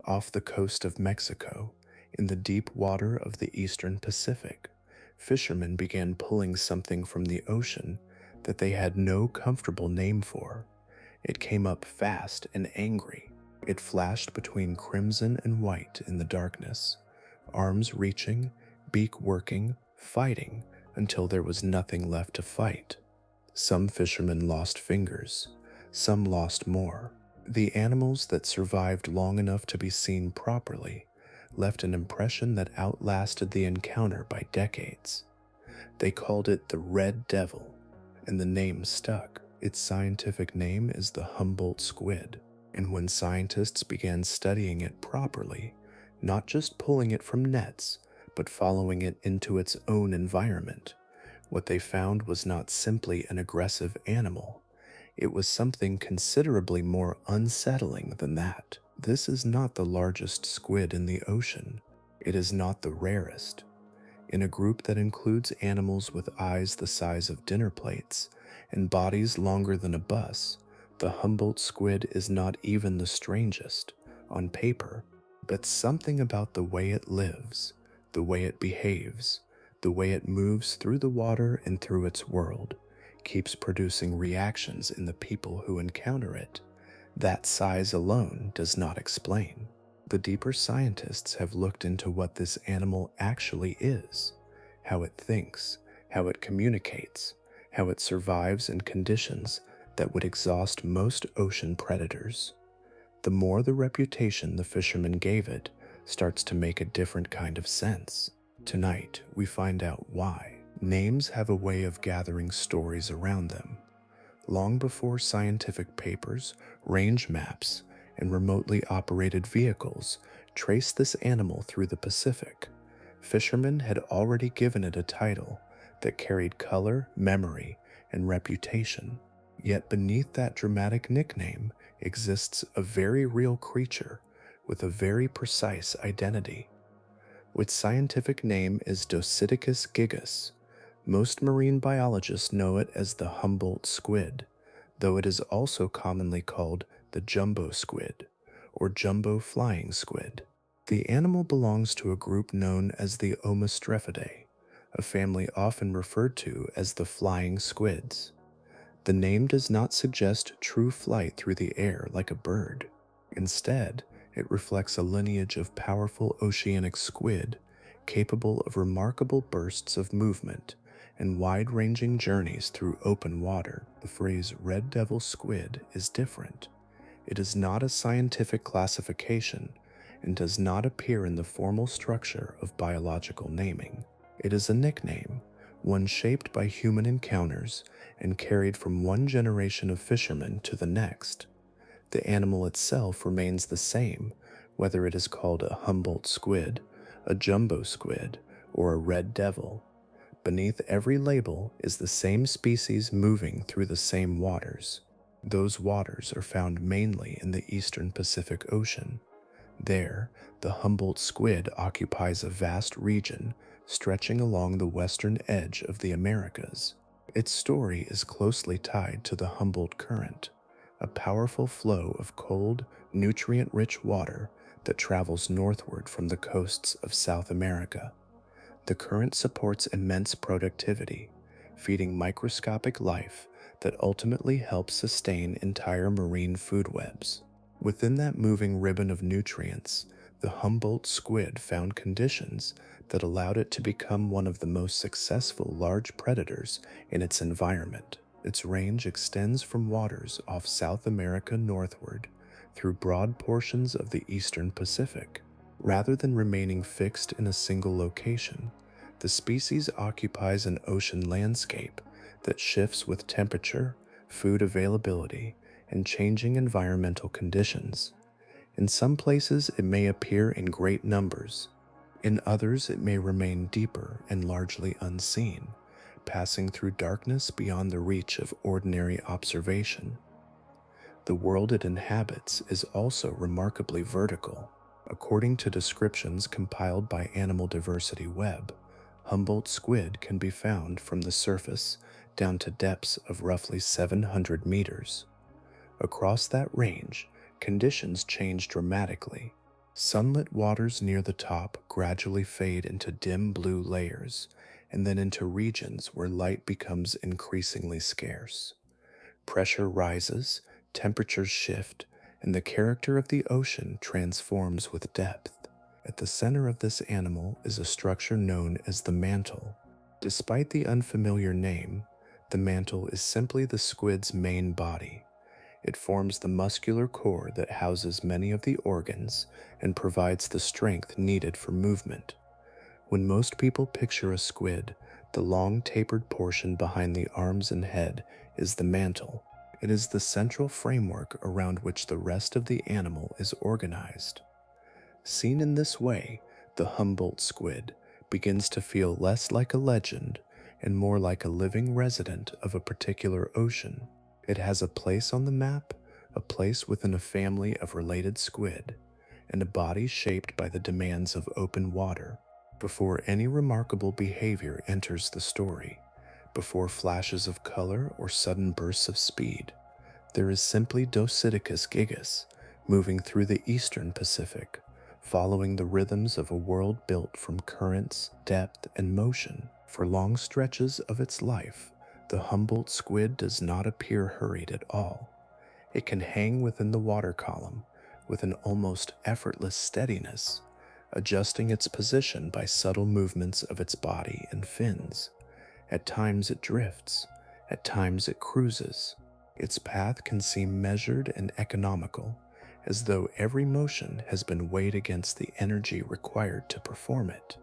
Off the coast of Mexico, in the deep water of the eastern Pacific, fishermen began pulling something from the ocean that they had no comfortable name for. It came up fast and angry. It flashed between crimson and white in the darkness, arms reaching, beak working, fighting until there was nothing left to fight. Some fishermen lost fingers, some lost more. The animals that survived long enough to be seen properly left an impression that outlasted the encounter by decades. They called it the Red Devil, and the name stuck. Its scientific name is the Humboldt squid, and when scientists began studying it properly, not just pulling it from nets, but following it into its own environment, what they found was not simply an aggressive animal. It was something considerably more unsettling than that. This is not the largest squid in the ocean. It is not the rarest. In a group that includes animals with eyes the size of dinner plates and bodies longer than a bus, the Humboldt squid is not even the strangest on paper, but something about the way it lives, the way it behaves, the way it moves through the water and through its world, keeps producing reactions in the people who encounter it. That size alone does not explain. The deeper scientists have looked into what this animal actually is, how it thinks, how it communicates, how it survives in conditions that would exhaust most ocean predators. The more the reputation the fishermen gave it starts to make a different kind of sense. Tonight, we find out why. Names have a way of gathering stories around them. Long before scientific papers, range maps, and remotely operated vehicles traced this animal through the Pacific, fishermen had already given it a title that carried color, memory, and reputation. Yet beneath that dramatic nickname exists a very real creature with a very precise identity. Its scientific name is Dosidicus gigas. Most marine biologists know it as the Humboldt squid, though it is also commonly called the jumbo squid or jumbo flying squid. The animal belongs to a group known as the Omistrophidae, a family often referred to as the flying squids. The name does not suggest true flight through the air like a bird. Instead, it reflects a lineage of powerful oceanic squid capable of remarkable bursts of movement and wide-ranging journeys through open water. The phrase Red Devil Squid is different. It is not a scientific classification and does not appear in the formal structure of biological naming. It is a nickname, one shaped by human encounters and carried from one generation of fishermen to the next. The animal itself remains the same, whether it is called a Humboldt squid, a jumbo squid, or a red devil. Beneath every label is the same species moving through the same waters. Those waters are found mainly in the eastern Pacific Ocean. There, the Humboldt squid occupies a vast region stretching along the western edge of the Americas. Its story is closely tied to the Humboldt Current, a powerful flow of cold, nutrient-rich water that travels northward from the coasts of South America. The current supports immense productivity, feeding microscopic life that ultimately helps sustain entire marine food webs. Within that moving ribbon of nutrients, the Humboldt squid found conditions that allowed it to become one of the most successful large predators in its environment. Its range extends from waters off South America northward through broad portions of the eastern Pacific. Rather than remaining fixed in a single location, the species occupies an ocean landscape that shifts with temperature, food availability, and changing environmental conditions. In some places, it may appear in great numbers. In others, it may remain deeper and largely unseen, passing through darkness beyond the reach of ordinary observation. The world it inhabits is also remarkably vertical. According to descriptions compiled by Animal Diversity Web, Humboldt squid can be found from the surface down to depths of roughly 700 meters. Across that range, conditions change dramatically. Sunlit waters near the top gradually fade into dim blue layers and then into regions where light becomes increasingly scarce. Pressure rises, temperatures shift, and the character of the ocean transforms with depth. At the center of this animal is a structure known as the mantle. Despite the unfamiliar name, the mantle is simply the squid's main body. It forms the muscular core that houses many of the organs and provides the strength needed for movement. When most people picture a squid, the long tapered portion behind the arms and head is the mantle. It is the central framework around which the rest of the animal is organized. Seen in this way, the Humboldt squid begins to feel less like a legend and more like a living resident of a particular ocean. It has a place on the map, a place within a family of related squid, and a body shaped by the demands of open water. Before any remarkable behavior enters the story, before flashes of color or sudden bursts of speed, there is simply Dosidicus gigas moving through the eastern Pacific, following the rhythms of a world built from currents, depth, and motion. For long stretches of its life, the Humboldt squid does not appear hurried at all. It can hang within the water column with an almost effortless steadiness, adjusting its position by subtle movements of its body and fins. At times it drifts, at times it cruises. Its path can seem measured and economical, as though every motion has been weighed against the energy required to perform it.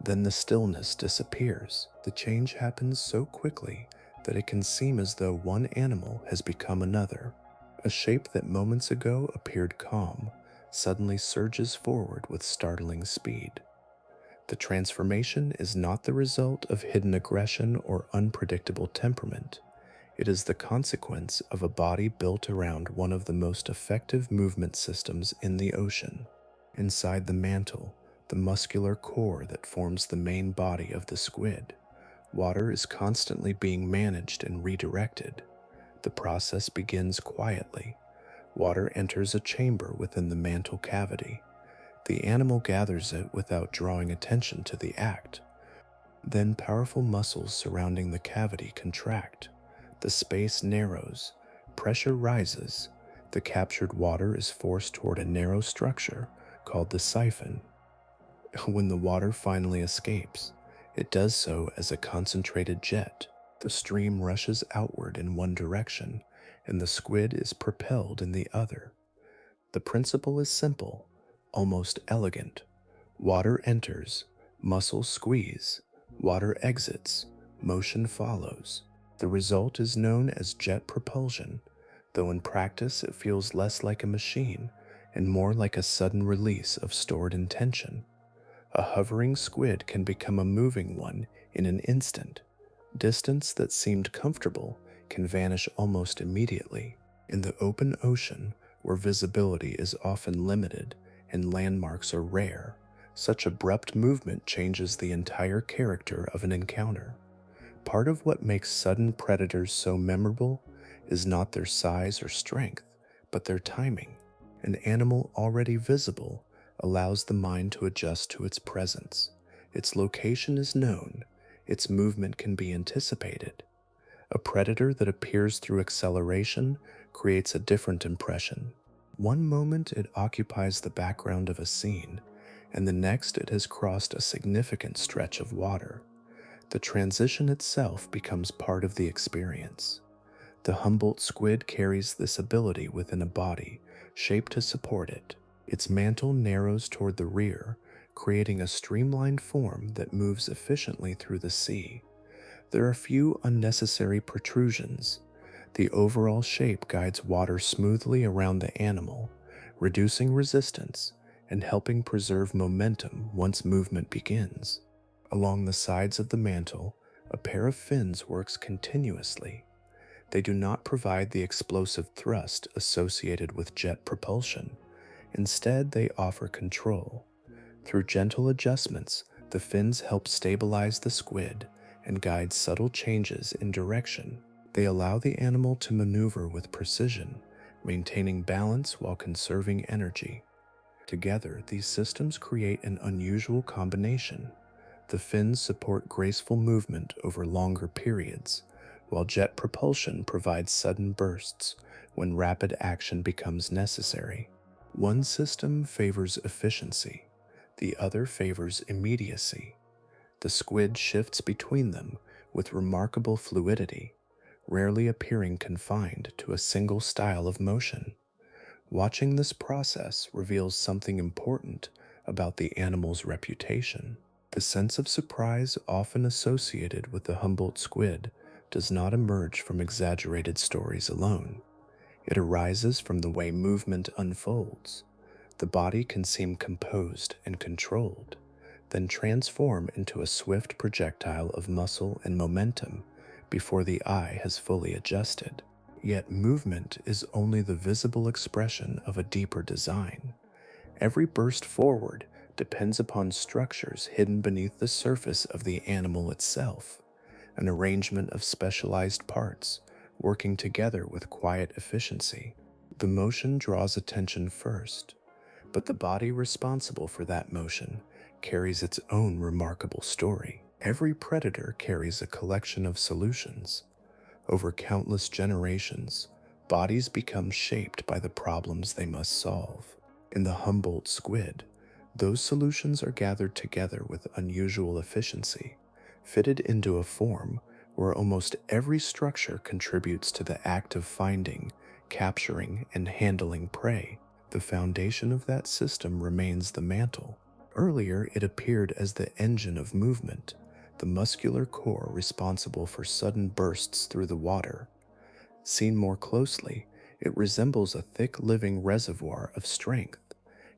Then the stillness disappears. The change happens so quickly that it can seem as though one animal has become another. A shape that moments ago appeared calm suddenly surges forward with startling speed. The transformation is not the result of hidden aggression or unpredictable temperament. It is the consequence of a body built around one of the most effective movement systems in the ocean. Inside the mantle, the muscular core that forms the main body of the squid, water is constantly being managed and redirected. The process begins quietly. Water enters a chamber within the mantle cavity. The animal gathers it without drawing attention to the act. Then powerful muscles surrounding the cavity contract. The space narrows. Pressure rises. The captured water is forced toward a narrow structure called the siphon. When the water finally escapes, it does so as a concentrated jet. The stream rushes outward in one direction, and the squid is propelled in the other. The principle is simple, almost elegant. Water enters, muscles squeeze, water exits, motion follows. The result is known as jet propulsion, though in practice it feels less like a machine and more like a sudden release of stored intention. A hovering squid can become a moving one in an instant. Distance that seemed comfortable can vanish almost immediately. In the open ocean, where visibility is often limited and landmarks are rare, such abrupt movement changes the entire character of an encounter. Part of what makes sudden predators so memorable is not their size or strength, but their timing. An animal already visible allows the mind to adjust to its presence. Its location is known, its movement can be anticipated. A predator that appears through acceleration creates a different impression. One moment it occupies the background of a scene, and the next it has crossed a significant stretch of water. The transition itself becomes part of the experience. The Humboldt squid carries this ability within a body shaped to support it. Its mantle narrows toward the rear, creating a streamlined form that moves efficiently through the sea. There are few unnecessary protrusions. The overall shape guides water smoothly around the animal, reducing resistance and helping preserve momentum once movement begins. Along the sides of the mantle, a pair of fins works continuously. They do not provide the explosive thrust associated with jet propulsion. Instead, they offer control. Through gentle adjustments, the fins help stabilize the squid and guide subtle changes in direction. They allow the animal to maneuver with precision, maintaining balance while conserving energy. Together, these systems create an unusual combination. The fins support graceful movement over longer periods, while jet propulsion provides sudden bursts when rapid action becomes necessary. One system favors efficiency, the other favors immediacy. The squid shifts between them with remarkable fluidity, rarely appearing confined to a single style of motion. Watching this process reveals something important about the animal's reputation. The sense of surprise often associated with the Humboldt squid does not emerge from exaggerated stories alone. It arises from the way movement unfolds. The body can seem composed and controlled, then transform into a swift projectile of muscle and momentum before the eye has fully adjusted. Yet movement is only the visible expression of a deeper design. Every burst forward depends upon structures hidden beneath the surface of the animal itself, an arrangement of specialized parts working together with quiet efficiency. The motion draws attention first, but the body responsible for that motion carries its own remarkable story. Every predator carries a collection of solutions. Over countless generations, bodies become shaped by the problems they must solve. In the Humboldt squid, those solutions are gathered together with unusual efficiency, fitted into a form where almost every structure contributes to the act of finding, capturing, and handling prey. The foundation of that system remains the mantle. Earlier, it appeared as the engine of movement, the muscular core responsible for sudden bursts through the water. Seen more closely, it resembles a thick living reservoir of strength.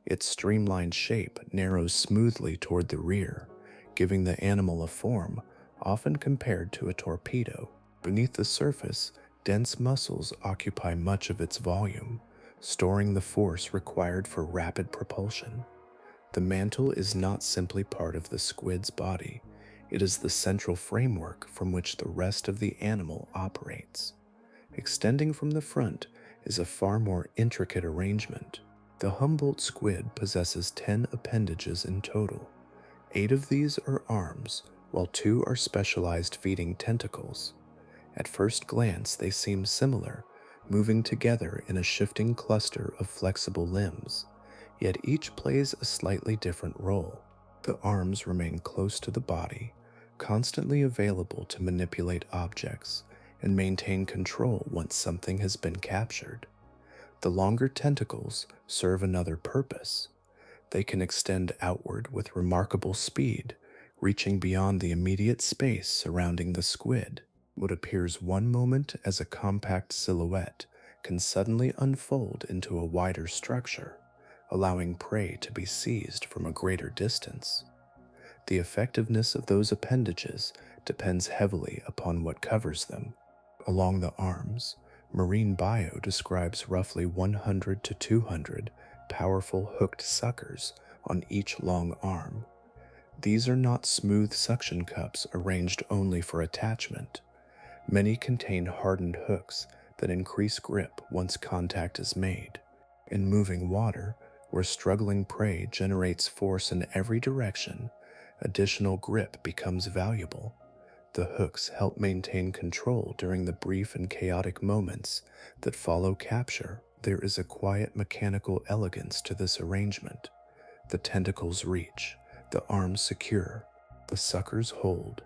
Its streamlined shape narrows smoothly toward the rear, giving the animal a form often compared to a torpedo. Beneath the surface, dense muscles occupy much of its volume, storing the force required for rapid propulsion. The mantle is not simply part of the squid's body, it is the central framework from which the rest of the animal operates. Extending from the front is a far more intricate arrangement. The Humboldt squid possesses 10 appendages in total. 8 of these are arms, while 2 are specialized feeding tentacles. At first glance, they seem similar, moving together in a shifting cluster of flexible limbs, yet each plays a slightly different role. The arms remain close to the body, constantly available to manipulate objects and maintain control once something has been captured. The longer tentacles serve another purpose. They can extend outward with remarkable speed, reaching beyond the immediate space surrounding the squid. What appears one moment as a compact silhouette can suddenly unfold into a wider structure, allowing prey to be seized from a greater distance. The effectiveness of those appendages depends heavily upon what covers them. Along the arms, marine bio describes roughly 100 to 200 powerful hooked suckers on each long arm. These are not smooth suction cups arranged only for attachment. Many contain hardened hooks that increase grip once contact is made. In moving water, where struggling prey generates force in every direction, additional grip becomes valuable. The hooks help maintain control during the brief and chaotic moments that follow capture. There is a quiet mechanical elegance to this arrangement. The tentacles reach, the arms secure, the suckers hold.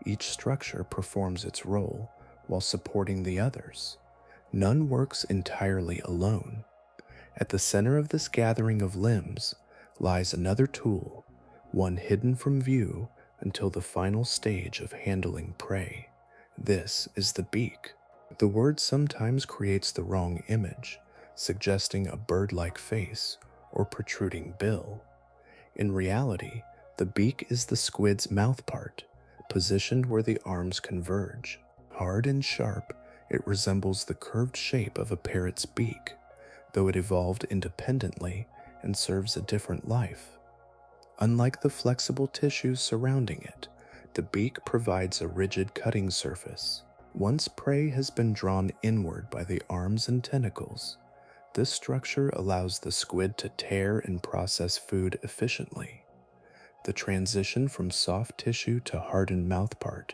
Each structure performs its role while supporting the others. None works entirely alone. At the center of this gathering of limbs lies another tool, one hidden from view until the final stage of handling prey. This is the beak. The word sometimes creates the wrong image, suggesting a bird-like face or protruding bill. In reality, the beak is the squid's mouthpart, positioned where the arms converge. Hard and sharp, it resembles the curved shape of a parrot's beak, though it evolved independently and serves a different life. Unlike the flexible tissues surrounding it, the beak provides a rigid cutting surface. Once prey has been drawn inward by the arms and tentacles, This structure allows the squid to tear and process food efficiently. The transition from soft tissue to hardened mouthpart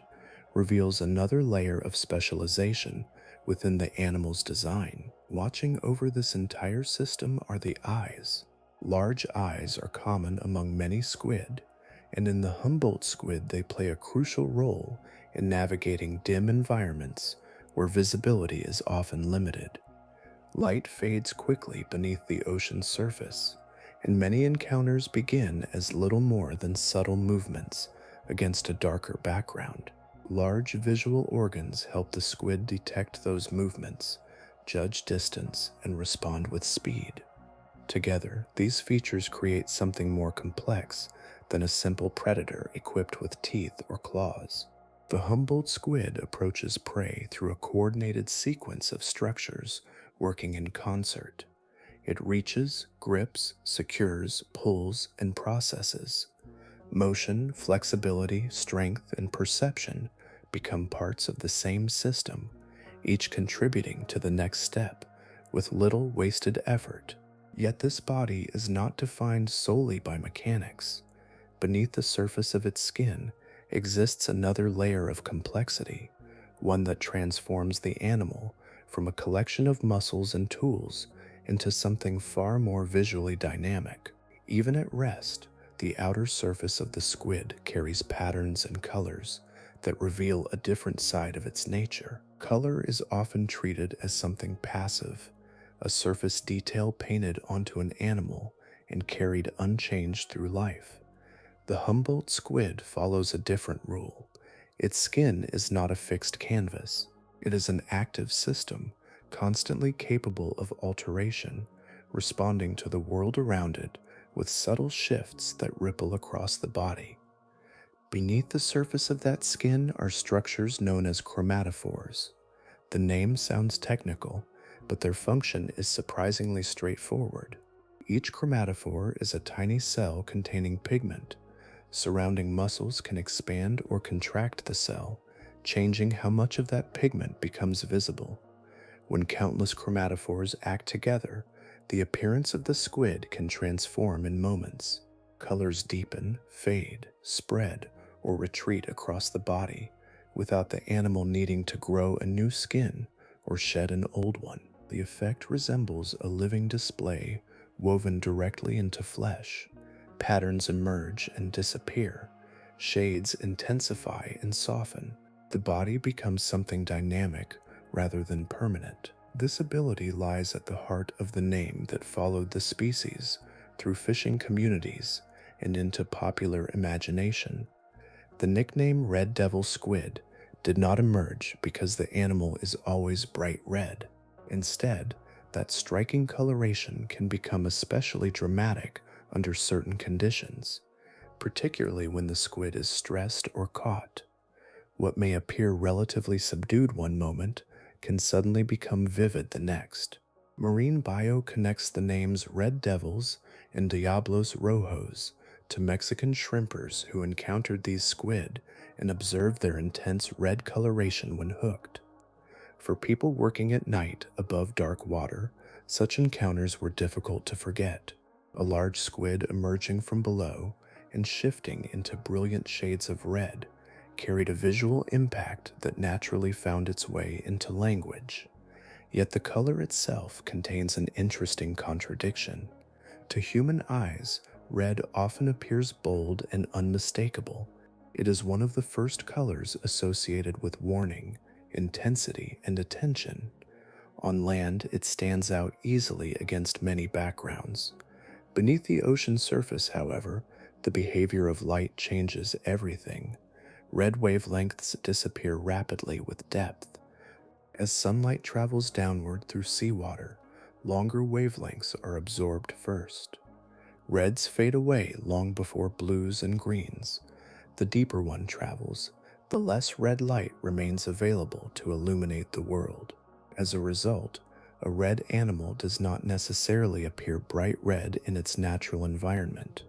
reveals another layer of specialization within the animal's design. Watching over this entire system are the eyes. Large eyes are common among many squid, and in the Humboldt squid they play a crucial role in navigating dim environments where visibility is often limited. Light fades quickly beneath the ocean's surface, and many encounters begin as little more than subtle movements against a darker background. Large visual organs help the squid detect those movements, judge distance, and respond with speed. Together, these features create something more complex than a simple predator equipped with teeth or claws. The Humboldt squid approaches prey through a coordinated sequence of structures working in concert. It reaches, grips, secures, pulls, and processes. Motion, flexibility, strength, and perception become parts of the same system, each contributing to the next step with little wasted effort. Yet this body is not defined solely by mechanics. Beneath the surface of its skin exists another layer of complexity, one that transforms the animal from a collection of muscles and tools into something far more visually dynamic. Even at rest, the outer surface of the squid carries patterns and colors that reveal a different side of its nature. Color is often treated as something passive, a surface detail painted onto an animal and carried unchanged through life. The Humboldt squid follows a different rule. Its skin is not a fixed canvas. It is an active system, constantly capable of alteration, responding to the world around it with subtle shifts that ripple across the body. Beneath the surface of that skin are structures known as chromatophores. The name sounds technical, but their function is surprisingly straightforward. Each chromatophore is a tiny cell containing pigment. Surrounding muscles can expand or contract the cell, changing how much of that pigment becomes visible. When countless chromatophores act together, the appearance of the squid can transform in moments. Colors deepen, fade, spread, or retreat across the body without the animal needing to grow a new skin or shed an old one. The effect resembles a living display woven directly into flesh. Patterns emerge and disappear. Shades intensify and soften. The body becomes something dynamic rather than permanent. This ability lies at the heart of the name that followed the species through fishing communities and into popular imagination. The nickname Red Devil Squid did not emerge because the animal is always bright red. Instead, that striking coloration can become especially dramatic under certain conditions, particularly when the squid is stressed or caught. What may appear relatively subdued one moment can suddenly become vivid the next. Marine bio connects the names Red Devils and Diablos Rojos to Mexican shrimpers who encountered these squid and observed their intense red coloration when hooked. For people working at night above dark water, such encounters were difficult to forget. A large squid emerging from below and shifting into brilliant shades of red carried a visual impact that naturally found its way into language. Yet the color itself contains an interesting contradiction. To human eyes, red often appears bold and unmistakable. It is one of the first colors associated with warning, intensity, and attention. On land, it stands out easily against many backgrounds. Beneath the ocean surface, however, the behavior of light changes everything. Red wavelengths disappear rapidly with depth. As sunlight travels downward through seawater, longer wavelengths are absorbed first. Reds fade away long before blues and greens. The deeper one travels, the less red light remains available to illuminate the world. As a result, a red animal does not necessarily appear bright red in its natural environment.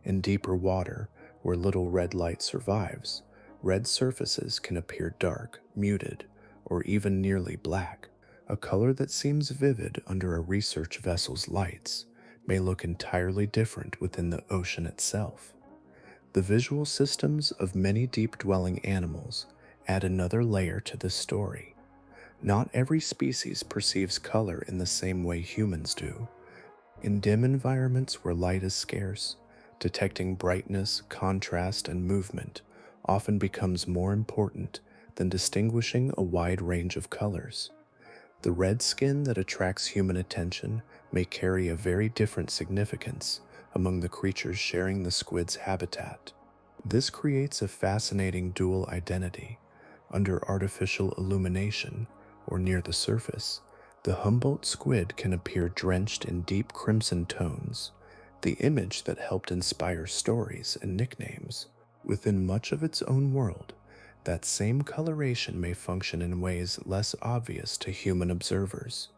In deeper water, where little red light survives, red surfaces can appear dark, muted, or even nearly black, A color that seems vivid under a research vessel's lights may look entirely different within the ocean itself. The visual systems of many deep-dwelling animals add another layer to this story. Not every species perceives color in the same way humans do. In dim environments where light is scarce, detecting brightness, contrast, and movement often becomes more important than distinguishing a wide range of colors. The red skin that attracts human attention may carry a very different significance among the creatures sharing the squid's habitat. This creates a fascinating dual identity. Under artificial illumination, or near the surface, the Humboldt squid can appear drenched in deep crimson tones, the image that helped inspire stories and nicknames. Within much of its own world, that same coloration may function in ways less obvious to human observers,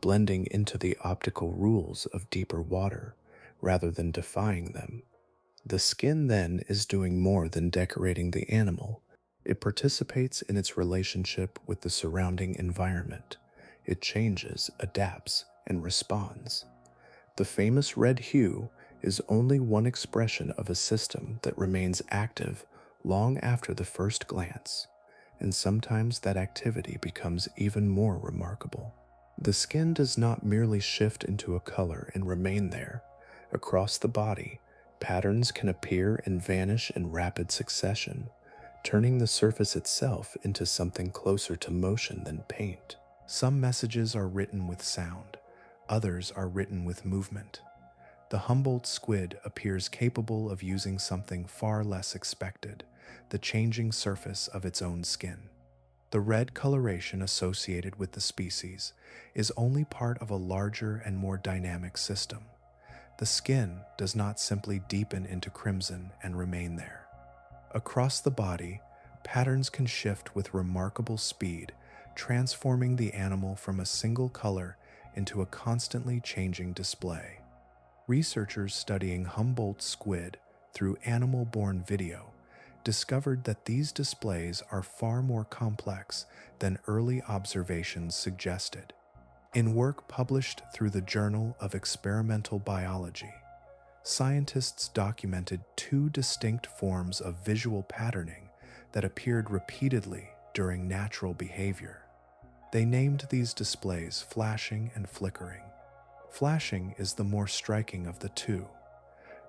blending into the optical rules of deeper water rather than defying them. The skin then is doing more than decorating the animal. It participates in its relationship with the surrounding environment. It changes, adapts, and responds. The famous red hue is only one expression of a system that remains active long after the first glance, and sometimes that activity becomes even more remarkable. The skin does not merely shift into a color and remain there. Across the body, patterns can appear and vanish in rapid succession, turning the surface itself into something closer to motion than paint. Some messages are written with sound, others are written with movement. The Humboldt squid appears capable of using something far less expected, the changing surface of its own skin. The red coloration associated with the species is only part of a larger and more dynamic system. The skin does not simply deepen into crimson and remain there. Across the body, patterns can shift with remarkable speed, transforming the animal from a single color into a constantly changing display. Researchers studying Humboldt squid through animal-born video discovered that these displays are far more complex than early observations suggested. In work published through the Journal of Experimental Biology, scientists documented two distinct forms of visual patterning that appeared repeatedly during natural behavior. They named these displays flashing and flickering. Flashing is the more striking of the two.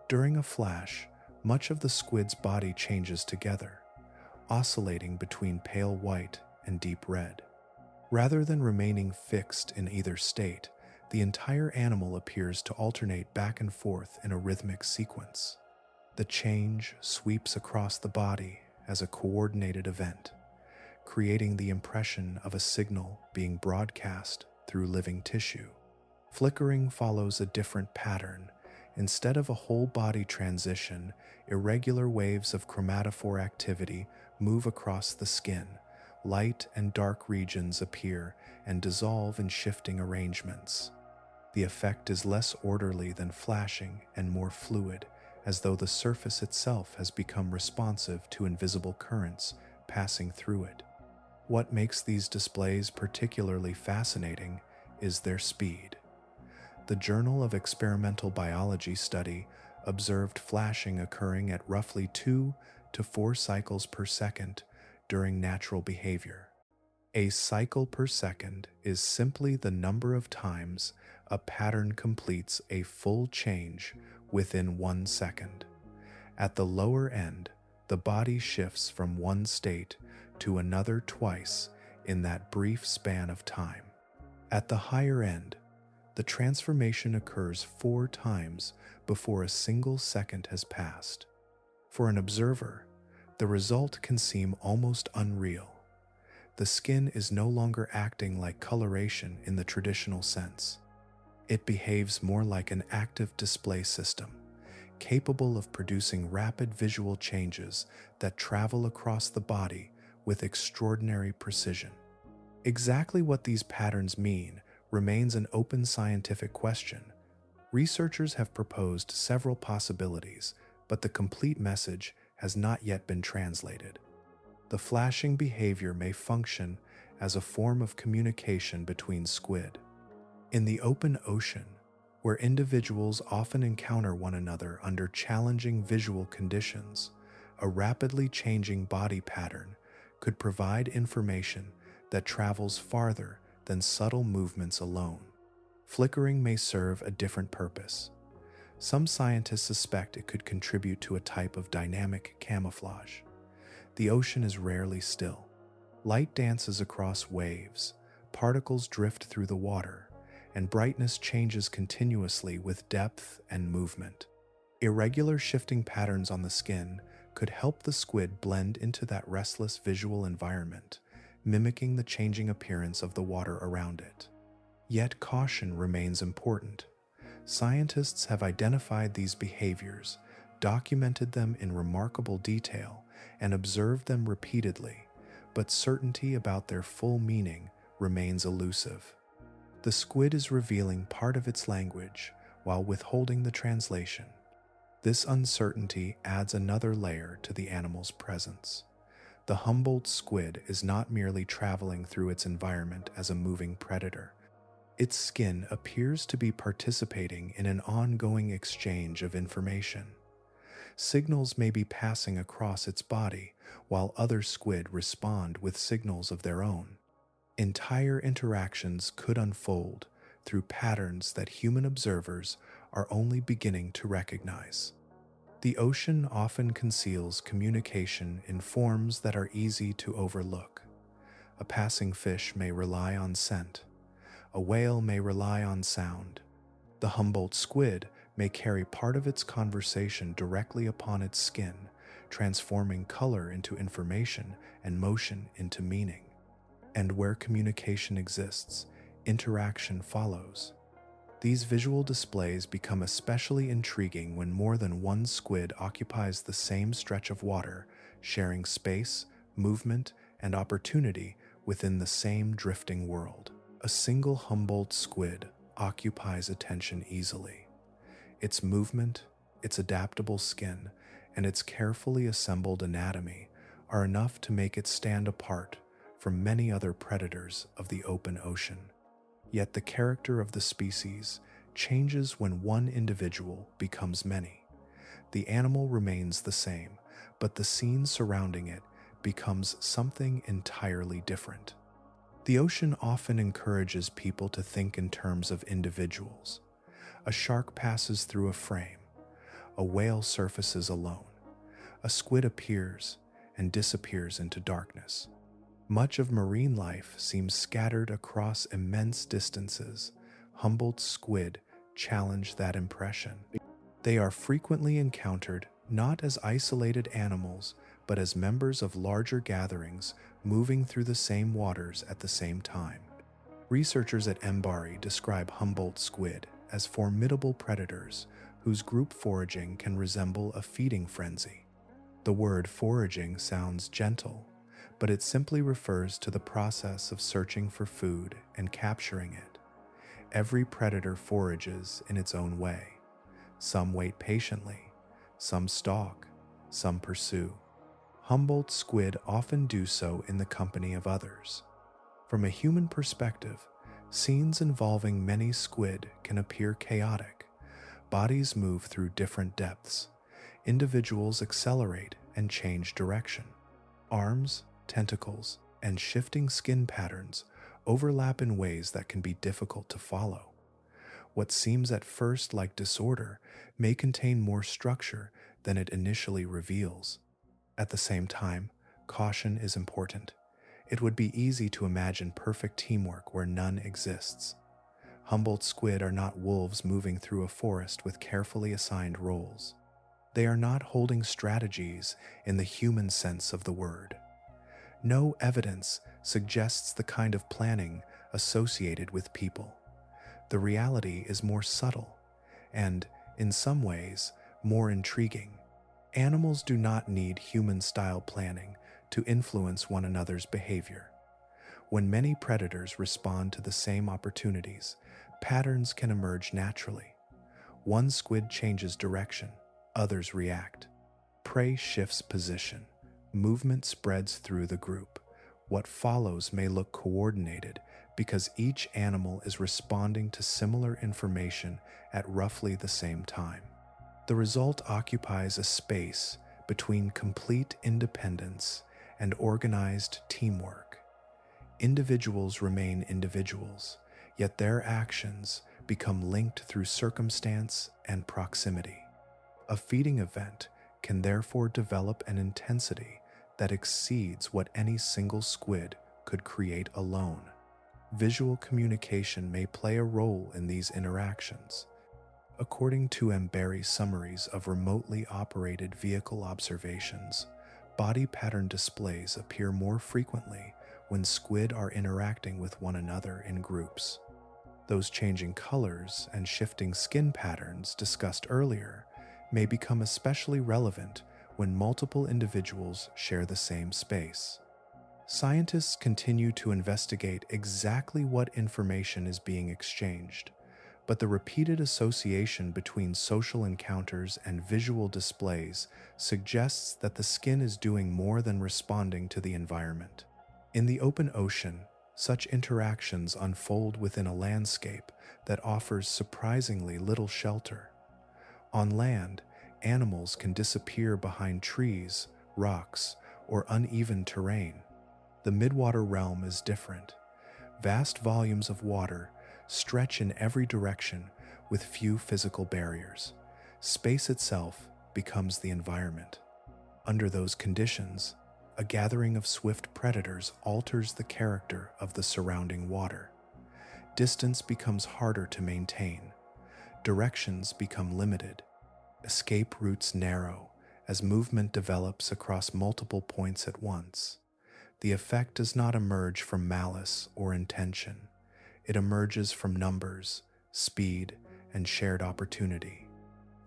During a flash, much of the squid's body changes together, oscillating between pale white and deep red. Rather than remaining fixed in either state, the entire animal appears to alternate back and forth in a rhythmic sequence. The change sweeps across the body as a coordinated event, creating the impression of a signal being broadcast through living tissue. Flickering follows a different pattern. Instead of a whole-body transition, irregular waves of chromatophore activity move across the skin. Light and dark regions appear and dissolve in shifting arrangements. The effect is less orderly than flashing and more fluid, as though the surface itself has become responsive to invisible currents passing through it. What makes these displays particularly fascinating is their speed. The Journal of Experimental Biology study observed flashing occurring at roughly 2 to 4 cycles per second during natural behavior. A cycle per second is simply the number of times a pattern completes a full change within 1 second. At the lower end, the body shifts from one state to another twice in that brief span of time. At the higher end, the transformation occurs 4 times before a single second has passed. For an observer, the result can seem almost unreal. The skin is no longer acting like coloration in the traditional sense. It behaves more like an active display system, capable of producing rapid visual changes that travel across the body with extraordinary precision. Exactly what these patterns mean remains an open scientific question. Researchers have proposed several possibilities, but the complete message has not yet been translated. The flashing behavior may function as a form of communication between squid. In the open ocean, where individuals often encounter one another under challenging visual conditions, a rapidly changing body pattern could provide information that travels farther than subtle movements alone. Flickering may serve a different purpose. Some scientists suspect it could contribute to a type of dynamic camouflage. The ocean is rarely still. Light dances across waves, particles drift through the water, and brightness changes continuously with depth and movement. Irregular shifting patterns on the skin could help the squid blend into that restless visual environment, mimicking the changing appearance of the water around it. Yet caution remains important. Scientists have identified these behaviors, documented them in remarkable detail, and observed them repeatedly, but certainty about their full meaning remains elusive. The squid is revealing part of its language while withholding the translation. This uncertainty adds another layer to the animal's presence. The Humboldt squid is not merely traveling through its environment as a moving predator. Its skin appears to be participating in an ongoing exchange of information. Signals may be passing across its body, while other squid respond with signals of their own. Entire interactions could unfold through patterns that human observers are only beginning to recognize. The ocean often conceals communication in forms that are easy to overlook. A passing fish may rely on scent. A whale may rely on sound. The Humboldt squid may carry part of its conversation directly upon its skin, transforming color into information and motion into meaning. And where communication exists, interaction follows. These visual displays become especially intriguing when more than one squid occupies the same stretch of water, sharing space, movement, and opportunity within the same drifting world. A single Humboldt squid occupies attention easily. Its movement, its adaptable skin, and its carefully assembled anatomy are enough to make it stand apart from many other predators of the open ocean. Yet the character of the species changes when one individual becomes many. The animal remains the same, but the scene surrounding it becomes something entirely different. The ocean often encourages people to think in terms of individuals. A shark passes through a frame. A whale surfaces alone. A squid appears and disappears into darkness. Much of marine life seems scattered across immense distances. Humboldt squid challenge that impression. They are frequently encountered not as isolated animals, but as members of larger gatherings moving through the same waters at the same time. Researchers at Embari describe Humboldt squid as formidable predators whose group foraging can resemble a feeding frenzy. The word foraging sounds gentle, but it simply refers to the process of searching for food and capturing it. Every predator forages in its own way. Some wait patiently, some stalk, some pursue. Humboldt squid often do so in the company of others. From a human perspective, scenes involving many squid can appear chaotic. Bodies move through different depths. Individuals accelerate and change direction. Arms, tentacles, and shifting skin patterns overlap in ways that can be difficult to follow. What seems at first like disorder may contain more structure than it initially reveals. At the same time, caution is important. It would be easy to imagine perfect teamwork where none exists. Humboldt squid are not wolves moving through a forest with carefully assigned roles. They are not holding strategies in the human sense of the word. No evidence suggests the kind of planning associated with people. The reality is more subtle and, in some ways, more intriguing. Animals do not need human-style planning to influence one another's behavior. When many predators respond to the same opportunities, patterns can emerge naturally. One squid changes direction, others react. Prey shifts position. Movement spreads through the group. What follows may look coordinated because each animal is responding to similar information at roughly the same time. The result occupies a space between complete independence and organized teamwork. Individuals remain individuals, yet their actions become linked through circumstance and proximity. A feeding event can therefore develop an intensity that exceeds what any single squid could create alone. Visual communication may play a role in these interactions. According to Mberi's summaries of remotely operated vehicle observations, body pattern displays appear more frequently when squid are interacting with one another in groups. Those changing colors and shifting skin patterns discussed earlier may become especially relevant when multiple individuals share the same space. Scientists continue to investigate exactly what information is being exchanged, but the repeated association between social encounters and visual displays suggests that the skin is doing more than responding to the environment. In the open ocean, such interactions unfold within a landscape that offers surprisingly little shelter. On land, animals can disappear behind trees, rocks, or uneven terrain. The midwater realm is different. Vast volumes of water stretch in every direction with few physical barriers. Space itself becomes the environment. Under those conditions, a gathering of swift predators alters the character of the surrounding water. Distance becomes harder to maintain. Directions become limited. Escape routes narrow as movement develops across multiple points at once. The effect does not emerge from malice or intention. It emerges from numbers, speed, and shared opportunity.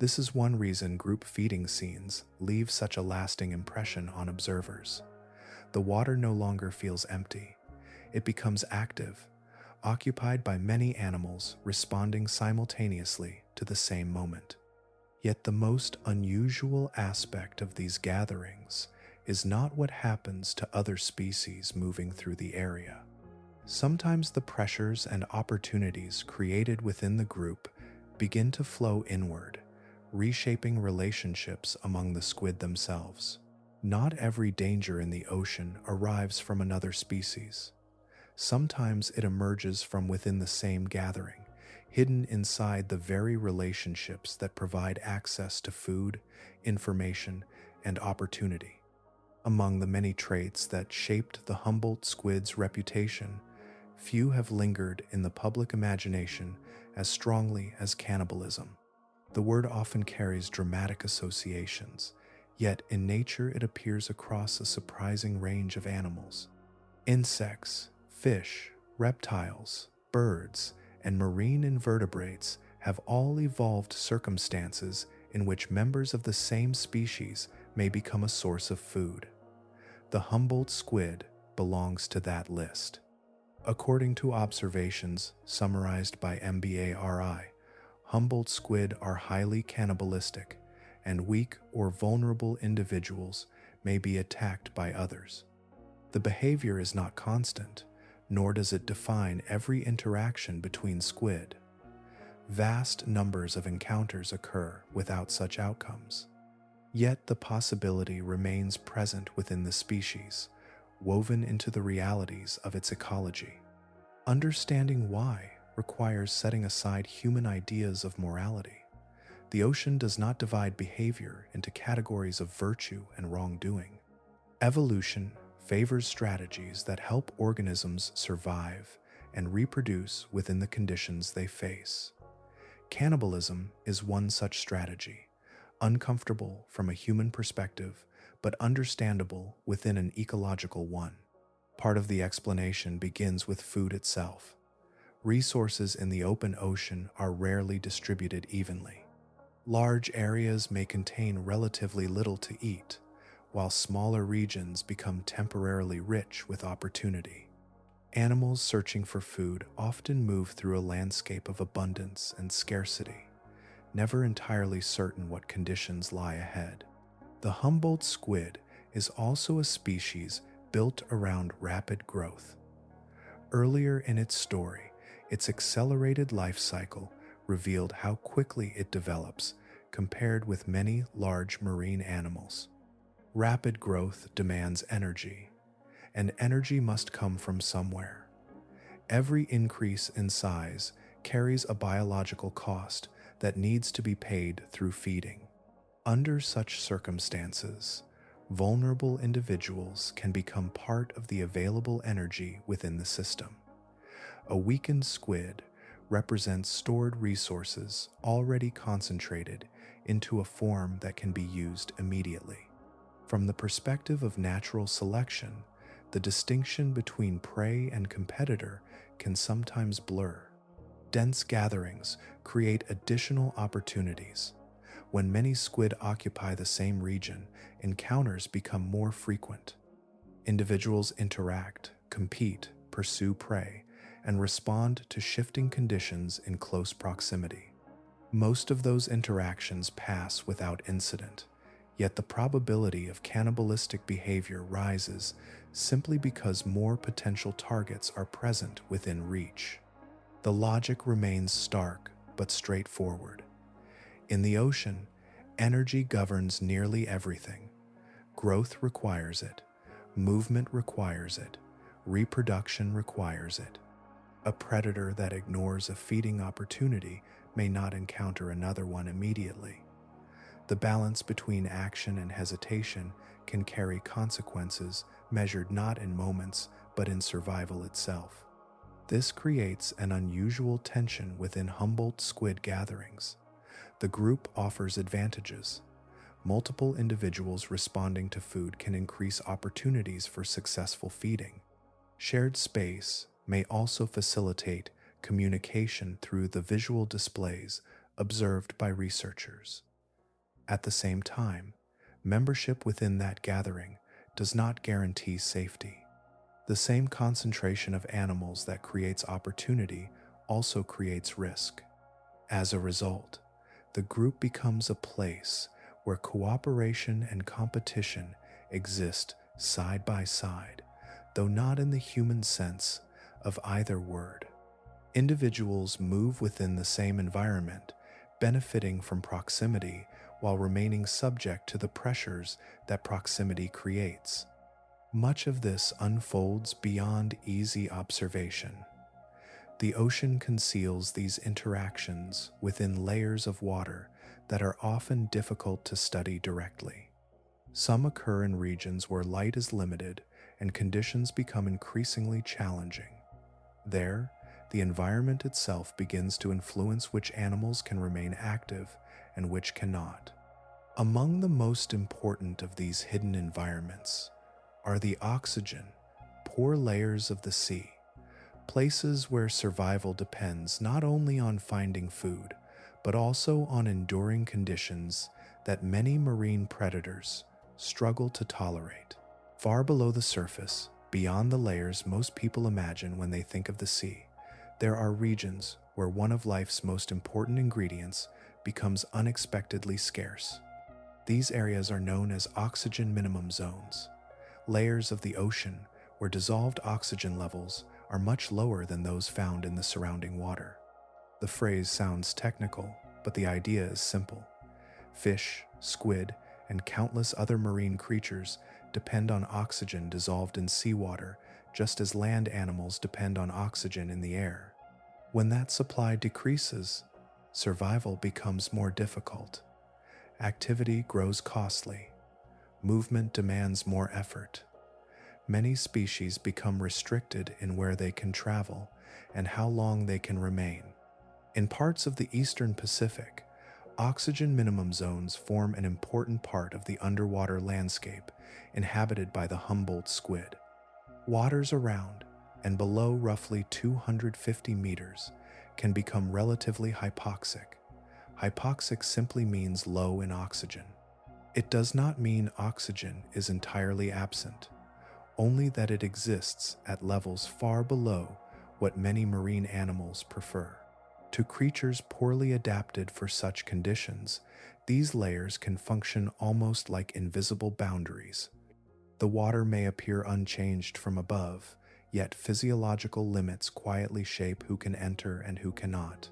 This is one reason group feeding scenes leave such a lasting impression on observers. The water no longer feels empty. It becomes active, occupied by many animals responding simultaneously to the same moment. Yet the most unusual aspect of these gatherings is not what happens to other species moving through the area. Sometimes the pressures and opportunities created within the group begin to flow inward, reshaping relationships among the squid themselves. Not every danger in the ocean arrives from another species. Sometimes it emerges from within the same gathering, hidden inside the very relationships that provide access to food, information, and opportunity. Among the many traits that shaped the Humboldt squid's reputation, few have lingered in the public imagination as strongly as cannibalism. The word often carries dramatic associations, yet in nature it appears across a surprising range of animals. Insects, fish, reptiles, birds, and marine invertebrates have all evolved circumstances in which members of the same species may become a source of food. The Humboldt squid belongs to that list. According to observations summarized by MBARI, Humboldt squid are highly cannibalistic, and weak or vulnerable individuals may be attacked by others. The behavior is not constant, nor does it define every interaction between squid. Vast numbers of encounters occur without such outcomes. Yet the possibility remains present within the species, woven into the realities of its ecology. Understanding why requires setting aside human ideas of morality. The ocean does not divide behavior into categories of virtue and wrongdoing. Evolution favors strategies that help organisms survive and reproduce within the conditions they face. Cannibalism is one such strategy, uncomfortable from a human perspective, but understandable within an ecological one. Part of the explanation begins with food itself. Resources in the open ocean are rarely distributed evenly. Large areas may contain relatively little to eat, while smaller regions become temporarily rich with opportunity. Animals searching for food often move through a landscape of abundance and scarcity, never entirely certain what conditions lie ahead. The Humboldt squid is also a species built around rapid growth. Earlier in its story, its accelerated life cycle revealed how quickly it develops compared with many large marine animals. Rapid growth demands energy, and energy must come from somewhere. Every increase in size carries a biological cost that needs to be paid through feeding. Under such circumstances, vulnerable individuals can become part of the available energy within the system. A weakened squid represents stored resources already concentrated into a form that can be used immediately. From the perspective of natural selection, the distinction between prey and competitor can sometimes blur. Dense gatherings create additional opportunities. When many squid occupy the same region, encounters become more frequent. Individuals interact, compete, pursue prey, and respond to shifting conditions in close proximity. Most of those interactions pass without incident, yet the probability of cannibalistic behavior rises simply because more potential targets are present within reach. The logic remains stark but straightforward. In the ocean, energy governs nearly everything. Growth requires it, movement requires it, reproduction requires it. A predator that ignores a feeding opportunity may not encounter another one immediately. The balance between action and hesitation can carry consequences measured not in moments but in survival itself. This creates an unusual tension within Humboldt squid gatherings. The group offers advantages. Multiple individuals responding to food can increase opportunities for successful feeding. Shared space may also facilitate communication through the visual displays observed by researchers. At the same time, membership within that gathering does not guarantee safety. The same concentration of animals that creates opportunity also creates risk. As a result, the group becomes a place where cooperation and competition exist side by side, though not in the human sense of either word. Individuals move within the same environment, benefiting from proximity while remaining subject to the pressures that proximity creates. Much of this unfolds beyond easy observation. The ocean conceals these interactions within layers of water that are often difficult to study directly. Some occur in regions where light is limited and conditions become increasingly challenging. There, the environment itself begins to influence which animals can remain active and which cannot. Among the most important of these hidden environments are the oxygen, poor layers of the sea, places where survival depends not only on finding food, but also on enduring conditions that many marine predators struggle to tolerate. Far below the surface, beyond the layers most people imagine when they think of the sea, there are regions where one of life's most important ingredients becomes unexpectedly scarce. These areas are known as oxygen minimum zones, layers of the ocean where dissolved oxygen levels are much lower than those found in the surrounding water. The phrase sounds technical, but the idea is simple. Fish, squid, and countless other marine creatures depend on oxygen dissolved in seawater, just as land animals depend on oxygen in the air. When that supply decreases, survival becomes more difficult. Activity grows costly. Movement demands more effort. Many species become restricted in where they can travel and how long they can remain. In parts of the eastern Pacific, oxygen minimum zones form an important part of the underwater landscape inhabited by the Humboldt squid. Waters around and below roughly 250 meters can become relatively hypoxic. Hypoxic simply means low in oxygen. It does not mean oxygen is entirely absent, only that it exists at levels far below what many marine animals prefer. To creatures poorly adapted for such conditions, these layers can function almost like invisible boundaries. The water may appear unchanged from above, yet physiological limits quietly shape who can enter and who cannot.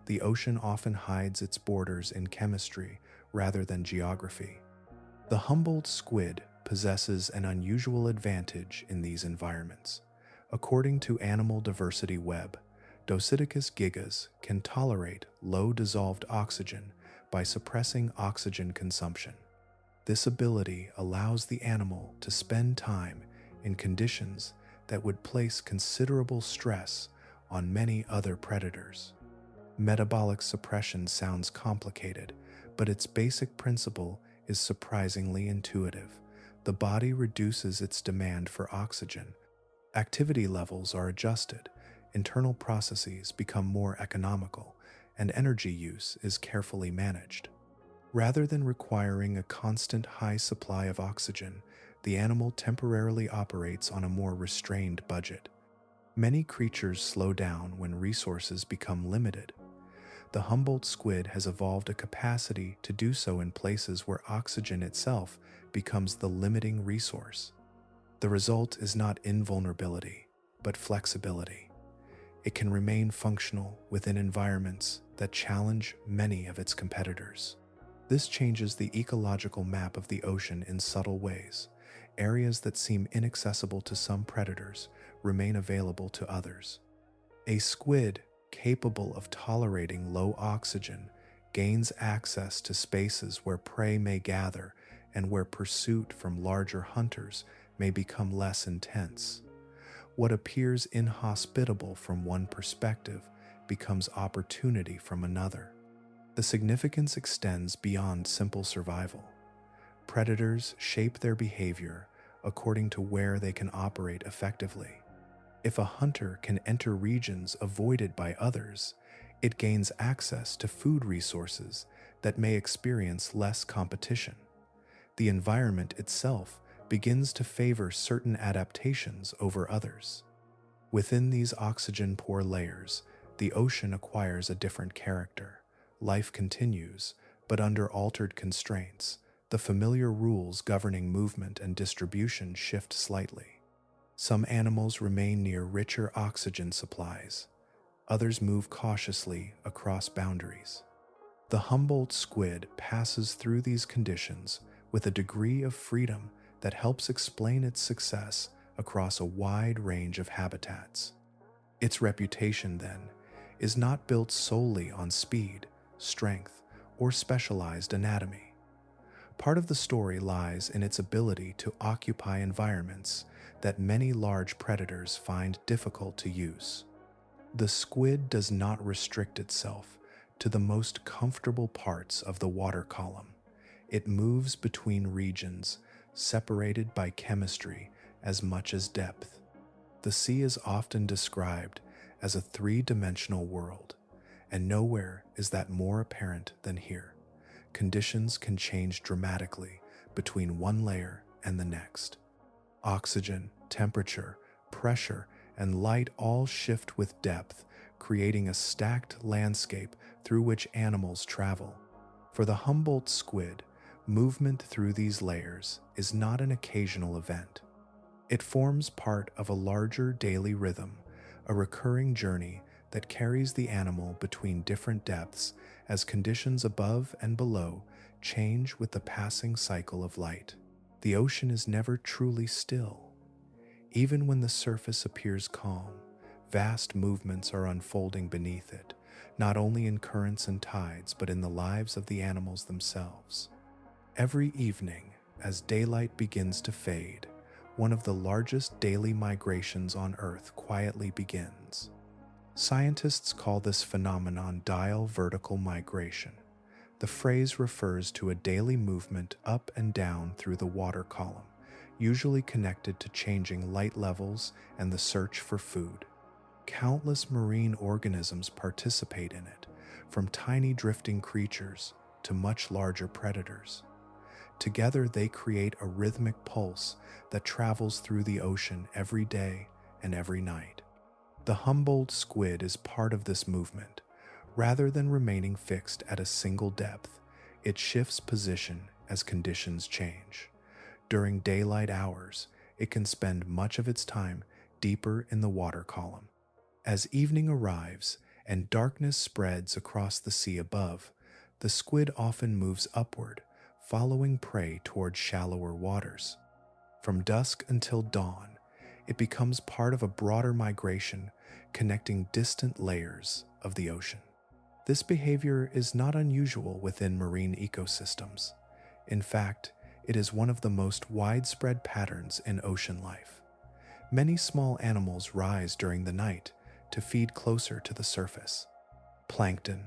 The ocean often hides its borders in chemistry rather than geography. The Humboldt squid possesses an unusual advantage in these environments. According to Animal Diversity Web, Dosidicus gigas can tolerate low-dissolved oxygen by suppressing oxygen consumption. This ability allows the animal to spend time in conditions that would place considerable stress on many other predators. Metabolic suppression sounds complicated, but its basic principle is surprisingly intuitive. The body reduces its demand for oxygen. Activity levels are adjusted, internal processes become more economical, and energy use is carefully managed. Rather than requiring a constant high supply of oxygen, the animal temporarily operates on a more restrained budget. Many creatures slow down when resources become limited. The Humboldt squid has evolved a capacity to do so in places where oxygen itself becomes the limiting resource. The result is not invulnerability, but flexibility. It can remain functional within environments that challenge many of its competitors. This changes the ecological map of the ocean in subtle ways. Areas that seem inaccessible to some predators remain available to others. A squid capable of tolerating low oxygen gains access to spaces where prey may gather and where pursuit from larger hunters may become less intense. What appears inhospitable from one perspective becomes opportunity from another. The significance extends beyond simple survival. Predators shape their behavior according to where they can operate effectively. If a hunter can enter regions avoided by others, it gains access to food resources that may experience less competition. The environment itself begins to favor certain adaptations over others. Within these oxygen-poor layers, the ocean acquires a different character. Life continues, but under altered constraints. The familiar rules governing movement and distribution shift slightly. Some animals remain near richer oxygen supplies. Others move cautiously across boundaries. The Humboldt squid passes through these conditions with a degree of freedom that helps explain its success across a wide range of habitats. Its reputation, then, is not built solely on speed, strength, or specialized anatomy. Part of the story lies in its ability to occupy environments that many large predators find difficult to use. The squid does not restrict itself to the most comfortable parts of the water column. It moves between regions, separated by chemistry as much as depth. The sea is often described as a three-dimensional world, and nowhere is that more apparent than here. Conditions can change dramatically between one layer and the next. Oxygen, temperature, pressure, and light all shift with depth, creating a stacked landscape through which animals travel. For the Humboldt squid, movement through these layers is not an occasional event. It forms part of a larger daily rhythm, a recurring journey that carries the animal between different depths as conditions above and below change with the passing cycle of light. The ocean is never truly still. Even when the surface appears calm, vast movements are unfolding beneath it, not only in currents and tides, but in the lives of the animals themselves. Every evening, as daylight begins to fade, one of the largest daily migrations on Earth quietly begins. Scientists call this phenomenon diel vertical migration. The phrase refers to a daily movement up and down through the water column, usually connected to changing light levels and the search for food. Countless marine organisms participate in it, from tiny drifting creatures to much larger predators. Together, they create a rhythmic pulse that travels through the ocean every day and every night. The Humboldt squid is part of this movement. Rather than remaining fixed at a single depth, it shifts position as conditions change. During daylight hours, it can spend much of its time deeper in the water column. As evening arrives and darkness spreads across the sea above, the squid often moves upward, following prey toward shallower waters. From dusk until dawn, it becomes part of a broader migration connecting distant layers of the ocean. This behavior is not unusual within marine ecosystems. In fact, it is one of the most widespread patterns in ocean life. Many small animals rise during the night to feed closer to the surface. Plankton,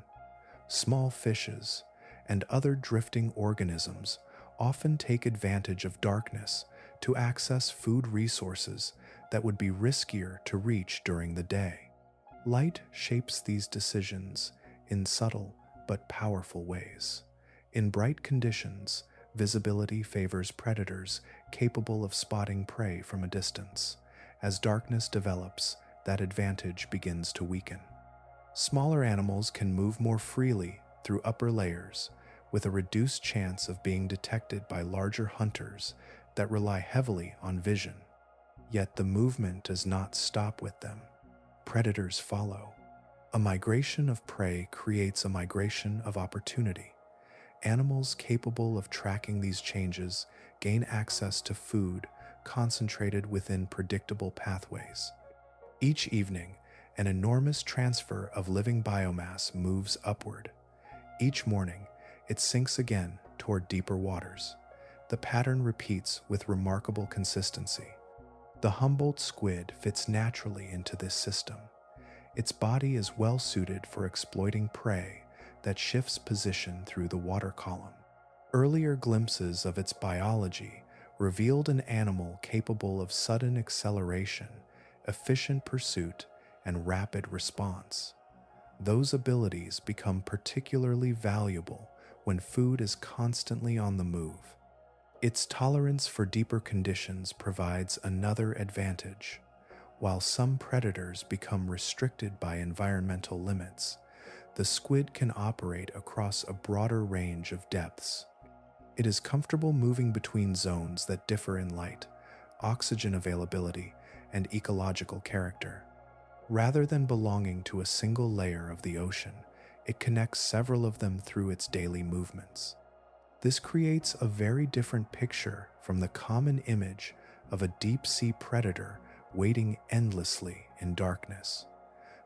small fishes, and other drifting organisms often take advantage of darkness to access food resources that would be riskier to reach during the day. Light shapes these decisions in subtle but powerful ways. In bright conditions, visibility favors predators capable of spotting prey from a distance. As darkness develops, that advantage begins to weaken. Smaller animals can move more freely through upper layers, with a reduced chance of being detected by larger hunters that rely heavily on vision. Yet the movement does not stop with them. Predators follow. A migration of prey creates a migration of opportunity. Animals capable of tracking these changes gain access to food concentrated within predictable pathways. Each evening, an enormous transfer of living biomass moves upward. Each morning, it sinks again toward deeper waters. The pattern repeats with remarkable consistency. The Humboldt squid fits naturally into this system. Its body is well suited for exploiting prey that shifts position through the water column. Earlier glimpses of its biology revealed an animal capable of sudden acceleration, efficient pursuit, and rapid response. Those abilities become particularly valuable when food is constantly on the move. Its tolerance for deeper conditions provides another advantage. While some predators become restricted by environmental limits, the squid can operate across a broader range of depths. It is comfortable moving between zones that differ in light, oxygen availability, and ecological character. Rather than belonging to a single layer of the ocean, it connects several of them through its daily movements. This creates a very different picture from the common image of a deep-sea predator waiting endlessly in darkness.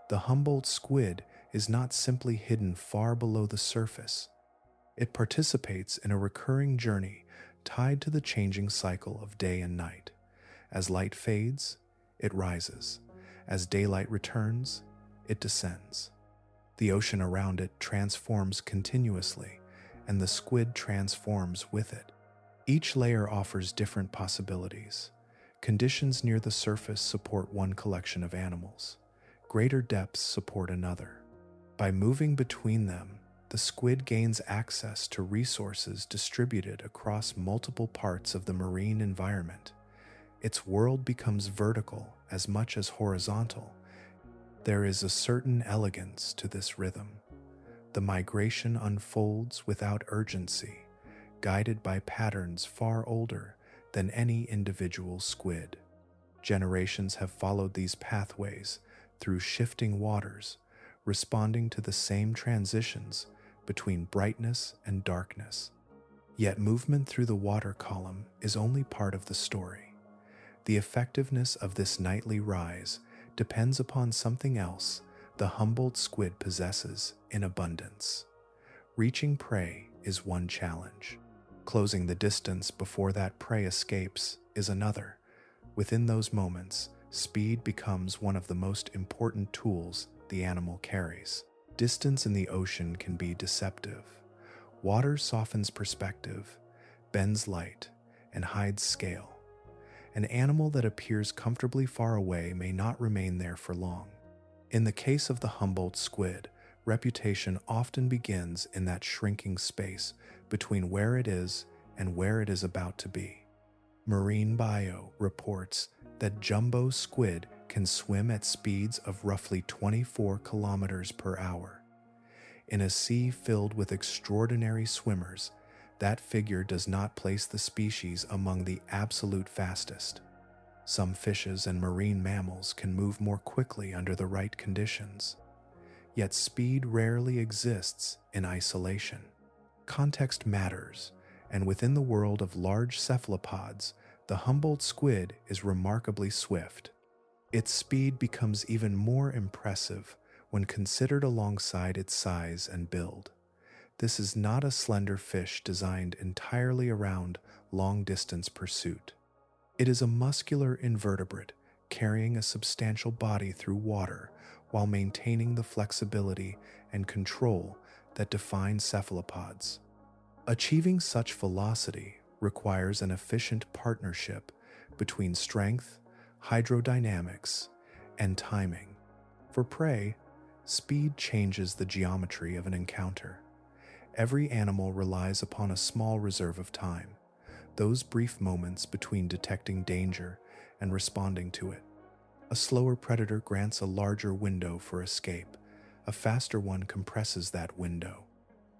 The Humboldt squid is not simply hidden far below the surface. It participates in a recurring journey tied to the changing cycle of day and night. As light fades, it rises. As daylight returns, it descends. The ocean around it transforms continuously, and the squid transforms with it. Each layer offers different possibilities. Conditions near the surface support one collection of animals. Greater depths support another. By moving between them, the squid gains access to resources distributed across multiple parts of the marine environment. Its world becomes vertical as much as horizontal. There is a certain elegance to this rhythm. The migration unfolds without urgency, guided by patterns far older than any individual squid. Generations have followed these pathways through shifting waters, responding to the same transitions between brightness and darkness. Yet movement through the water column is only part of the story. The effectiveness of this nightly rise depends upon something else the Humboldt squid possesses in abundance. Reaching prey is one challenge. Closing the distance before that prey escapes is another. Within those moments, speed becomes one of the most important tools the animal carries. Distance in the ocean can be deceptive. Water softens perspective, bends light, and hides scale. An animal that appears comfortably far away may not remain there for long. In the case of the Humboldt squid, reputation often begins in that shrinking space between where it is and where it is about to be. Marine Bio reports that jumbo squid can swim at speeds of roughly 24 kilometers per hour. In a sea filled with extraordinary swimmers, that figure does not place the species among the absolute fastest. Some fishes and marine mammals can move more quickly under the right conditions, yet speed rarely exists in isolation. Context matters, and within the world of large cephalopods, the Humboldt squid is remarkably swift. Its speed becomes even more impressive when considered alongside its size and build. This is not a slender fish designed entirely around long-distance pursuit. It is a muscular invertebrate carrying a substantial body through water while maintaining the flexibility and control that define cephalopods. Achieving such velocity requires an efficient partnership between strength, hydrodynamics, and timing. For prey, speed changes the geometry of an encounter. Every animal relies upon a small reserve of time, those brief moments between detecting danger and responding to it. A slower predator grants a larger window for escape. A faster one compresses that window.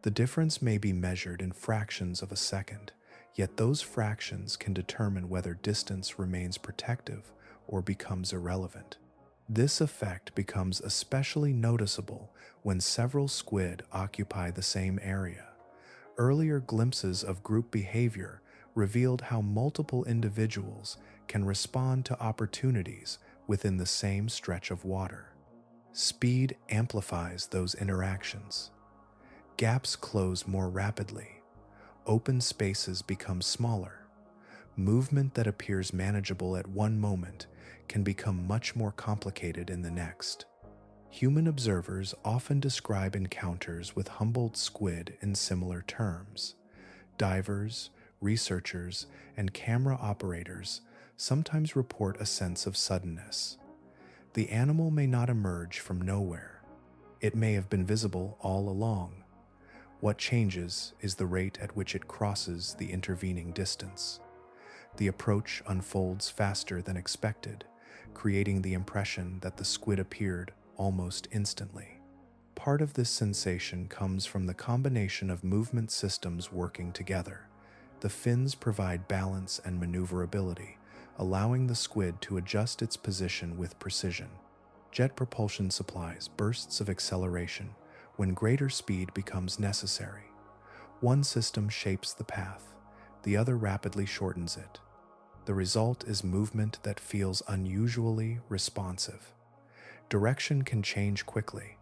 The difference may be measured in fractions of a second, yet those fractions can determine whether distance remains protective or becomes irrelevant. This effect becomes especially noticeable when several squid occupy the same area. Earlier glimpses of group behavior revealed how multiple individuals can respond to opportunities within the same stretch of water. Speed amplifies those interactions. Gaps close more rapidly. Open spaces become smaller. Movement that appears manageable at one moment can become much more complicated in the next. Human observers often describe encounters with Humboldt squid in similar terms. Divers, researchers, and camera operators sometimes report a sense of suddenness. The animal may not emerge from nowhere. It may have been visible all along. What changes is the rate at which it crosses the intervening distance. The approach unfolds faster than expected, creating the impression that the squid appeared almost instantly. Part of this sensation comes from the combination of movement systems working together. The fins provide balance and maneuverability, allowing the squid to adjust its position with precision. Jet propulsion supplies bursts of acceleration when greater speed becomes necessary. One system shapes the path, the other rapidly shortens it. The result is movement that feels unusually responsive. Direction can change quickly.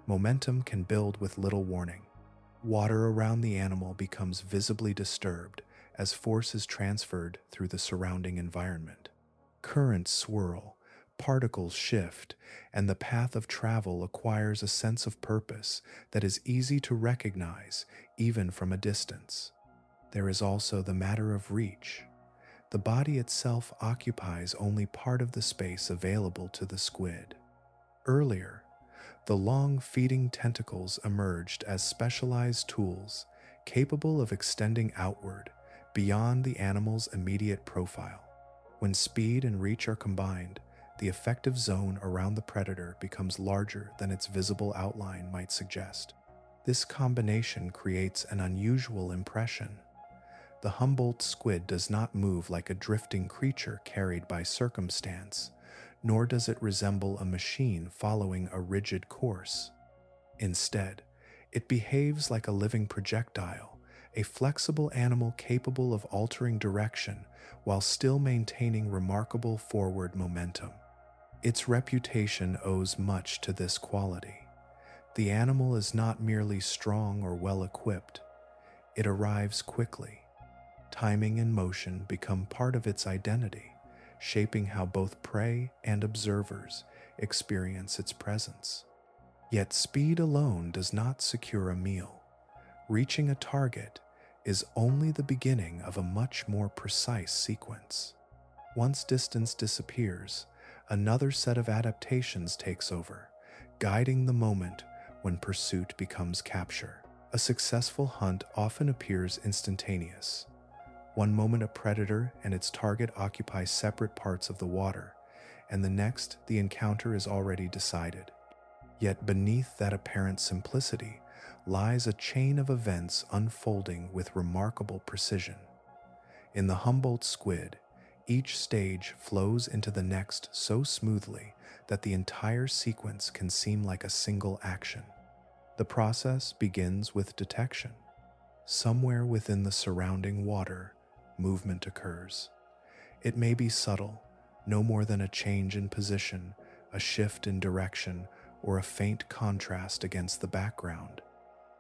Momentum can build with little warning. Water around the animal becomes visibly disturbed as force is transferred through the surrounding environment. Currents swirl, particles shift, and the path of travel acquires a sense of purpose that is easy to recognize even from a distance. There is also the matter of reach. The body itself occupies only part of the space available to the squid. Earlier, the long feeding tentacles emerged as specialized tools capable of extending outward beyond the animal's immediate profile. When speed and reach are combined, the effective zone around the predator becomes larger than its visible outline might suggest. This combination creates an unusual impression. The Humboldt squid does not move like a drifting creature carried by circumstance, nor does it resemble a machine following a rigid course. Instead, it behaves like a living projectile, a flexible animal capable of altering direction while still maintaining remarkable forward momentum. Its reputation owes much to this quality. The animal is not merely strong or well-equipped. It arrives quickly. Timing and motion become part of its identity, shaping how both prey and observers experience its presence. Yet speed alone does not secure a meal. Reaching a target is only the beginning of a much more precise sequence. Once distance disappears, another set of adaptations takes over, guiding the moment when pursuit becomes capture. A successful hunt often appears instantaneous. One moment a predator and its target occupy separate parts of the water, and the next the encounter is already decided. Yet beneath that apparent simplicity lies a chain of events unfolding with remarkable precision. In the Humboldt squid, each stage flows into the next so smoothly that the entire sequence can seem like a single action. The process begins with detection. Somewhere within the surrounding water, movement occurs. It may be subtle, no more than a change in position, a shift in direction, or a faint contrast against the background.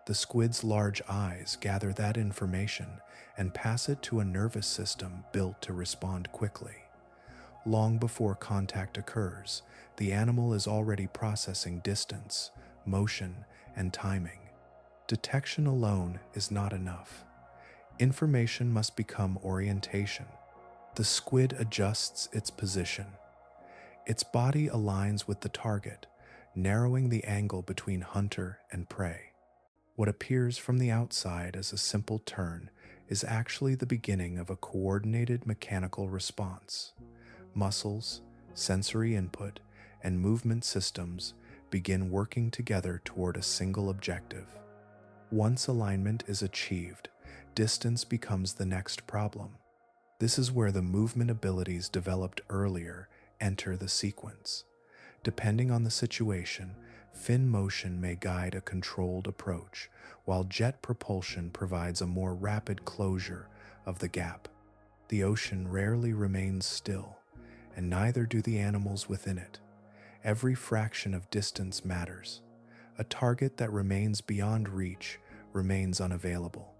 The squid's large eyes gather that information and pass it to a nervous system built to respond quickly. Long before contact occurs, the animal is already processing distance, motion, and timing. Detection alone is not enough. Information must become orientation. The squid adjusts its position. Its body aligns with the target, narrowing the angle between hunter and prey. What appears from the outside as a simple turn is actually the beginning of a coordinated mechanical response. Muscles, sensory input, and movement systems begin working together toward a single objective. Once alignment is achieved, distance becomes the next problem. This is where the movement abilities developed earlier enter the sequence. Depending on the situation, fin motion may guide a controlled approach, while jet propulsion provides a more rapid closure of the gap. The ocean rarely remains still, and neither do the animals within it. Every fraction of distance matters. A target that remains beyond reach remains unavailable.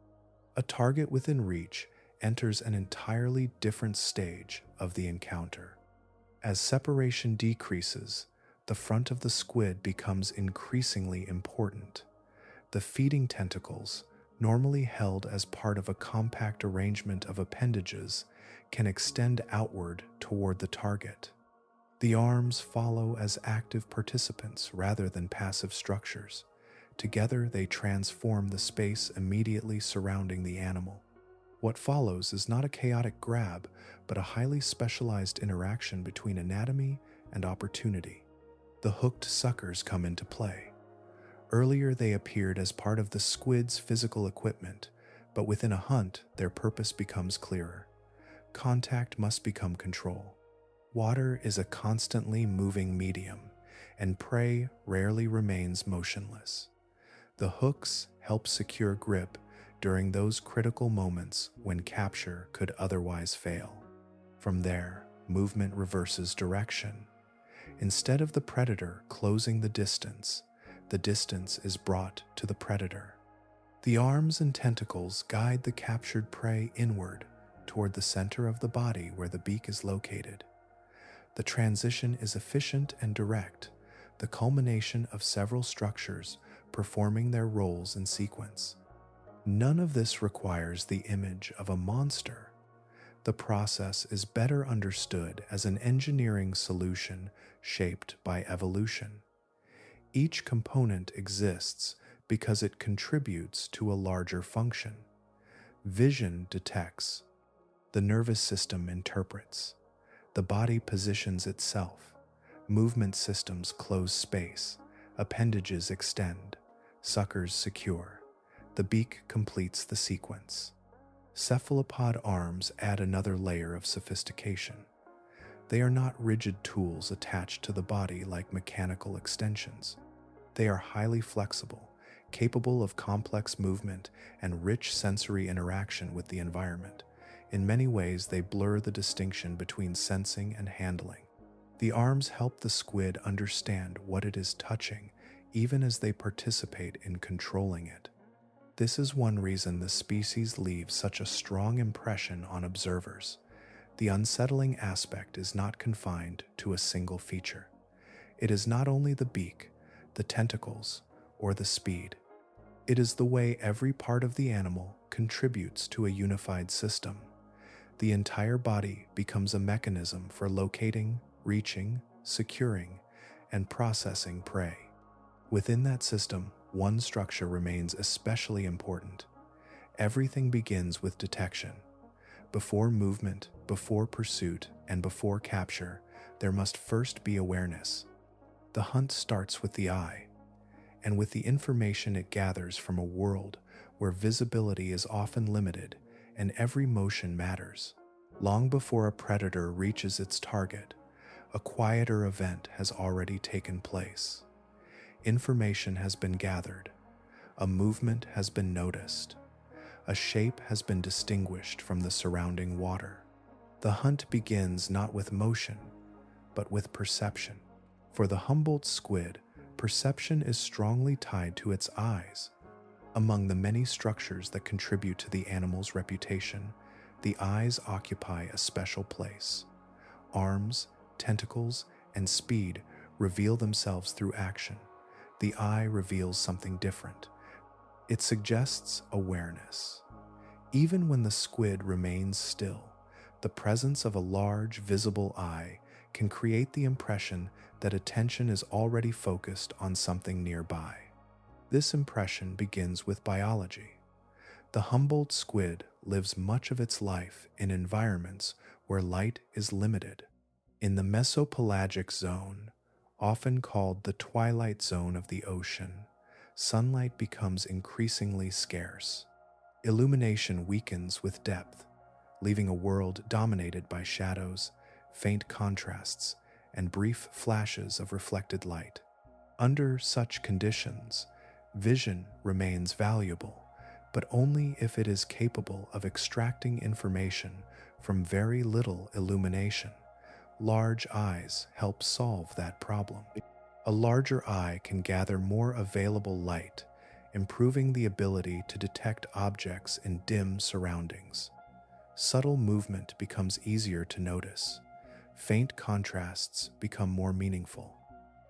A target within reach enters an entirely different stage of the encounter. As separation decreases, the front of the squid becomes increasingly important. The feeding tentacles, normally held as part of a compact arrangement of appendages, can extend outward toward the target. The arms follow as active participants rather than passive structures. Together, they transform the space immediately surrounding the animal. What follows is not a chaotic grab, but a highly specialized interaction between anatomy and opportunity. The hooked suckers come into play. Earlier, they appeared as part of the squid's physical equipment, but within a hunt, their purpose becomes clearer. Contact must become control. Water is a constantly moving medium, and prey rarely remains motionless. The hooks help secure grip during those critical moments when capture could otherwise fail. From there, movement reverses direction. Instead of the predator closing the distance is brought to the predator. The arms and tentacles guide the captured prey inward toward the center of the body where the beak is located. The transition is efficient and direct, the culmination of several structures performing their roles in sequence. None of this requires the image of a monster. The process is better understood as an engineering solution shaped by evolution. Each component exists because it contributes to a larger function. Vision detects. The nervous system interprets. The body positions itself. Movement systems close space. Appendages extend. Suckers secure. The beak completes the sequence. Cephalopod arms add another layer of sophistication. They are not rigid tools attached to the body like mechanical extensions. They are highly flexible, capable of complex movement and rich sensory interaction with the environment. In many ways, they blur the distinction between sensing and handling. The arms help the squid understand what it is touching, even as they participate in controlling it. This is one reason the species leaves such a strong impression on observers. The unsettling aspect is not confined to a single feature. It is not only the beak, the tentacles, or the speed. It is the way every part of the animal contributes to a unified system. The entire body becomes a mechanism for locating, reaching, securing, and processing prey. Within that system, one structure remains especially important. Everything begins with detection. Before movement, before pursuit, and before capture, there must first be awareness. The hunt starts with the eye. and with the information it gathers from a world where visibility is often limited and every motion matters. Long before a predator reaches its target, a quieter event has already taken place. Information has been gathered, a movement has been noticed, a shape has been distinguished from the surrounding water. The hunt begins not with motion, but with perception. For the Humboldt squid, perception is strongly tied to its eyes. Among the many structures that contribute to the animal's reputation, the eyes occupy a special place. Arms, tentacles, and speed reveal themselves through action. The eye reveals something different. It suggests awareness. Even when the squid remains still, the presence of a large, visible eye can create the impression that attention is already focused on something nearby. This impression begins with biology. The Humboldt squid lives much of its life in environments where light is limited. In the mesopelagic zone, often called the twilight zone of the ocean, sunlight becomes increasingly scarce. Illumination weakens with depth, leaving a world dominated by shadows, faint contrasts, and brief flashes of reflected light. Under such conditions, vision remains valuable, but only if it is capable of extracting information from very little illumination. Large eyes help solve that problem. A larger eye can gather more available light, improving the ability to detect objects in dim surroundings. Subtle movement becomes easier to notice. Faint contrasts become more meaningful.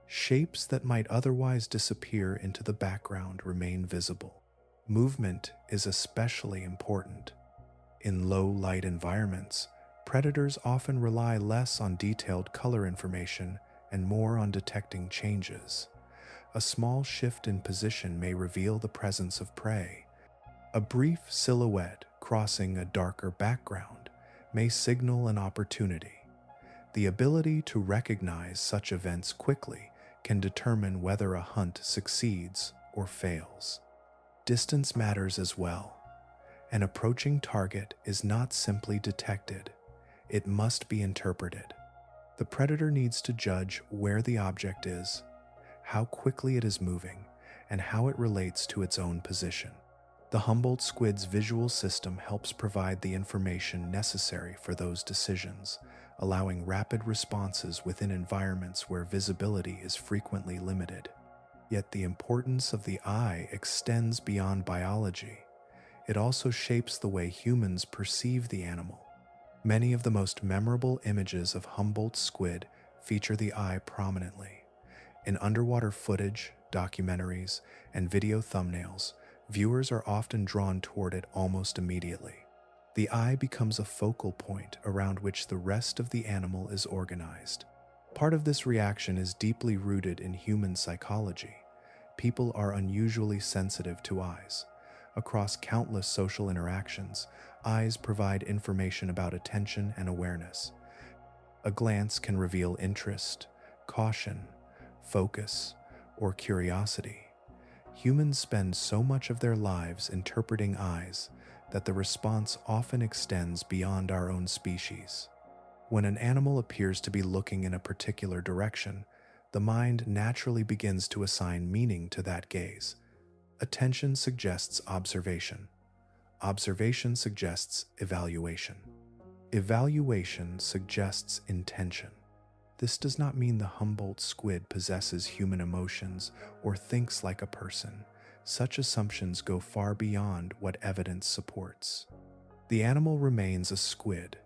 Shapes that might otherwise disappear into the background remain visible. Movement is especially important. In low-light environments, predators often rely less on detailed color information and more on detecting changes. A small shift in position may reveal the presence of prey. A brief silhouette crossing a darker background may signal an opportunity. The ability to recognize such events quickly can determine whether a hunt succeeds or fails. Distance matters as well. An approaching target is not simply detected, it must be interpreted. The predator needs to judge where the object is, how quickly it is moving, and how it relates to its own position. The Humboldt squid's visual system helps provide the information necessary for those decisions, allowing rapid responses within environments where visibility is frequently limited. Yet the importance of the eye extends beyond biology. It also shapes the way humans perceive the animal. Many of the most memorable images of Humboldt squid feature the eye prominently. In underwater footage, documentaries, and video thumbnails, viewers are often drawn toward it almost immediately. The eye becomes a focal point around which the rest of the animal is organized. Part of this reaction is deeply rooted in human psychology. People are unusually sensitive to eyes. Across countless social interactions, eyes provide information about attention and awareness. A glance can reveal interest, caution, focus, or curiosity. Humans spend so much of their lives interpreting eyes that the response often extends beyond our own species. When an animal appears to be looking in a particular direction, the mind naturally begins to assign meaning to that gaze. Attention suggests observation. Observation suggests evaluation. Evaluation suggests intention. This does not mean the Humboldt squid possesses human emotions or thinks like a person. Such assumptions go far beyond what evidence supports. The animal remains a squid,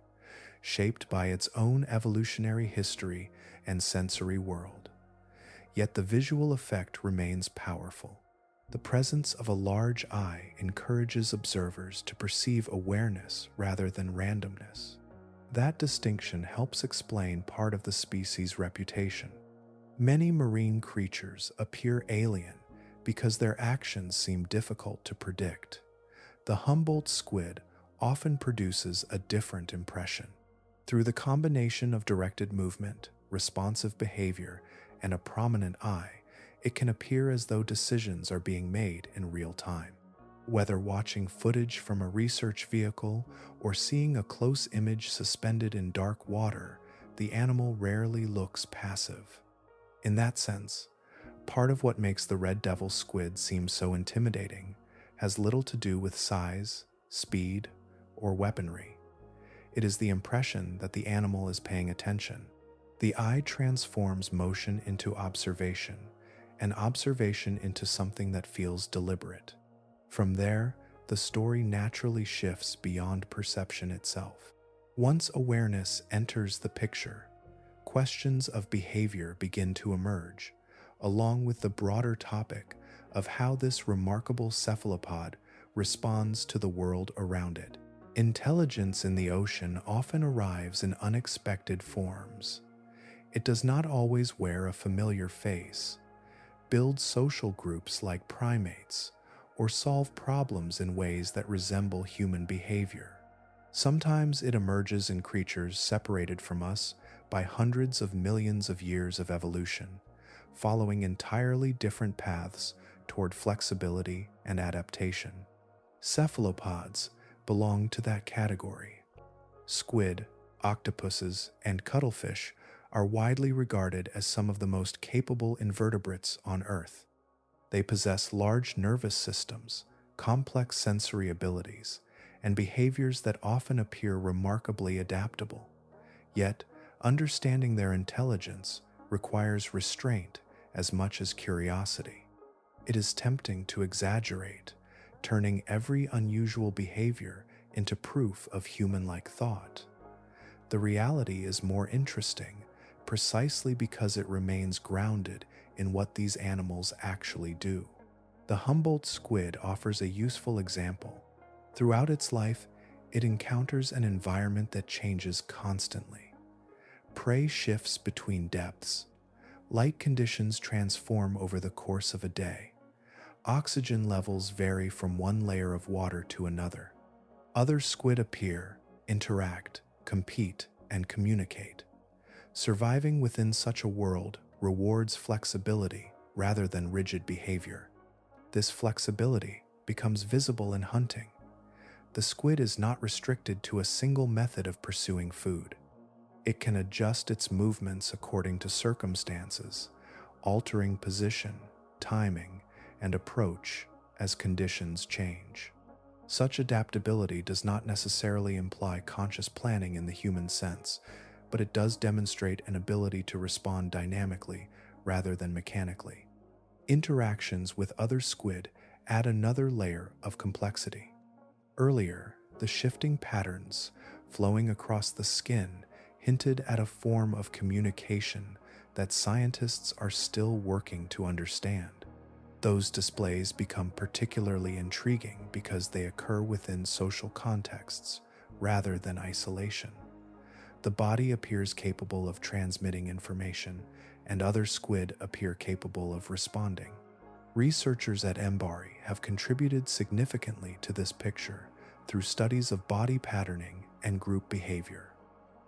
shaped by its own evolutionary history and sensory world. Yet the visual effect remains powerful. The presence of a large eye encourages observers to perceive awareness rather than randomness. That distinction helps explain part of the species' reputation. Many marine creatures appear alien because their actions seem difficult to predict. The Humboldt squid often produces a different impression. Through the combination of directed movement, responsive behavior, and a prominent eye, It can appear as though decisions are being made in real time. Whether watching footage from a research vehicle or seeing a close image suspended in dark water, the animal rarely looks passive. In that sense, part of what makes the red devil squid seem so intimidating has little to do with size, speed, or weaponry. It is the impression that the animal is paying attention. The eye transforms motion into observation, and observation into something that feels deliberate. From there, the story naturally shifts beyond perception itself. Once awareness enters the picture, questions of behavior begin to emerge, along with the broader topic of how this remarkable cephalopod responds to the world around it. Intelligence in the ocean often arrives in unexpected forms. It does not always wear a familiar face, build social groups like primates, or solve problems in ways that resemble human behavior. Sometimes it emerges in creatures separated from us by hundreds of millions of years of evolution, following entirely different paths toward flexibility and adaptation. Cephalopods belong to that category. Squid, octopuses, and cuttlefish are widely regarded as some of the most capable invertebrates on Earth. They possess large nervous systems, complex sensory abilities, and behaviors that often appear remarkably adaptable. Yet, understanding their intelligence requires restraint as much as curiosity. It is tempting to exaggerate, turning every unusual behavior into proof of human-like thought. The reality is more interesting precisely because it remains grounded in what these animals actually do. The Humboldt squid offers a useful example. Throughout its life, it encounters an environment that changes constantly. Prey shifts between depths. Light conditions transform over the course of a day. Oxygen levels vary from one layer of water to another. Other squid appear, interact, compete, and communicate. Surviving within such a world rewards flexibility rather than rigid behavior. This flexibility becomes visible in hunting. The squid is not restricted to a single method of pursuing food. It can adjust its movements according to circumstances, altering position, timing, and approach as conditions change. Such adaptability does not necessarily imply conscious planning in the human sense, but it does demonstrate an ability to respond dynamically rather than mechanically. Interactions with other squid add another layer of complexity. Earlier, the shifting patterns flowing across the skin hinted at a form of communication that scientists are still working to understand. Those displays become particularly intriguing because they occur within social contexts rather than isolation. The body appears capable of transmitting information, and other squid appear capable of responding. Researchers at Mbari have contributed significantly to this picture through studies of body patterning and group behavior.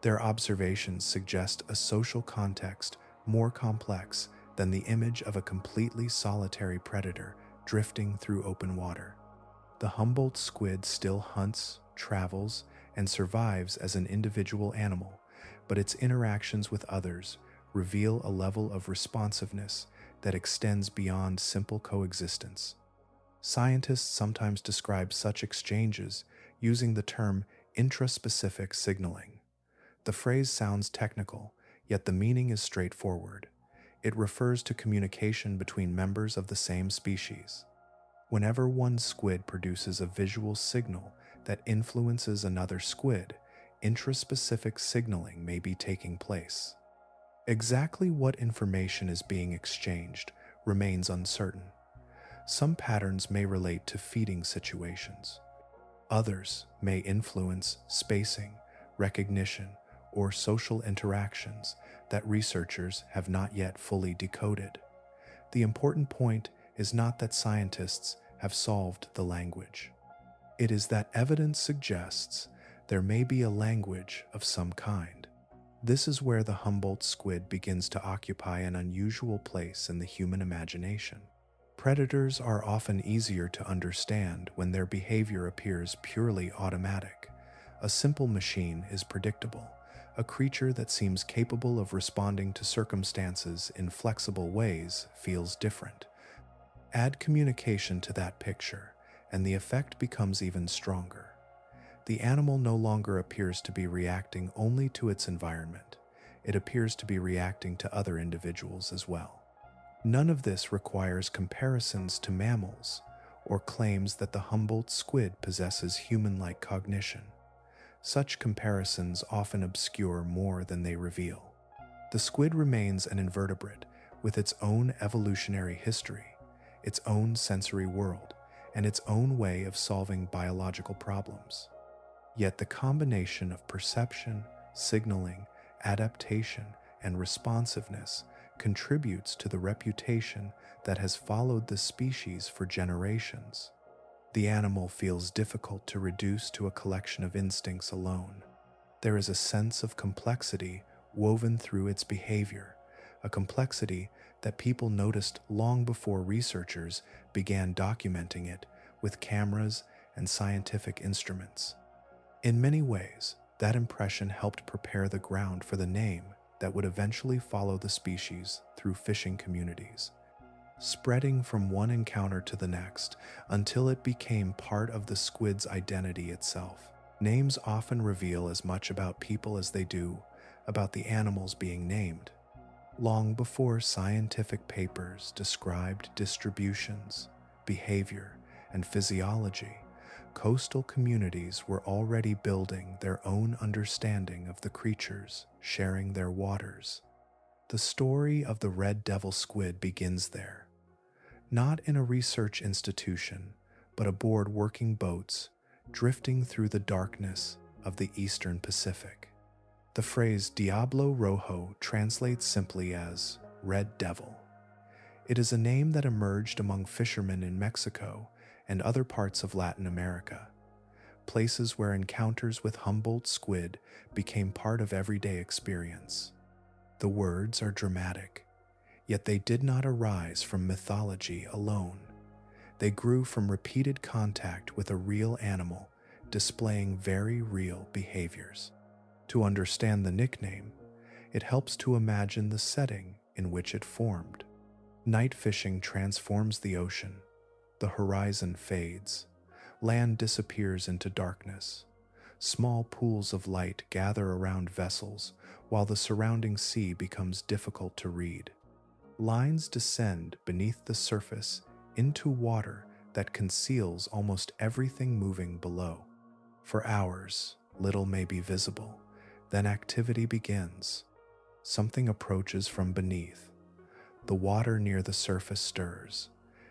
Their observations suggest a social context more complex than the image of a completely solitary predator drifting through open water. The Humboldt squid still hunts, travels, and survives as an individual animal, but its interactions with others reveal a level of responsiveness that extends beyond simple coexistence. Scientists sometimes describe such exchanges using the term intraspecific signaling. The phrase sounds technical, yet the meaning is straightforward. It refers to communication between members of the same species. Whenever one squid produces a visual signal that influences another squid, intraspecific signaling may be taking place. Exactly what information is being exchanged remains uncertain. Some patterns may relate to feeding situations. Others may influence spacing, recognition, or social interactions that researchers have not yet fully decoded. The important point is not that scientists have solved the language. It is that evidence suggests there may be a language of some kind. This is where the Humboldt squid begins to occupy an unusual place in the human imagination. Predators are often easier to understand when their behavior appears purely automatic. A simple machine is predictable. A creature that seems capable of responding to circumstances in flexible ways feels different. Add communication to that picture, and the effect becomes even stronger. The animal no longer appears to be reacting only to its environment. It appears to be reacting to other individuals as well. None of this requires comparisons to mammals or claims that the Humboldt squid possesses human-like cognition. Such comparisons often obscure more than they reveal. The squid remains an invertebrate with its own evolutionary history, its own sensory world, and its own way of solving biological problems. Yet the combination of perception, signaling, adaptation, and responsiveness contributes to the reputation that has followed the species for generations. The animal feels difficult to reduce to a collection of instincts alone. There is a sense of complexity woven through its behavior, a complexity that people noticed long before researchers began documenting it with cameras and scientific instruments. In many ways, that impression helped prepare the ground for the name that would eventually follow the species through fishing communities, spreading from one encounter to the next until it became part of the squid's identity itself. Names often reveal as much about people as they do about the animals being named. Long before scientific papers described distributions, behavior, and physiology, coastal communities were already building their own understanding of the creatures sharing their waters. The story of the Red Devil Squid begins there, not in a research institution, but aboard working boats drifting through the darkness of the Eastern Pacific. The phrase Diablo Rojo translates simply as Red Devil. It is a name that emerged among fishermen in Mexico and other parts of Latin America, places where encounters with Humboldt squid became part of everyday experience. The words are dramatic, yet they did not arise from mythology alone. They grew from repeated contact with a real animal displaying very real behaviors. To understand the nickname, it helps to imagine the setting in which it formed. Night fishing transforms the ocean. The horizon fades. Land disappears into darkness. Small pools of light gather around vessels while the surrounding sea becomes difficult to read. Lines descend beneath the surface into water that conceals almost everything moving below. For hours, little may be visible. Then activity begins. Something approaches from beneath. The water near the surface stirs.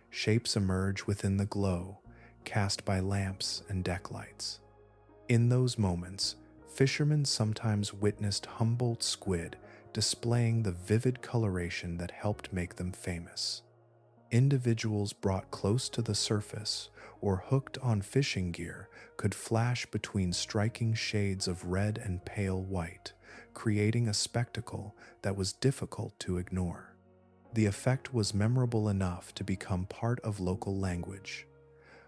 Shapes emerge within the glow cast by lamps and deck lights. In those moments, fishermen sometimes witnessed Humboldt squid displaying the vivid coloration that helped make them famous. Individuals brought close to the surface or hooked on fishing gear could flash between striking shades of red and pale white, creating a spectacle that was difficult to ignore. The effect was memorable enough to become part of local language.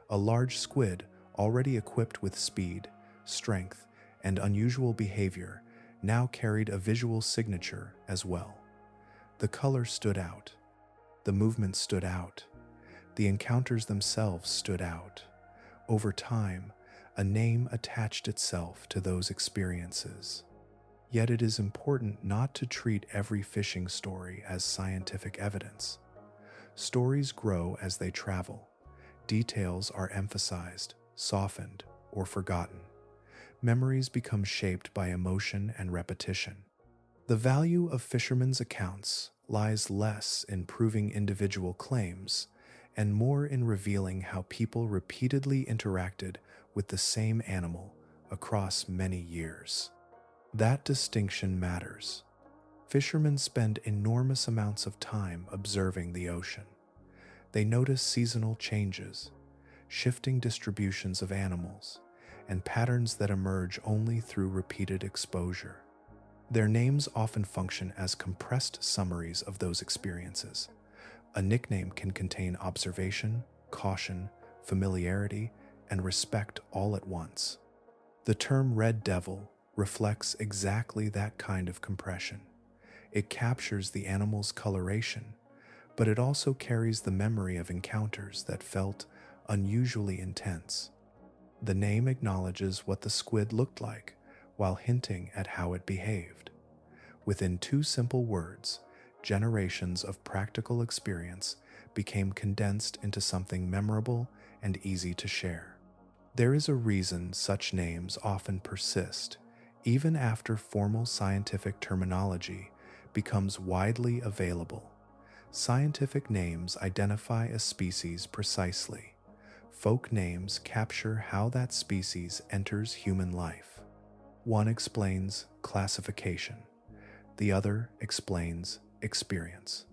A large squid, already equipped with speed, strength, and unusual behavior, now carried a visual signature as well. The color stood out. The movement stood out. The encounters themselves stood out. Over time, a name attached itself to those experiences. Yet it is important not to treat every fishing story as scientific evidence. Stories grow as they travel. Details are emphasized, softened, or forgotten. Memories become shaped by emotion and repetition. The value of fishermen's accounts lies less in proving individual claims and more in revealing how people repeatedly interacted with the same animal across many years. That distinction matters. Fishermen spend enormous amounts of time observing the ocean. They notice seasonal changes, shifting distributions of animals, and patterns that emerge only through repeated exposure. Their names often function as compressed summaries of those experiences. A nickname can contain observation, caution, familiarity, and respect all at once. The term Red Devil reflects exactly that kind of compression. It captures the animal's coloration, but it also carries the memory of encounters that felt unusually intense. The name acknowledges what the squid looked like while hinting at how it behaved. Within two simple words, generations of practical experience became condensed into something memorable and easy to share. There is a reason such names often persist, even after formal scientific terminology becomes widely available. Scientific names identify a species precisely. Folk names capture how that species enters human life. One explains classification, the other explains experience.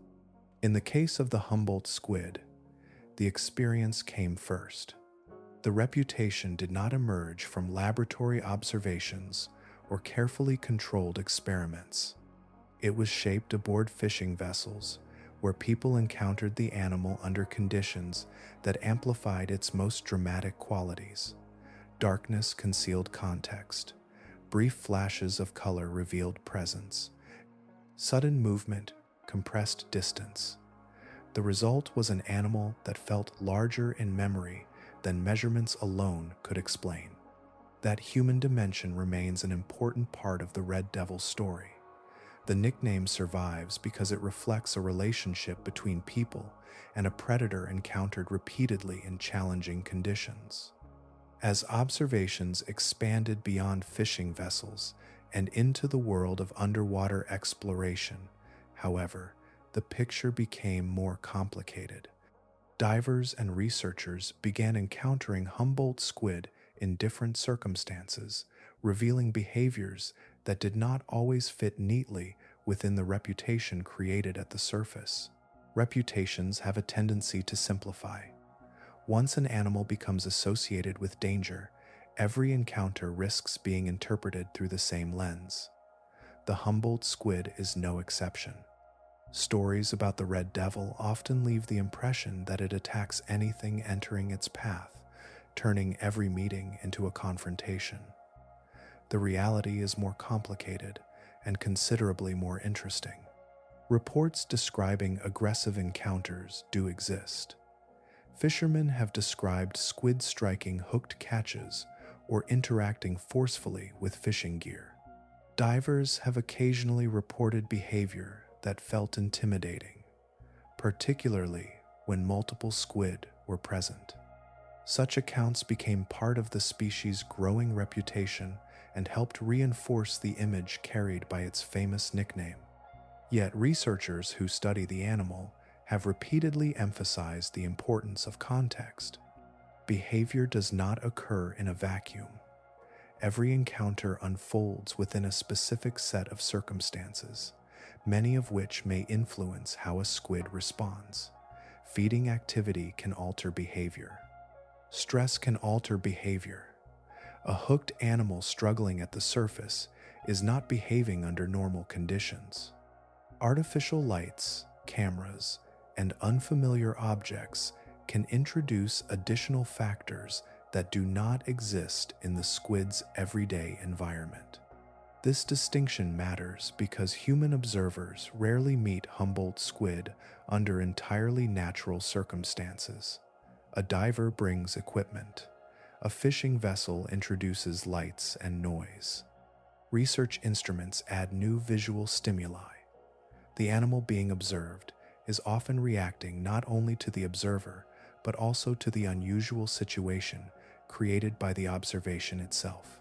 In the case of the Humboldt squid, the experience came first. The reputation did not emerge from laboratory observations or carefully controlled experiments. It was shaped aboard fishing vessels, where people encountered the animal under conditions that amplified its most dramatic qualities. Darkness concealed context. Brief flashes of color revealed presence. Sudden movement compressed distance. The result was an animal that felt larger in memory than measurements alone could explain. That human dimension remains an important part of the Red Devil story. The nickname survives because it reflects a relationship between people and a predator encountered repeatedly in challenging conditions. As observations expanded beyond fishing vessels and into the world of underwater exploration, however, the picture became more complicated. Divers and researchers began encountering Humboldt squid in different circumstances, revealing behaviors that did not always fit neatly within the reputation created at the surface. Reputations have a tendency to simplify. Once an animal becomes associated with danger, every encounter risks being interpreted through the same lens. The Humboldt squid is no exception. Stories about the Red Devil often leave the impression that it attacks anything entering its path, turning every meeting into a confrontation. The reality is more complicated and considerably more interesting. Reports describing aggressive encounters do exist. Fishermen have described squid striking hooked catches or interacting forcefully with fishing gear. Divers have occasionally reported behavior that felt intimidating, particularly when multiple squid were present. Such accounts became part of the species' growing reputation and helped reinforce the image carried by its famous nickname. Yet researchers who study the animal have repeatedly emphasized the importance of context. Behavior does not occur in a vacuum. Every encounter unfolds within a specific set of circumstances, many of which may influence how a squid responds. Feeding activity can alter behavior. Stress can alter behavior. A hooked animal struggling at the surface is not behaving under normal conditions. Artificial lights, cameras, and unfamiliar objects can introduce additional factors that do not exist in the squid's everyday environment. This distinction matters because human observers rarely meet Humboldt squid under entirely natural circumstances. A diver brings equipment. A fishing vessel introduces lights and noise. Research instruments add new visual stimuli. The animal being observed is often reacting not only to the observer, but also to the unusual situation created by the observation itself.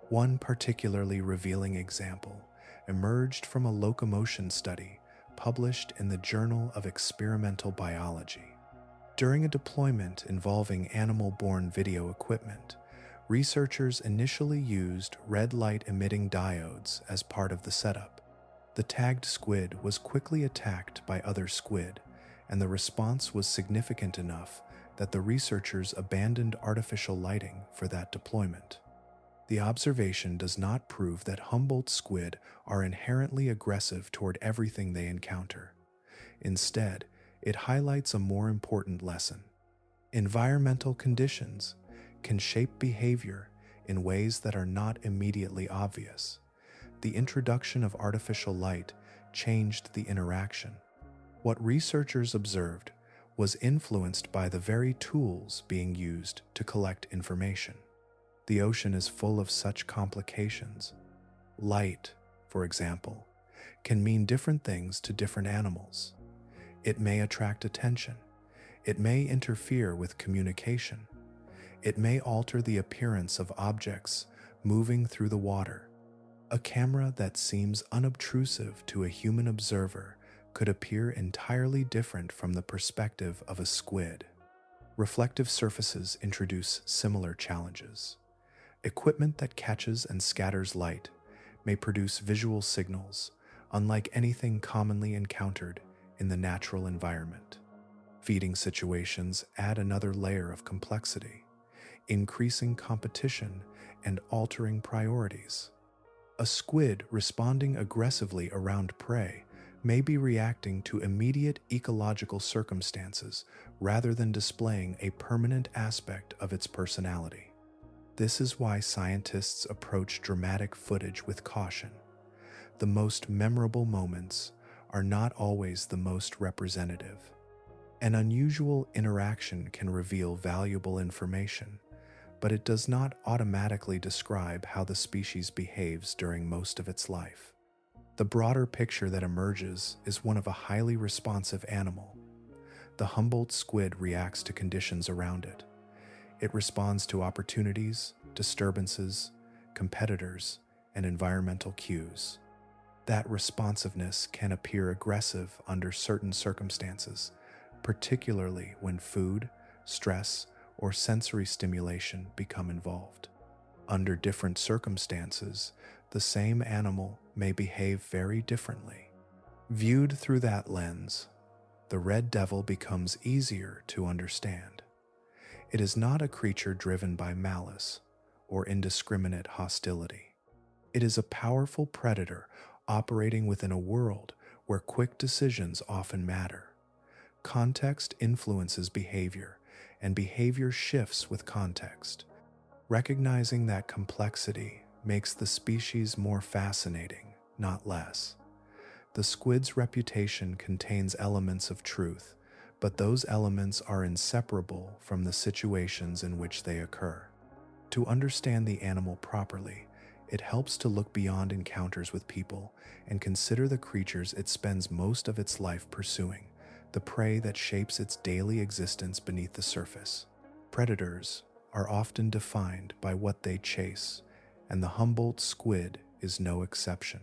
One particularly revealing example emerged from a locomotion study published in the Journal of Experimental Biology. During a deployment involving animal-borne video equipment, researchers initially used red light-emitting diodes as part of the setup. The tagged squid was quickly attacked by other squid, and the response was significant enough that the researchers abandoned artificial lighting for that deployment. The observation does not prove that Humboldt squid are inherently aggressive toward everything they encounter. Instead, it highlights a more important lesson. Environmental conditions can shape behavior in ways that are not immediately obvious. The introduction of artificial light changed the interaction. What researchers observed was influenced by the very tools being used to collect information. The ocean is full of such complications. Light, for example, can mean different things to different animals. It may attract attention. It may interfere with communication. It may alter the appearance of objects moving through the water. A camera that seems unobtrusive to a human observer could appear entirely different from the perspective of a squid. Reflective surfaces introduce similar challenges. Equipment that catches and scatters light may produce visual signals unlike anything commonly encountered in the natural environment. Feeding situations add another layer of complexity, increasing competition and altering priorities. A squid responding aggressively around prey may be reacting to immediate ecological circumstances rather than displaying a permanent aspect of its personality. This is why scientists approach dramatic footage with caution. The most memorable moments are not always the most representative. An unusual interaction can reveal valuable information, but it does not automatically describe how the species behaves during most of its life. The broader picture that emerges is one of a highly responsive animal. The Humboldt squid reacts to conditions around it. It responds to opportunities, disturbances, competitors, and environmental cues. That responsiveness can appear aggressive under certain circumstances, particularly when food, stress, or sensory stimulation become involved. Under different circumstances, the same animal may behave very differently. Viewed through that lens, the red devil becomes easier to understand. It is not a creature driven by malice or indiscriminate hostility. It is a powerful predator operating within a world where quick decisions often matter. Context influences behavior, and behavior shifts with context. Recognizing that complexity makes the species more fascinating, not less. The squid's reputation contains elements of truth, but those elements are inseparable from the situations in which they occur. To understand the animal properly, it helps to look beyond encounters with people and consider the creatures it spends most of its life pursuing, the prey that shapes its daily existence beneath the surface. Predators are often defined by what they chase, and the Humboldt squid is no exception.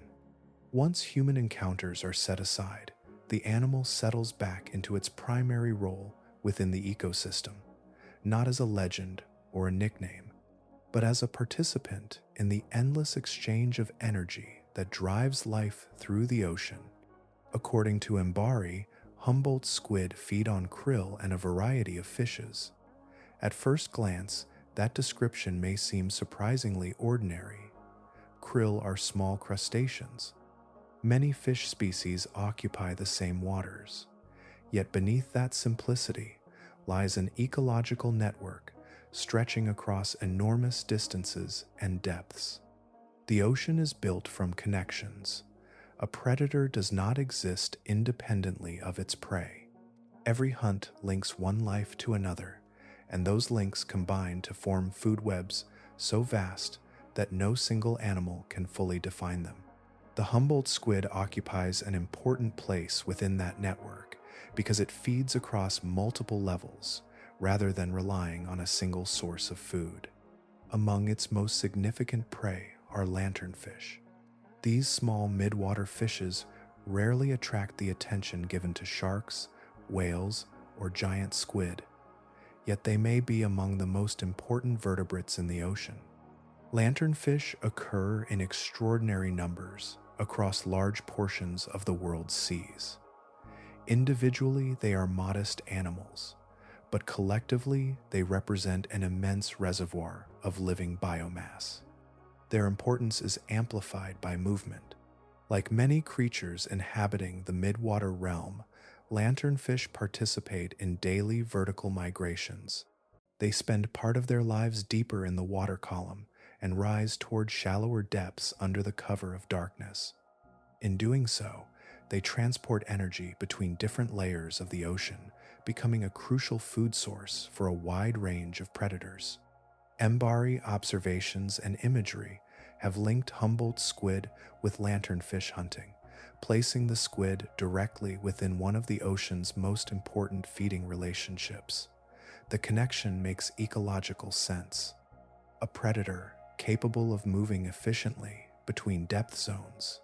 Once human encounters are set aside, the animal settles back into its primary role within the ecosystem, not as a legend or a nickname, but as a participant in the endless exchange of energy that drives life through the ocean. According to Mbari, Humboldt squid feed on krill and a variety of fishes. At first glance, that description may seem surprisingly ordinary. Krill are small crustaceans. Many fish species occupy the same waters. Yet beneath that simplicity lies an ecological network stretching across enormous distances and depths. The ocean is built from connections. A predator does not exist independently of its prey. Every hunt links one life to another, and those links combine to form food webs so vast that no single animal can fully define them. The Humboldt squid occupies an important place within that network because it feeds across multiple levels rather than relying on a single source of food. Among its most significant prey are lanternfish. These small midwater fishes rarely attract the attention given to sharks, whales, or giant squid, yet they may be among the most important vertebrates in the ocean. Lanternfish occur in extraordinary numbers across large portions of the world's seas. Individually, they are modest animals, but collectively, they represent an immense reservoir of living biomass. Their importance is amplified by movement. Like many creatures inhabiting the midwater realm, lanternfish participate in daily vertical migrations. They spend part of their lives deeper in the water column and rise toward shallower depths under the cover of darkness. In doing so, they transport energy between different layers of the ocean, becoming a crucial food source for a wide range of predators. MBARI observations and imagery have linked Humboldt squid with lanternfish hunting, placing the squid directly within one of the ocean's most important feeding relationships. The connection makes ecological sense. A predator capable of moving efficiently between depth zones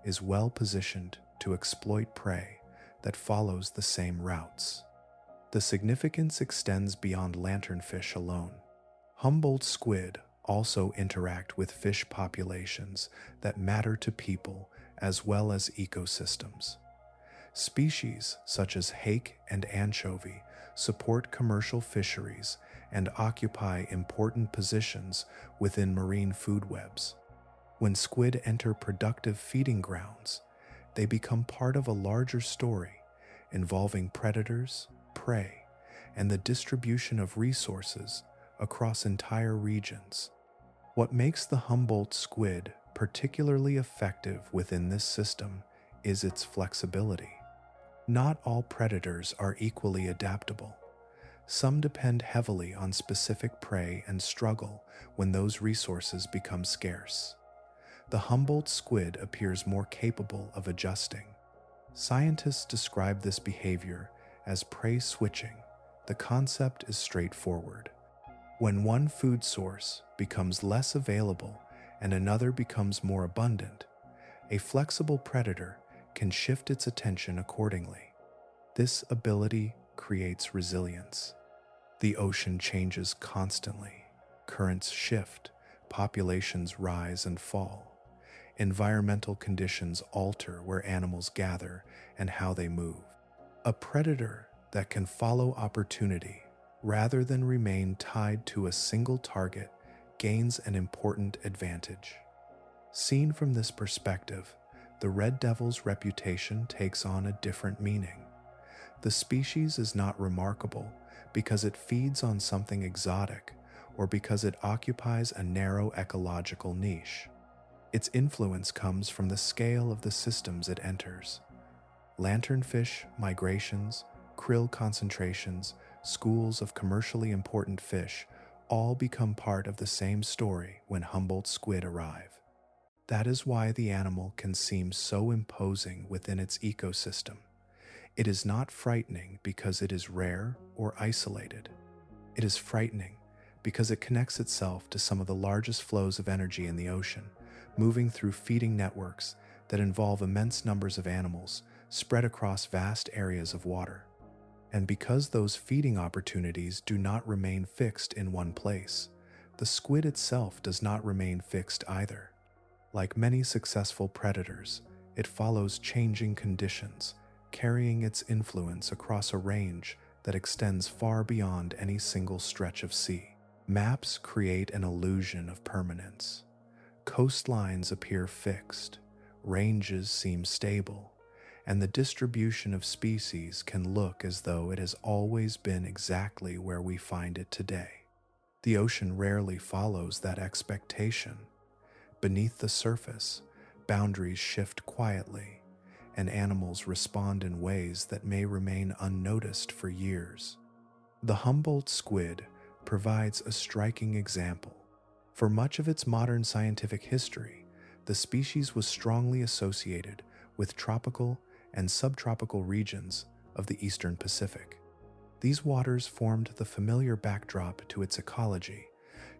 is well positioned to exploit prey that follows the same routes. The significance extends beyond lanternfish alone. Humboldt squid also interact with fish populations that matter to people as well as ecosystems. Species such as hake and anchovy support commercial fisheries and occupy important positions within marine food webs. When squid enter productive feeding grounds, they become part of a larger story involving predators, prey, and the distribution of resources across entire regions. What makes the Humboldt squid particularly effective within this system is its flexibility. Not all predators are equally adaptable. Some depend heavily on specific prey and struggle when those resources become scarce. The Humboldt squid appears more capable of adjusting. Scientists describe this behavior as prey switching. The concept is straightforward. When one food source becomes less available and another becomes more abundant, a flexible predator can shift its attention accordingly. This ability creates resilience. The ocean changes constantly. Currents shift, populations rise and fall. Environmental conditions alter where animals gather and how they move. A predator that can follow opportunity rather than remain tied to a single target gains an important advantage. Seen from this perspective, the red devil's reputation takes on a different meaning. The species is not remarkable because it feeds on something exotic or because it occupies a narrow ecological niche. Its influence comes from the scale of the systems it enters. Lanternfish migrations, krill concentrations, schools of commercially important fish all become part of the same story when Humboldt squid arrive. That is why the animal can seem so imposing within its ecosystem. It is not frightening because it is rare or isolated. It is frightening because it connects itself to some of the largest flows of energy in the ocean, moving through feeding networks that involve immense numbers of animals spread across vast areas of water. And because those feeding opportunities do not remain fixed in one place, the squid itself does not remain fixed either. Like many successful predators, it follows changing conditions, carrying its influence across a range that extends far beyond any single stretch of sea. Maps create an illusion of permanence. Coastlines appear fixed, ranges seem stable, and the distribution of species can look as though it has always been exactly where we find it today. The ocean rarely follows that expectation. Beneath the surface, boundaries shift quietly, and animals respond in ways that may remain unnoticed for years. The Humboldt squid provides a striking example. For much of its modern scientific history, the species was strongly associated with tropical and subtropical regions of the eastern Pacific. These waters formed the familiar backdrop to its ecology,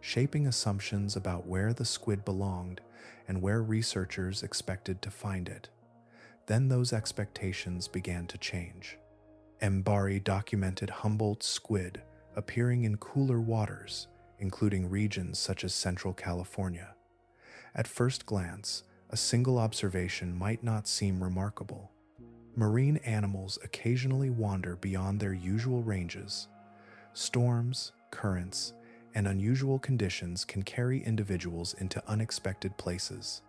shaping assumptions about where the squid belonged and where researchers expected to find it. Then those expectations began to change. MBARI documented Humboldt squid appearing in cooler waters, including regions such as Central California. At first glance, a single observation might not seem remarkable. Marine animals occasionally wander beyond their usual ranges. Storms, currents, and unusual conditions can carry individuals into unexpected places.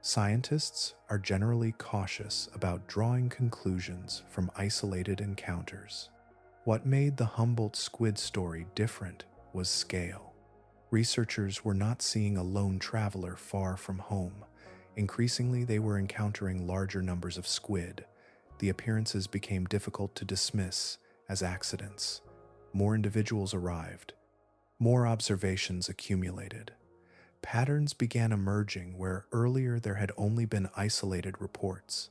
Scientists are generally cautious about drawing conclusions from isolated encounters. What made the Humboldt squid story different was scale. Researchers were not seeing a lone traveler far from home. Increasingly, they were encountering larger numbers of squid. The appearances became difficult to dismiss as accidents. More individuals arrived. More observations accumulated. Patterns began emerging where earlier there had only been isolated reports.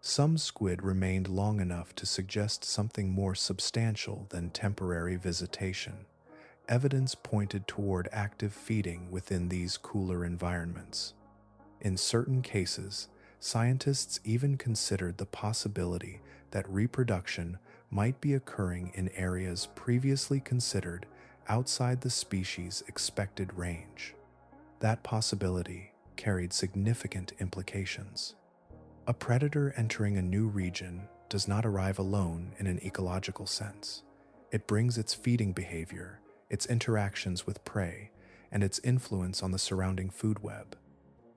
Some squid remained long enough to suggest something more substantial than temporary visitation. Evidence pointed toward active feeding within these cooler environments. In certain cases, scientists even considered the possibility that reproduction might be occurring in areas previously considered outside the species' expected range. That possibility carried significant implications. A predator entering a new region does not arrive alone in an ecological sense. It brings its feeding behavior, its interactions with prey, and its influence on the surrounding food web.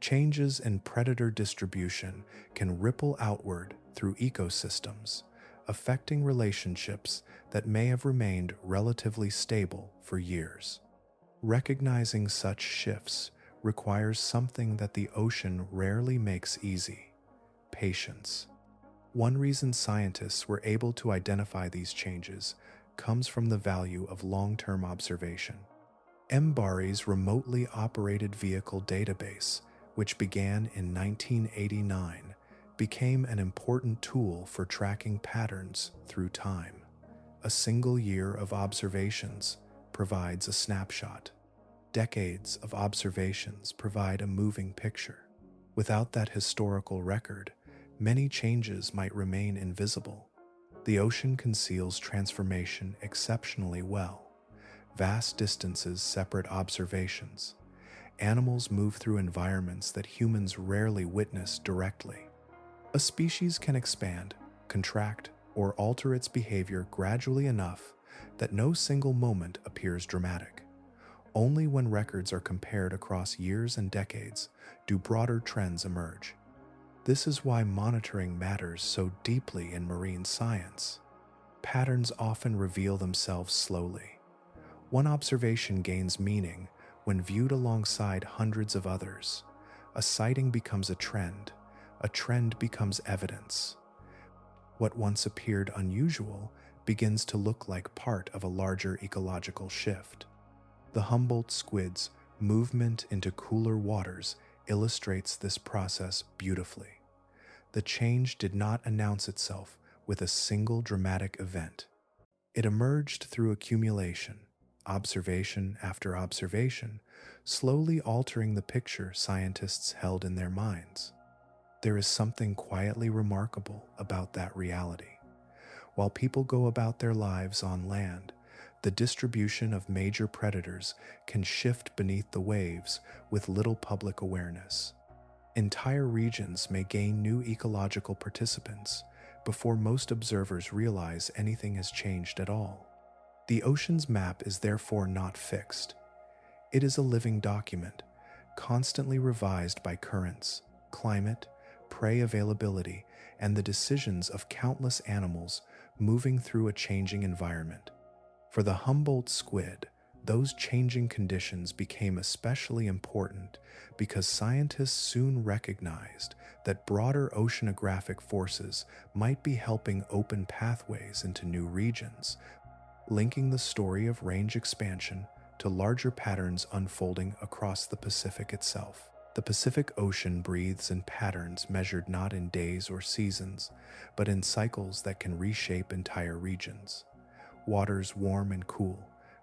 Changes in predator distribution can ripple outward through ecosystems, affecting relationships that may have remained relatively stable for years. Recognizing such shifts requires something that the ocean rarely makes easy: patience. One reason scientists were able to identify these changes comes from the value of long-term observation. MBARI's remotely operated vehicle database, which began in 1989, became an important tool for tracking patterns through time. A single year of observations provides a snapshot. Decades of observations provide a moving picture. Without that historical record, many changes might remain invisible. The ocean conceals transformation exceptionally well. Vast distances separate observations. Animals move through environments that humans rarely witness directly. A species can expand, contract, or alter its behavior gradually enough that no single moment appears dramatic. Only when records are compared across years and decades do broader trends emerge. This is why monitoring matters so deeply in marine science. Patterns often reveal themselves slowly. One observation gains meaning when viewed alongside hundreds of others. A sighting becomes a trend becomes evidence. What once appeared unusual begins to look like part of a larger ecological shift. The Humboldt squid's movement into cooler waters illustrates this process beautifully. The change did not announce itself with a single dramatic event. It emerged through accumulation, observation after observation, slowly altering the picture scientists held in their minds. There is something quietly remarkable about that reality. While people go about their lives on land, the distribution of major predators can shift beneath the waves with little public awareness. Entire regions may gain new ecological participants before most observers realize anything has changed at all. The ocean's map is therefore not fixed. It is a living document, constantly revised by currents, climate, prey availability, and the decisions of countless animals moving through a changing environment. For the Humboldt squid, those changing conditions became especially important because scientists soon recognized that broader oceanographic forces might be helping open pathways into new regions, linking the story of range expansion to larger patterns unfolding across the Pacific itself. The Pacific Ocean breathes in patterns measured not in days or seasons, but in cycles that can reshape entire regions. Waters warm and cool,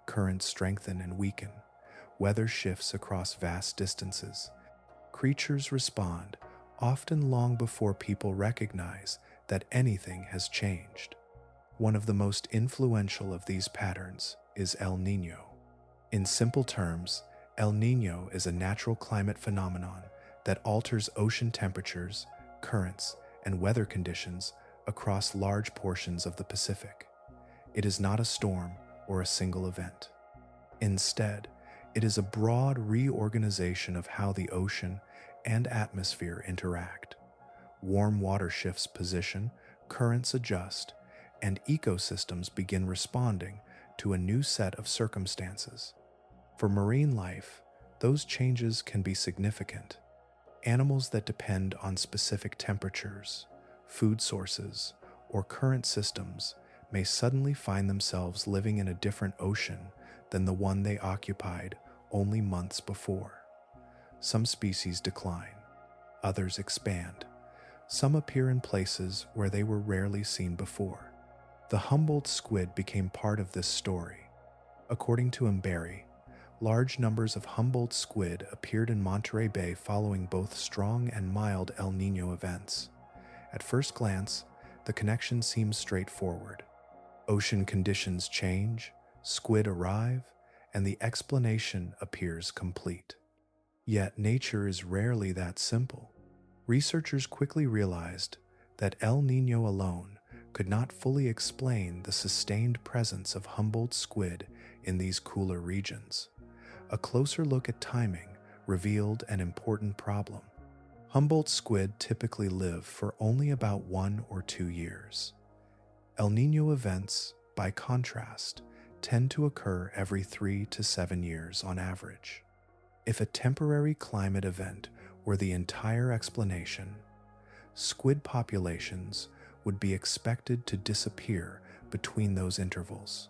currents strengthen and weaken, weather shifts across vast distances. Creatures respond, often long before people recognize that anything has changed. One of the most influential of these patterns is El Niño. In simple terms, El Niño is a natural climate phenomenon that alters ocean temperatures, currents, and weather conditions across large portions of the Pacific. It is not a storm or a single event. Instead, it is a broad reorganization of how the ocean and atmosphere interact. Warm water shifts position, currents adjust, and ecosystems begin responding to a new set of circumstances. For marine life, those changes can be significant. Animals that depend on specific temperatures, food sources, or current systems may suddenly find themselves living in a different ocean than the one they occupied only months before. Some species decline, others expand. Some appear in places where they were rarely seen before. The Humboldt squid became part of this story. According to Mberi, large numbers of Humboldt squid appeared in Monterey Bay following both strong and mild El Niño events. At first glance, the connection seems straightforward. Ocean conditions change, squid arrive, and the explanation appears complete. Yet nature is rarely that simple. Researchers quickly realized that El Niño alone could not fully explain the sustained presence of Humboldt squid in these cooler regions. A closer look at timing revealed an important problem. Humboldt squid typically live for only about 1 or 2 years. El Niño events, by contrast, tend to occur every 3 to 7 years on average. If a temporary climate event were the entire explanation, squid populations would be expected to disappear between those intervals.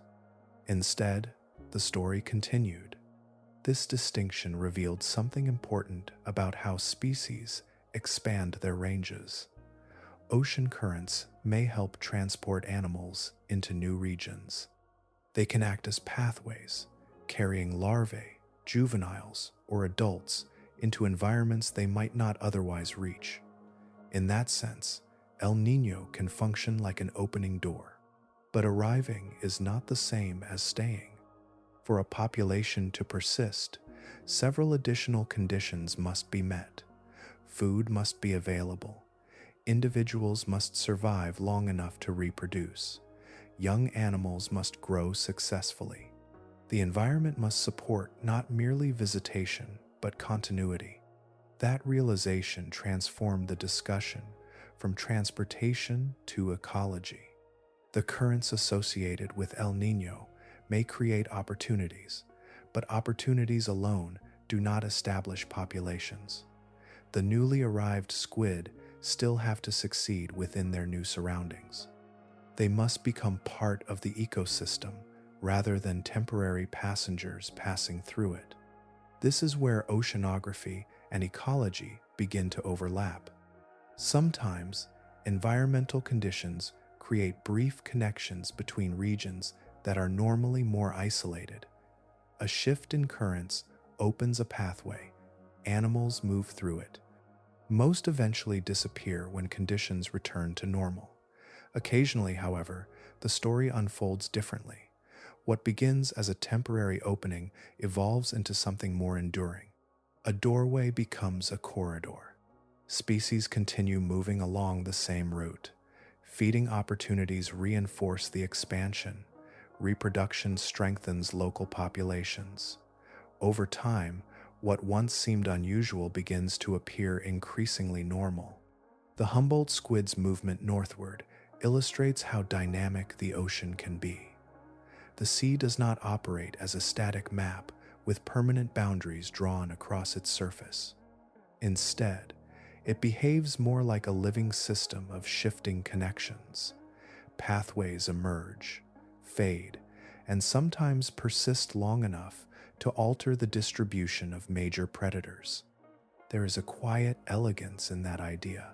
Instead, the story continued. This distinction revealed something important about how species expand their ranges. Ocean currents may help transport animals into new regions. They can act as pathways, carrying larvae, juveniles, or adults into environments they might not otherwise reach. In that sense, El Niño can function like an opening door. But arriving is not the same as staying. For a population to persist, several additional conditions must be met. Food must be available. Individuals must survive long enough to reproduce. Young animals must grow successfully. The environment must support not merely visitation, but continuity. That realization transformed the discussion from transportation to ecology. The currents associated with El Niño may create opportunities, but opportunities alone do not establish populations. The newly arrived squid still have to succeed within their new surroundings. They must become part of the ecosystem rather than temporary passengers passing through it. This is where oceanography and ecology begin to overlap. Sometimes, environmental conditions create brief connections between regions that are normally more isolated. A shift in currents opens a pathway. Animals move through it. Most eventually disappear when conditions return to normal. Occasionally, however, the story unfolds differently. What begins as a temporary opening evolves into something more enduring. A doorway becomes a corridor. Species continue moving along the same route. Feeding opportunities reinforce the expansion. Reproduction strengthens local populations. Over time, what once seemed unusual begins to appear increasingly normal. The Humboldt squid's movement northward illustrates how dynamic the ocean can be. The sea does not operate as a static map with permanent boundaries drawn across its surface. Instead, it behaves more like a living system of shifting connections. Pathways emerge, fade, and sometimes persist long enough to alter the distribution of major predators. There is a quiet elegance in that idea.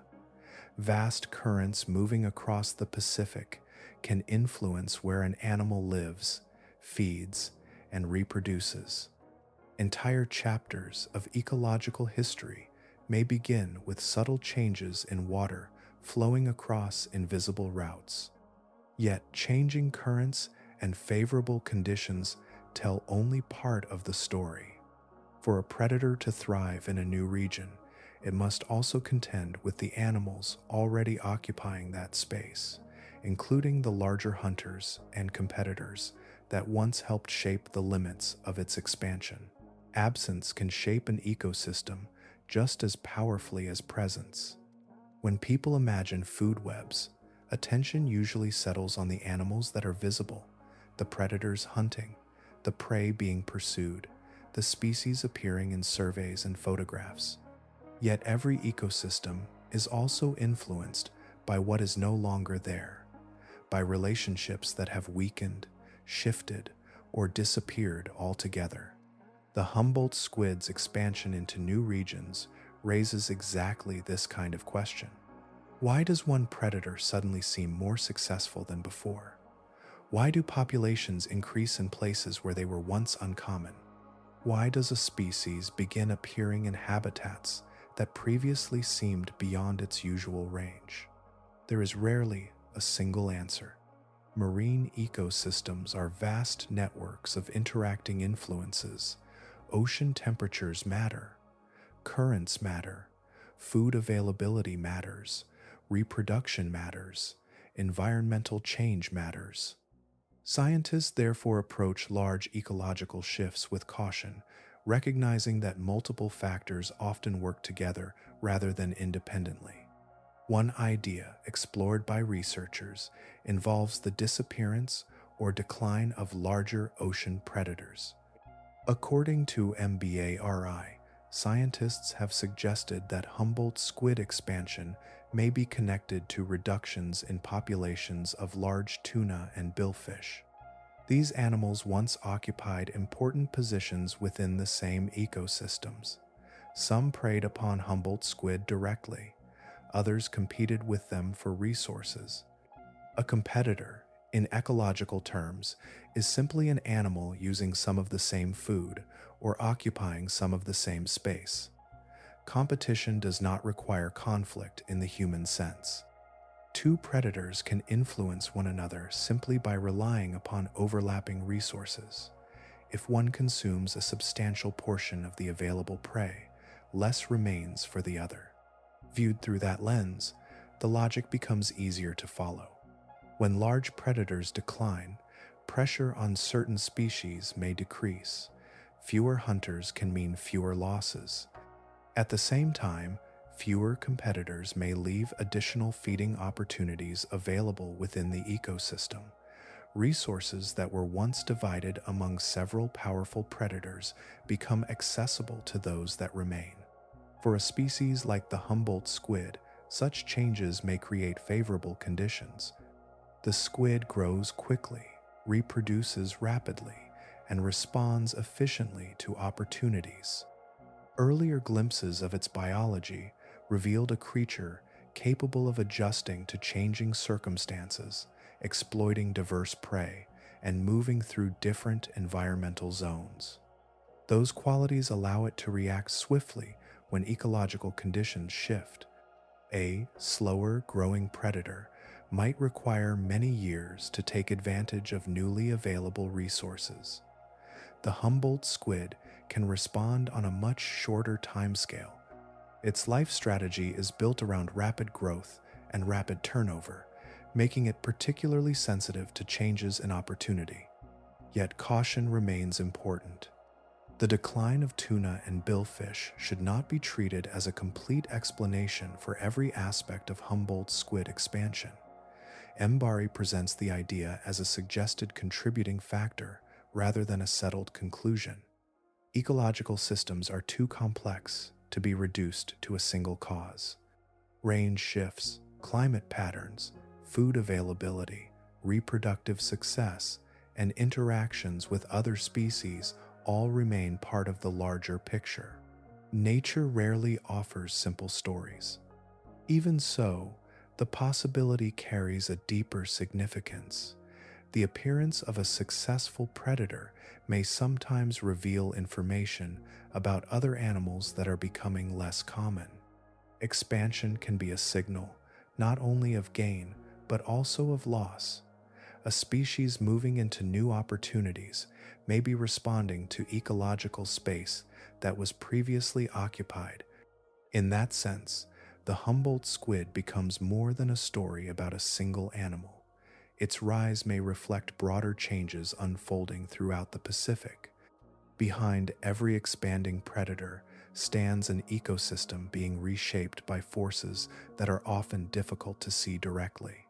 Vast currents moving across the Pacific can influence where an animal lives, feeds, and reproduces. Entire chapters of ecological history may begin with subtle changes in water flowing across invisible routes. Yet changing currents and favorable conditions tell only part of the story. For a predator to thrive in a new region, it must also contend with the animals already occupying that space, including the larger hunters and competitors that once helped shape the limits of its expansion. Absence can shape an ecosystem just as powerfully as presence. When people imagine food webs, attention usually settles on the animals that are visible, the predators hunting, the prey being pursued, the species appearing in surveys and photographs. Yet every ecosystem is also influenced by what is no longer there, by relationships that have weakened, shifted, or disappeared altogether. The Humboldt squid's expansion into new regions raises exactly this kind of question. Why does one predator suddenly seem more successful than before? Why do populations increase in places where they were once uncommon? Why does a species begin appearing in habitats that previously seemed beyond its usual range? There is rarely a single answer. Marine ecosystems are vast networks of interacting influences. Ocean temperatures matter, currents matter, food availability matters, reproduction matters, environmental change matters. Scientists therefore approach large ecological shifts with caution, recognizing that multiple factors often work together rather than independently. One idea explored by researchers involves the disappearance or decline of larger ocean predators. According to MBARI, scientists have suggested that Humboldt squid expansion may be connected to reductions in populations of large tuna and billfish. These animals once occupied important positions within the same ecosystems. Some preyed upon Humboldt squid directly, others competed with them for resources. A competitor, in ecological terms, is simply an animal using some of the same food or occupying some of the same space. Competition does not require conflict in the human sense. Two predators can influence one another simply by relying upon overlapping resources. If one consumes a substantial portion of the available prey, less remains for the other. Viewed through that lens, the logic becomes easier to follow. When large predators decline, pressure on certain species may decrease. Fewer hunters can mean fewer losses. At the same time, fewer competitors may leave additional feeding opportunities available within the ecosystem. Resources that were once divided among several powerful predators become accessible to those that remain. For a species like the Humboldt squid, such changes may create favorable conditions. The squid grows quickly, reproduces rapidly, and responds efficiently to opportunities. Earlier glimpses of its biology revealed a creature capable of adjusting to changing circumstances, exploiting diverse prey, and moving through different environmental zones. Those qualities allow it to react swiftly when ecological conditions shift. A slower growing predator might require many years to take advantage of newly available resources. The Humboldt squid can respond on a much shorter timescale. Its life strategy is built around rapid growth and rapid turnover, making it particularly sensitive to changes in opportunity. Yet caution remains important. The decline of tuna and billfish should not be treated as a complete explanation for every aspect of Humboldt squid expansion. MBARI presents the idea as a suggested contributing factor rather than a settled conclusion. Ecological systems are too complex to be reduced to a single cause. Range shifts, climate patterns, food availability, reproductive success, and interactions with other species all remain part of the larger picture. Nature rarely offers simple stories. Even so, the possibility carries a deeper significance. The appearance of a successful predator may sometimes reveal information about other animals that are becoming less common. Expansion can be a signal, not only of gain, but also of loss. A species moving into new opportunities may be responding to ecological space that was previously occupied. In that sense, the Humboldt squid becomes more than a story about a single animal. Its rise may reflect broader changes unfolding throughout the Pacific. Behind every expanding predator stands an ecosystem being reshaped by forces that are often difficult to see directly.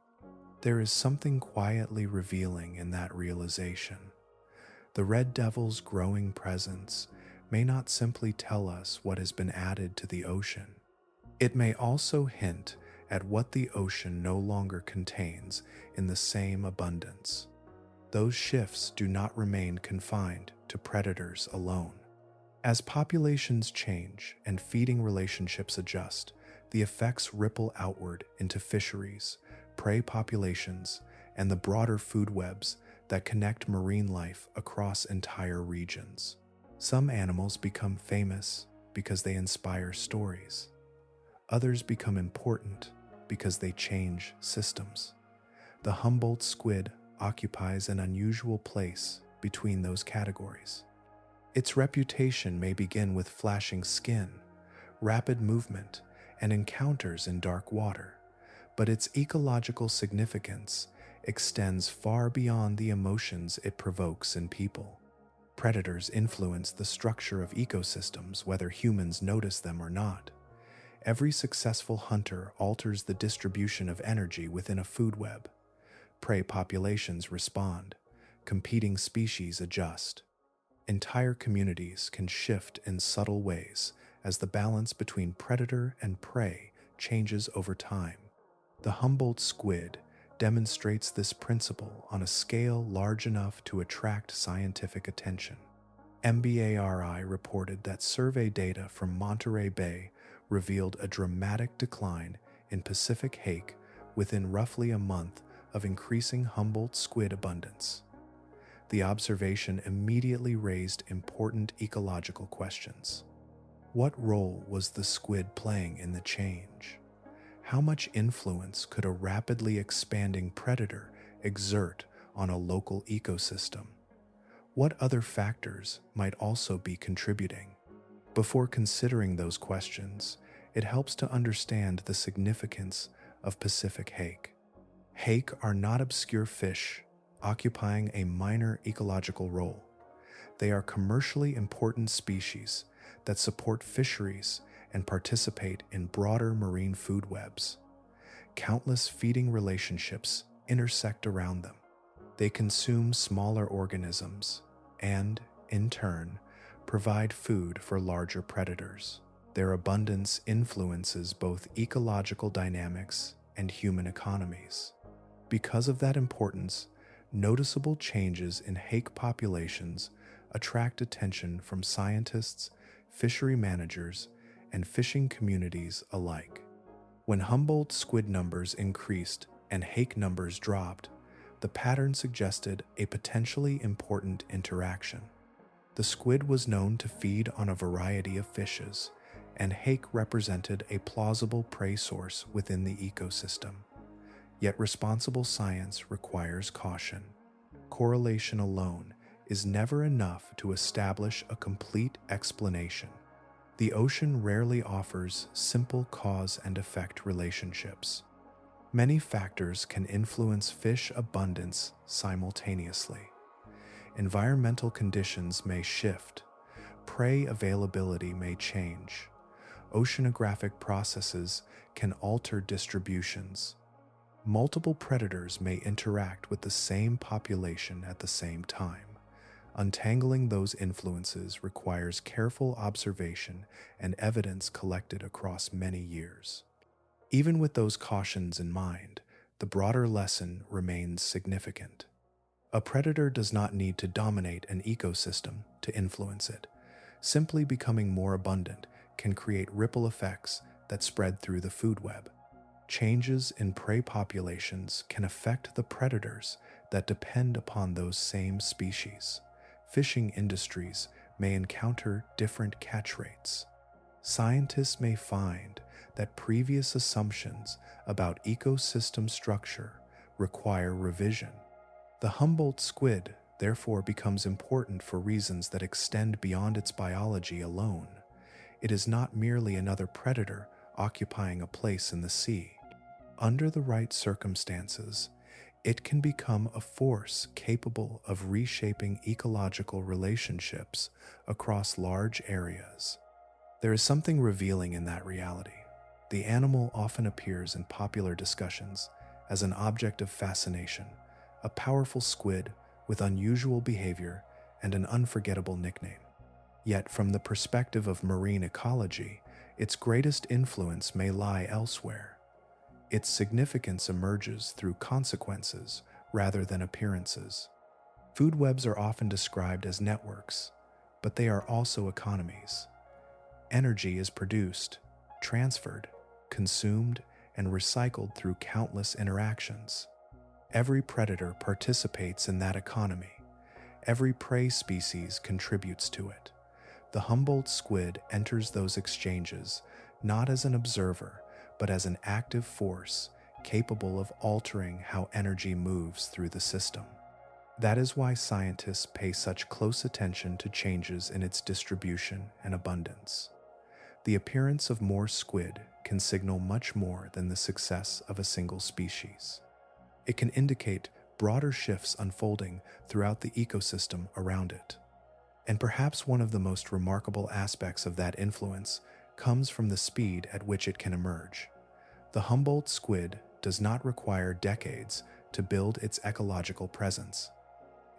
There is something quietly revealing in that realization. The red devil's growing presence may not simply tell us what has been added to the ocean. It may also hint at what the ocean no longer contains in the same abundance. Those shifts do not remain confined to predators alone. As populations change and feeding relationships adjust, the effects ripple outward into fisheries, prey populations, and the broader food webs that connect marine life across entire regions. Some animals become famous because they inspire stories. Others become important because they change systems. The Humboldt squid occupies an unusual place between those categories. Its reputation may begin with flashing skin, rapid movement, and encounters in dark water, but its ecological significance extends far beyond the emotions it provokes in people. Predators influence the structure of ecosystems whether humans notice them or not. Every successful hunter alters the distribution of energy within a food web. Prey populations respond, competing species adjust. Entire communities can shift in subtle ways as the balance between predator and prey changes over time. The Humboldt squid demonstrates this principle on a scale large enough to attract scientific attention. MBARI reported that survey data from Monterey Bay revealed a dramatic decline in Pacific hake within roughly a month of increasing Humboldt squid abundance. The observation immediately raised important ecological questions. What role was the squid playing in the change? How much influence could a rapidly expanding predator exert on a local ecosystem? What other factors might also be contributing? Before considering those questions, it helps to understand the significance of Pacific hake. Hake are not obscure fish occupying a minor ecological role. They are commercially important species that support fisheries and participate in broader marine food webs. Countless feeding relationships intersect around them. They consume smaller organisms and, in turn, provide food for larger predators. Their abundance influences both ecological dynamics and human economies. Because of that importance, noticeable changes in hake populations attract attention from scientists, fishery managers, and fishing communities alike. When Humboldt squid numbers increased and hake numbers dropped, the pattern suggested a potentially important interaction. The squid was known to feed on a variety of fishes, and hake represented a plausible prey source within the ecosystem. Yet responsible science requires caution. Correlation alone is never enough to establish a complete explanation. The ocean rarely offers simple cause and effect relationships. Many factors can influence fish abundance simultaneously. Environmental conditions may shift. Prey availability may change. Oceanographic processes can alter distributions. Multiple predators may interact with the same population at the same time. Untangling those influences requires careful observation and evidence collected across many years. Even with those cautions in mind, the broader lesson remains significant. A predator does not need to dominate an ecosystem to influence it. Simply becoming more abundant can create ripple effects that spread through the food web. Changes in prey populations can affect the predators that depend upon those same species. Fishing industries may encounter different catch rates. Scientists may find that previous assumptions about ecosystem structure require revision. The Humboldt squid therefore becomes important for reasons that extend beyond its biology alone. It is not merely another predator occupying a place in the sea. Under the right circumstances, It can become a force capable of reshaping ecological relationships across large areas. There is something revealing in that reality. The animal often appears in popular discussions as an object of fascination, a powerful squid with unusual behavior and an unforgettable nickname. Yet, from the perspective of marine ecology, its greatest influence may lie elsewhere. Its significance emerges through consequences rather than appearances. Food webs are often described as networks, but they are also economies. Energy is produced, transferred, consumed, and recycled through countless interactions. Every predator participates in that economy. Every prey species contributes to it. The Humboldt squid enters those exchanges not as an observer, but as an active force capable of altering how energy moves through the system. That is why scientists pay such close attention to changes in its distribution and abundance. The appearance of more squid can signal much more than the success of a single species. It can indicate broader shifts unfolding throughout the ecosystem around it. And perhaps one of the most remarkable aspects of that influence comes from the speed at which it can emerge. The Humboldt squid does not require decades to build its ecological presence.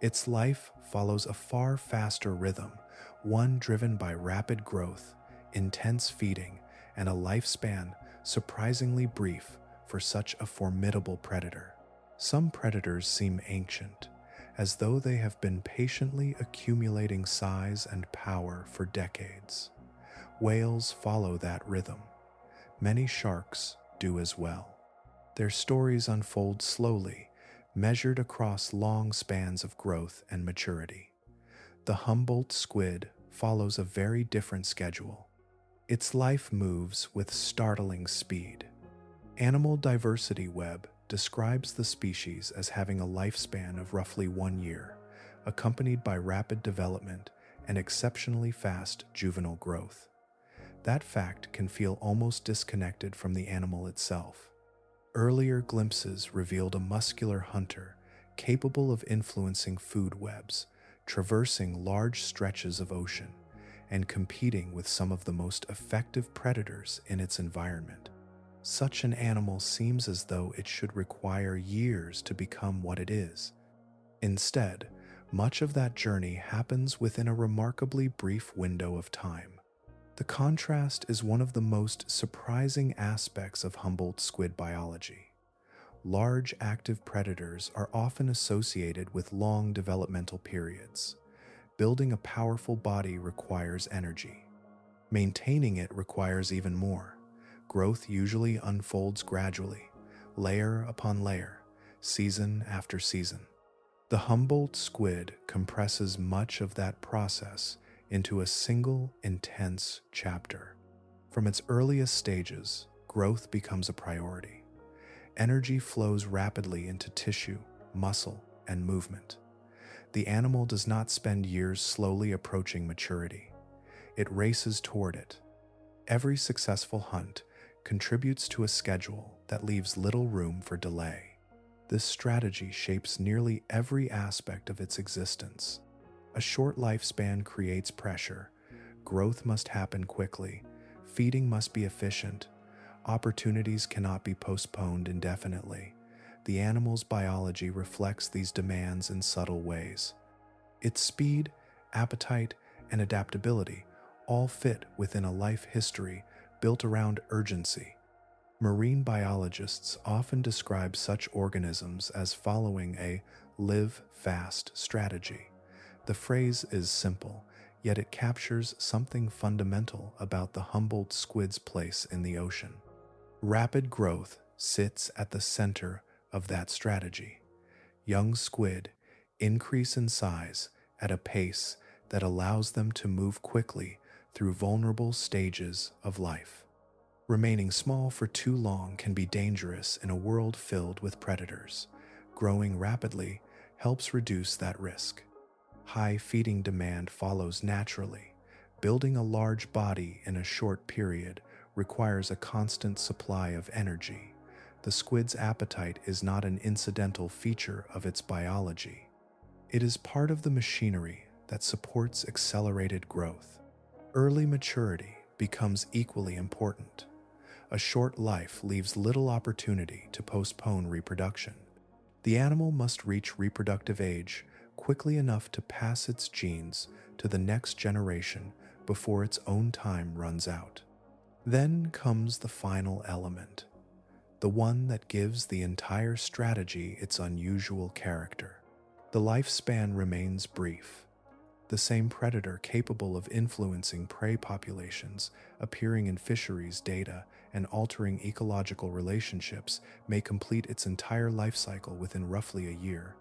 Its life follows a far faster rhythm, one driven by rapid growth, intense feeding, and a lifespan surprisingly brief for such a formidable predator. Some predators seem ancient, as though they have been patiently accumulating size and power for decades. Whales follow that rhythm. Many sharks do as well. Their stories unfold slowly, measured across long spans of growth and maturity. The Humboldt squid follows a very different schedule. Its life moves with startling speed. Animal Diversity Web describes the species as having a lifespan of roughly 1 year, accompanied by rapid development and exceptionally fast juvenile growth. That fact can feel almost disconnected from the animal itself. Earlier glimpses revealed a muscular hunter capable of influencing food webs, traversing large stretches of ocean, and competing with some of the most effective predators in its environment. Such an animal seems as though it should require years to become what it is. Instead, much of that journey happens within a remarkably brief window of time. The contrast is one of the most surprising aspects of Humboldt squid biology. Large active predators are often associated with long developmental periods. Building a powerful body requires energy. Maintaining it requires even more. Growth usually unfolds gradually, layer upon layer, season after season. The Humboldt squid compresses much of that process into a single intense chapter. From its earliest stages, growth becomes a priority. Energy flows rapidly into tissue, muscle, and movement. The animal does not spend years slowly approaching maturity. It races toward it. Every successful hunt contributes to a schedule that leaves little room for delay. This strategy shapes nearly every aspect of its existence. A short lifespan creates pressure. Growth must happen quickly. Feeding must be efficient. Opportunities cannot be postponed indefinitely. The animal's biology reflects these demands in subtle ways. Its speed, appetite, and adaptability all fit within a life history built around urgency. Marine biologists often describe such organisms as following a live fast strategy. The phrase is simple, yet it captures something fundamental about the Humboldt squid's place in the ocean. Rapid growth sits at the center of that strategy. Young squid increase in size at a pace that allows them to move quickly through vulnerable stages of life. Remaining small for too long can be dangerous in a world filled with predators. Growing rapidly helps reduce that risk. High feeding demand follows naturally. Building a large body in a short period requires a constant supply of energy. The squid's appetite is not an incidental feature of its biology. It is part of the machinery that supports accelerated growth. Early maturity becomes equally important. A short life leaves little opportunity to postpone reproduction. The animal must reach reproductive age quickly enough to pass its genes to the next generation before its own time runs out. Then comes the final element, the one that gives the entire strategy its unusual character. The lifespan remains brief. The same predator capable of influencing prey populations, appearing in fisheries data, and altering ecological relationships may complete its entire life cycle within roughly a year.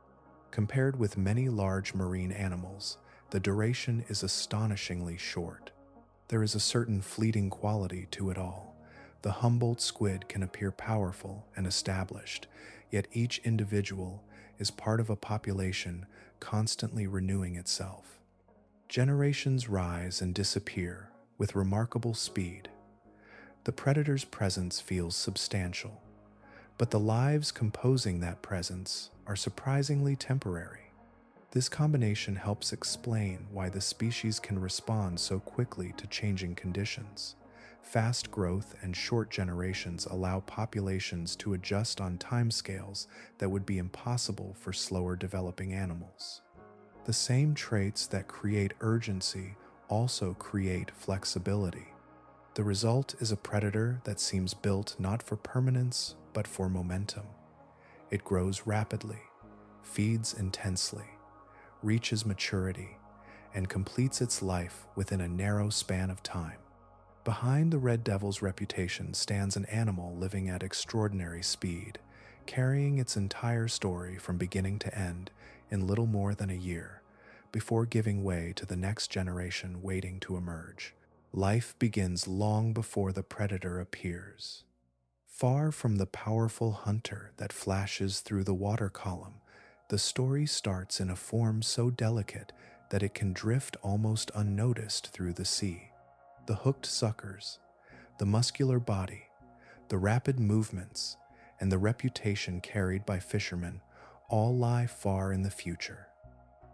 Compared with many large marine animals, the duration is astonishingly short. There is a certain fleeting quality to it all. The Humboldt squid can appear powerful and established, yet each individual is part of a population constantly renewing itself. Generations rise and disappear with remarkable speed. The predator's presence feels substantial, but the lives composing that presence are surprisingly temporary. This combination helps explain why the species can respond so quickly to changing conditions. Fast growth and short generations allow populations to adjust on timescales that would be impossible for slower developing animals. The same traits that create urgency also create flexibility. The result is a predator that seems built not for permanence, but for momentum. It grows rapidly, feeds intensely, reaches maturity, and completes its life within a narrow span of time. Behind the Red Devil's reputation stands an animal living at extraordinary speed, carrying its entire story from beginning to end in little more than a year, before giving way to the next generation waiting to emerge. Life begins long before the predator appears. Far from the powerful hunter that flashes through the water column, the story starts in a form so delicate that it can drift almost unnoticed through the sea. The hooked suckers, the muscular body, the rapid movements, and the reputation carried by fishermen all lie far in the future.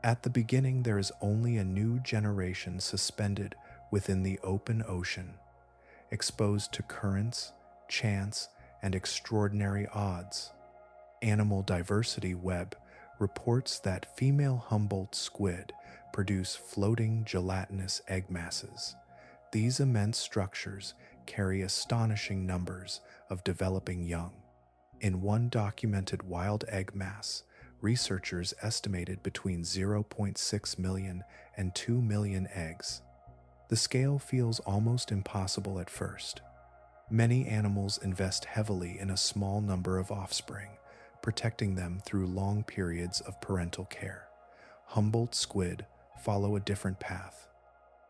At the beginning, there is only a new generation suspended within the open ocean, exposed to currents, chance, and extraordinary odds. Animal Diversity Web reports that female Humboldt squid produce floating gelatinous egg masses. These immense structures carry astonishing numbers of developing young. In one documented wild egg mass, researchers estimated between 0.6 million and 2 million eggs. The scale feels almost impossible at first. Many animals invest heavily in a small number of offspring, protecting them through long periods of parental care. Humboldt squid follow a different path.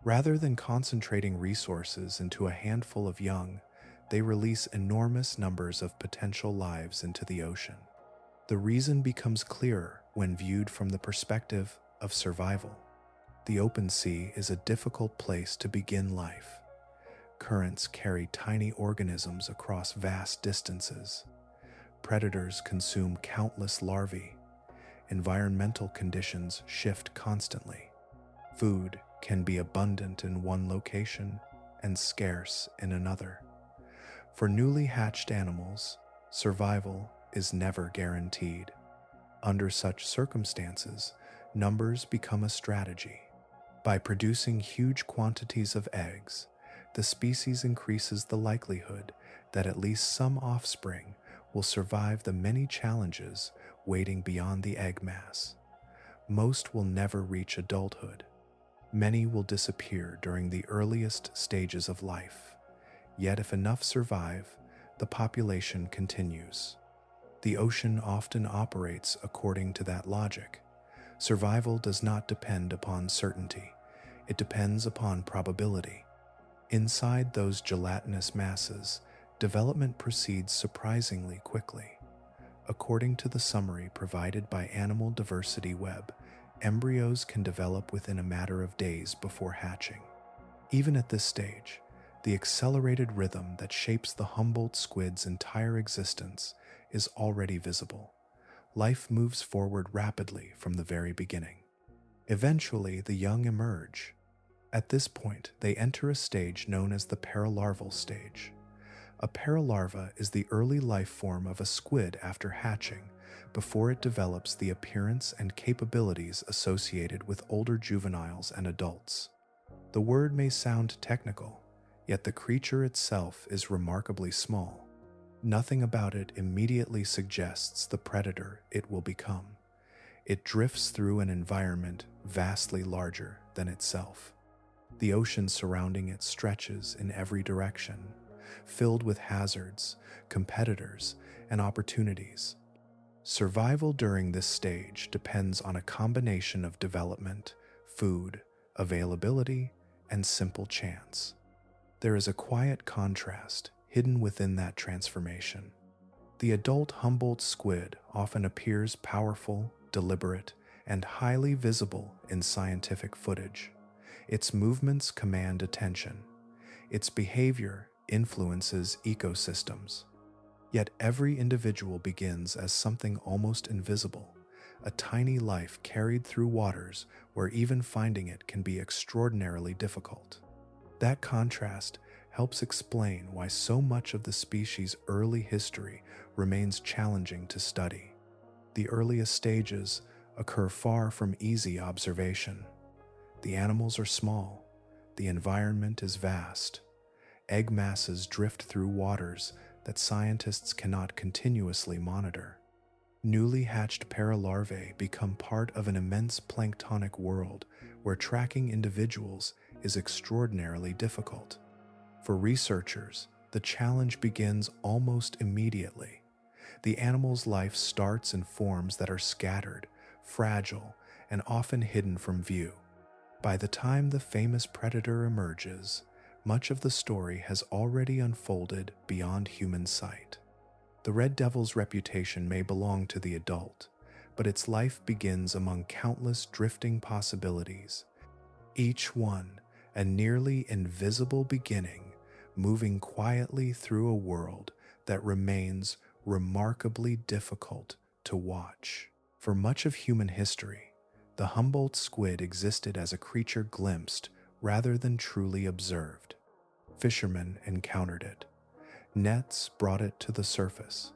Rather than concentrating resources into a handful of young, they release enormous numbers of potential lives into the ocean. The reason becomes clearer when viewed from the perspective of survival. The open sea is a difficult place to begin life. Currents carry tiny organisms across vast distances. Predators consume countless larvae. Environmental conditions shift constantly. Food can be abundant in one location and scarce in another. For newly hatched animals, survival is never guaranteed. Under such circumstances, numbers become a strategy. By producing huge quantities of eggs, the species increases the likelihood that at least some offspring will survive the many challenges waiting beyond the egg mass. Most will never reach adulthood. Many will disappear during the earliest stages of life. Yet if enough survive, the population continues. The ocean often operates according to that logic. Survival does not depend upon certainty. It depends upon probability. Inside those gelatinous masses, development proceeds surprisingly quickly. According to the summary provided by Animal Diversity Web, embryos can develop within a matter of days before hatching. Even at this stage, the accelerated rhythm that shapes the Humboldt squid's entire existence is already visible. Life moves forward rapidly from the very beginning. Eventually, the young emerge. At this point, they enter a stage known as the paralarval stage. A paralarva is the early life form of a squid after hatching, before it develops the appearance and capabilities associated with older juveniles and adults. The word may sound technical, yet the creature itself is remarkably small. Nothing about it immediately suggests the predator it will become. It drifts through an environment vastly larger than itself. The ocean surrounding it stretches in every direction, filled with hazards, competitors, and opportunities. Survival during this stage depends on a combination of development, food, availability, and simple chance. There is a quiet contrast hidden within that transformation. The adult Humboldt squid often appears powerful, deliberate, and highly visible in scientific footage. Its movements command attention. Its behavior influences ecosystems. Yet every individual begins as something almost invisible, a tiny life carried through waters where even finding it can be extraordinarily difficult. That contrast helps explain why so much of the species' early history remains challenging to study. The earliest stages occur far from easy observation. The animals are small, the environment is vast. Egg masses drift through waters that scientists cannot continuously monitor. Newly hatched paralarvae become part of an immense planktonic world where tracking individuals is extraordinarily difficult. For researchers, the challenge begins almost immediately. The animal's life starts in forms that are scattered, fragile, and often hidden from view. By the time the famous predator emerges, much of the story has already unfolded beyond human sight. The red devil's reputation may belong to the adult, but its life begins among countless drifting possibilities, each one a nearly invisible beginning, moving quietly through a world that remains remarkably difficult to watch. For much of human history, the Humboldt squid existed as a creature glimpsed rather than truly observed. Fishermen encountered it. Nets brought it to the surface.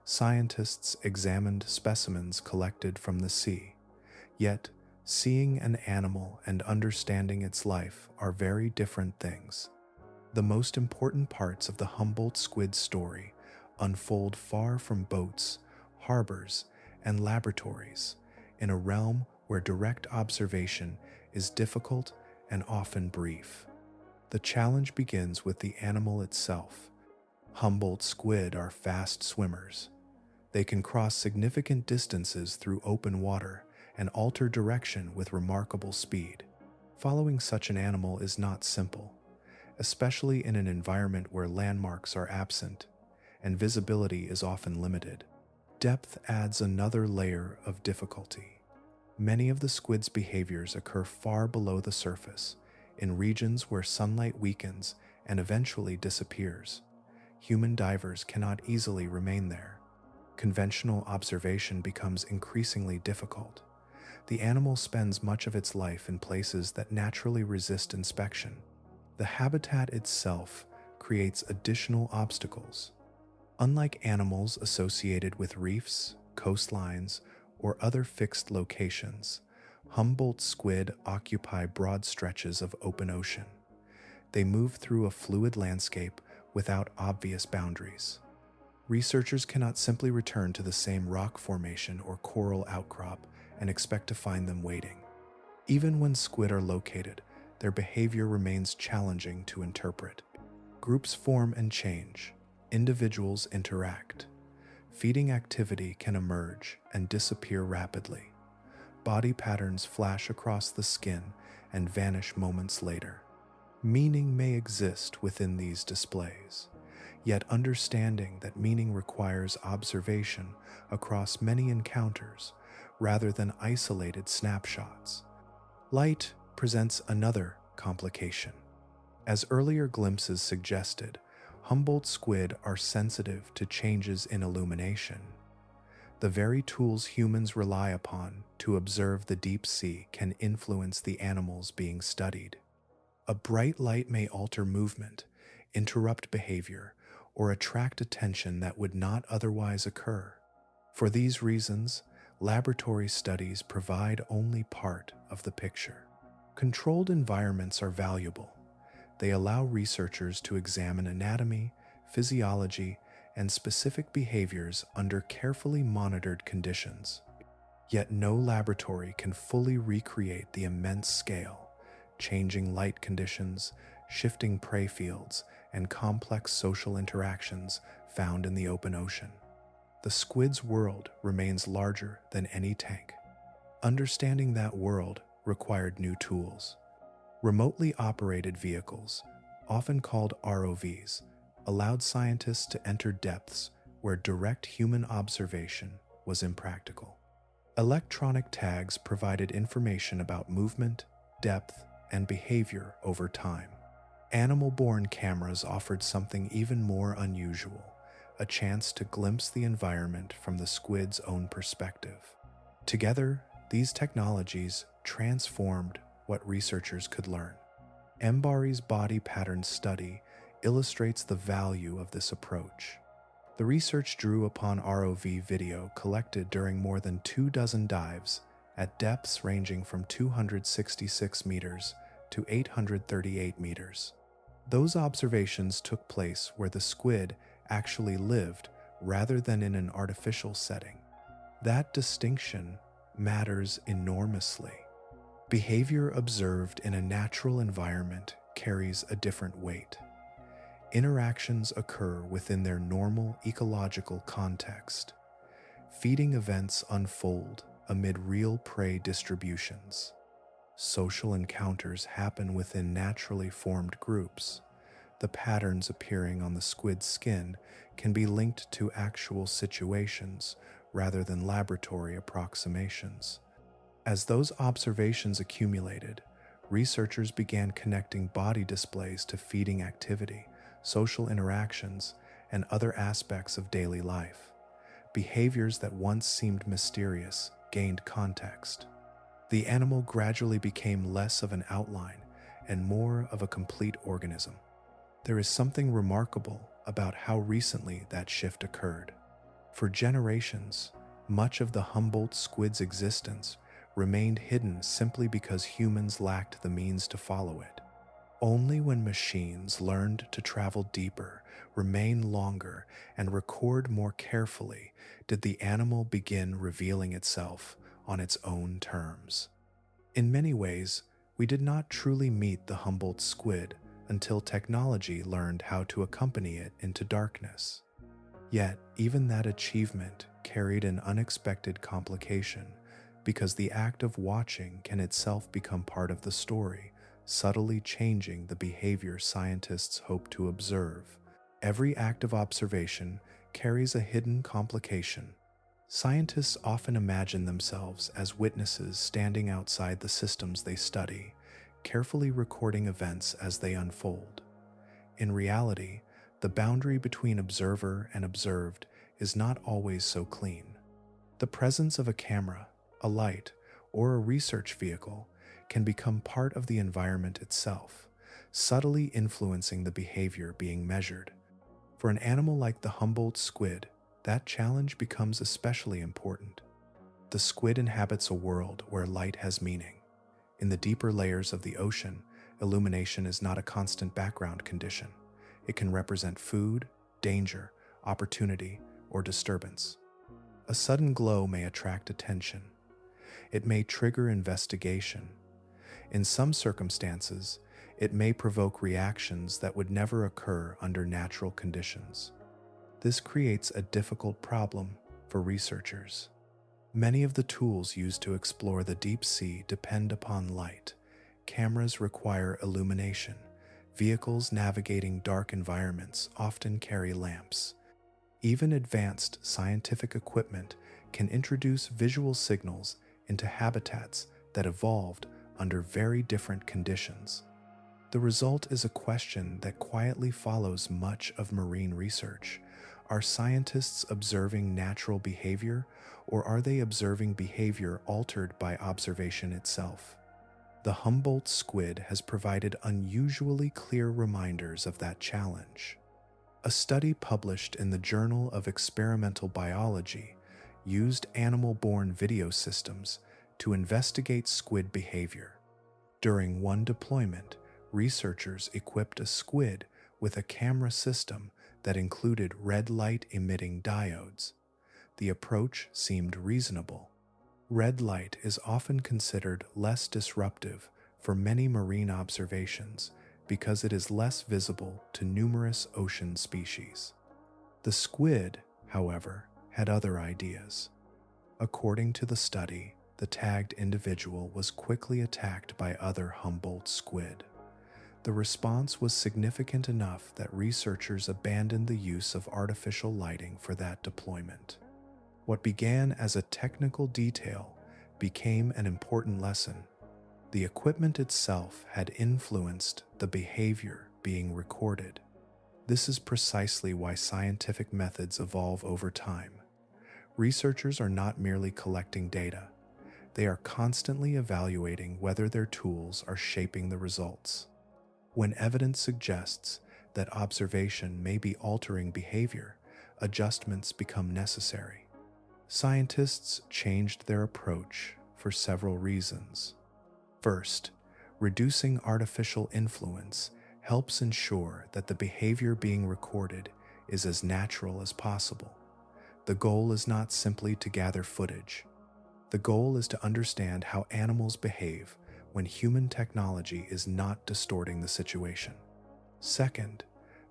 Scientists examined specimens collected from the sea. Yet, seeing an animal and understanding its life are very different things. The most important parts of the Humboldt squid story unfold far from boats, harbors, and laboratories, in a realm where direct observation is difficult and often brief. The challenge begins with the animal itself. Humboldt squid are fast swimmers. They can cross significant distances through open water and alter direction with remarkable speed. Following such an animal is not simple, especially in an environment where landmarks are absent and visibility is often limited. Depth adds another layer of difficulty. Many of the squid's behaviors occur far below the surface, in regions where sunlight weakens and eventually disappears. Human divers cannot easily remain there. Conventional observation becomes increasingly difficult. The animal spends much of its life in places that naturally resist inspection. The habitat itself creates additional obstacles. Unlike animals associated with reefs, coastlines, or other fixed locations, Humboldt squid occupy broad stretches of open ocean. They move through a fluid landscape without obvious boundaries. Researchers cannot simply return to the same rock formation or coral outcrop and expect to find them waiting. Even when squid are located, their behavior remains challenging to interpret. Groups form and change. Individuals interact. Feeding activity can emerge and disappear rapidly. Body patterns flash across the skin and vanish moments later. Meaning may exist within these displays, yet understanding that meaning requires observation across many encounters rather than isolated snapshots. Light presents another complication. As earlier glimpses suggested, Humboldt squid are sensitive to changes in illumination. The very tools humans rely upon to observe the deep sea can influence the animals being studied. A bright light may alter movement, interrupt behavior, or attract attention that would not otherwise occur. For these reasons, laboratory studies provide only part of the picture. Controlled environments are valuable. They allow researchers to examine anatomy, physiology, and specific behaviors under carefully monitored conditions. Yet no laboratory can fully recreate the immense scale, changing light conditions, shifting prey fields, and complex social interactions found in the open ocean. The squid's world remains larger than any tank. Understanding that world required new tools. Remotely operated vehicles, often called ROVs, allowed scientists to enter depths where direct human observation was impractical. Electronic tags provided information about movement, depth, and behavior over time. Animal-borne cameras offered something even more unusual, a chance to glimpse the environment from the squid's own perspective. Together, these technologies transformed what researchers could learn. Embari's body pattern study illustrates the value of this approach. The research drew upon ROV video collected during more than 24 dives at depths ranging from 266 meters to 838 meters. Those observations took place where the squid actually lived rather than in an artificial setting. That distinction matters enormously. Behavior observed in a natural environment carries a different weight. Interactions occur within their normal ecological context. Feeding events unfold amid real prey distributions. Social encounters happen within naturally formed groups. The patterns appearing on the squid's skin can be linked to actual situations rather than laboratory approximations. As those observations accumulated, researchers began connecting body displays to feeding activity, social interactions, and other aspects of daily life. Behaviors that once seemed mysterious gained context. The animal gradually became less of an outline and more of a complete organism. There is something remarkable about how recently that shift occurred. For generations, much of the Humboldt squid's existence remained hidden simply because humans lacked the means to follow it. Only when machines learned to travel deeper, remain longer, and record more carefully did the animal begin revealing itself on its own terms. In many ways, we did not truly meet the Humboldt squid until technology learned how to accompany it into darkness. Yet, even that achievement carried an unexpected complication, because the act of watching can itself become part of the story, subtly changing the behavior scientists hope to observe. Every act of observation carries a hidden complication. Scientists often imagine themselves as witnesses standing outside the systems they study, carefully recording events as they unfold. In reality, the boundary between observer and observed is not always so clean. The presence of a camera, a light, or a research vehicle can become part of the environment itself, subtly influencing the behavior being measured. For an animal like the Humboldt squid, that challenge becomes especially important. The squid inhabits a world where light has meaning. In the deeper layers of the ocean, illumination is not a constant background condition. It can represent food, danger, opportunity, or disturbance. A sudden glow may attract attention. It may trigger investigation. In some circumstances, it may provoke reactions that would never occur under natural conditions. This creates a difficult problem for researchers. Many of the tools used to explore the deep sea depend upon light. Cameras require illumination. Vehicles navigating dark environments often carry lamps. Even advanced scientific equipment can introduce visual signals into habitats that evolved under very different conditions. The result is a question that quietly follows much of marine research. Are scientists observing natural behavior, or are they observing behavior altered by observation itself? The Humboldt squid has provided unusually clear reminders of that challenge. A study published in the Journal of Experimental Biology used animal-borne video systems to investigate squid behavior. During one deployment, researchers equipped a squid with a camera system that included red light-emitting diodes. The approach seemed reasonable. Red light is often considered less disruptive for many marine observations because it is less visible to numerous ocean species. The squid, however, had other ideas. According to the study, the tagged individual was quickly attacked by other Humboldt squid. The response was significant enough that researchers abandoned the use of artificial lighting for that deployment. What began as a technical detail became an important lesson. The equipment itself had influenced the behavior being recorded. This is precisely why scientific methods evolve over time. Researchers are not merely collecting data. They are constantly evaluating whether their tools are shaping the results. When evidence suggests that observation may be altering behavior, adjustments become necessary. Scientists changed their approach for several reasons. First, reducing artificial influence helps ensure that the behavior being recorded is as natural as possible. The goal is not simply to gather footage. The goal is to understand how animals behave when human technology is not distorting the situation. Second,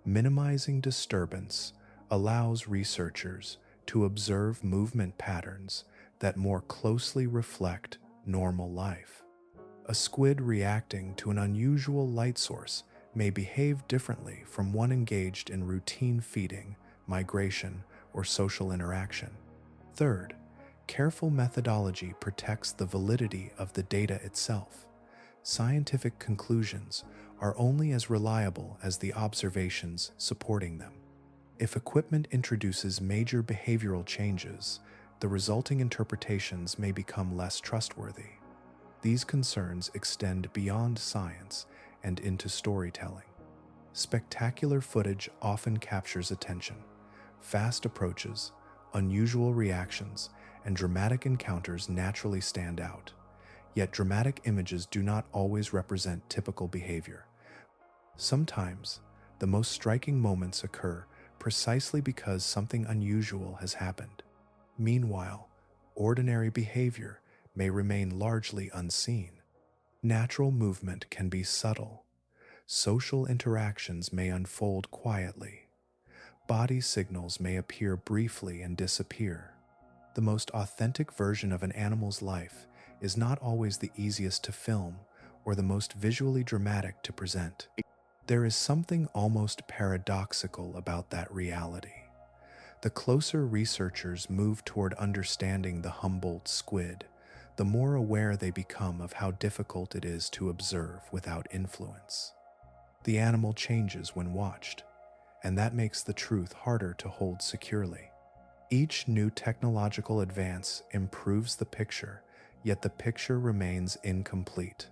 minimizing disturbance allows researchers to observe movement patterns that more closely reflect normal life. A squid reacting to an unusual light source may behave differently from one engaged in routine feeding, migration, or social interaction. Third, careful methodology protects the validity of the data itself. Scientific conclusions are only as reliable as the observations supporting them. If equipment introduces major behavioral changes, the resulting interpretations may become less trustworthy. These concerns extend beyond science and into storytelling. Spectacular footage often captures attention. Fast approaches, unusual reactions, and dramatic encounters naturally stand out. Yet dramatic images do not always represent typical behavior. Sometimes, the most striking moments occur precisely because something unusual has happened. Meanwhile, ordinary behavior may remain largely unseen. Natural movement can be subtle. Social interactions may unfold quietly. Body signals may appear briefly and disappear. The most authentic version of an animal's life is not always the easiest to film or the most visually dramatic to present. There is something almost paradoxical about that reality. The closer researchers move toward understanding the Humboldt squid, the more aware they become of how difficult it is to observe without influence. The animal changes when watched, and that makes the truth harder to hold securely. Each new technological advance improves the picture, yet the picture remains incomplete.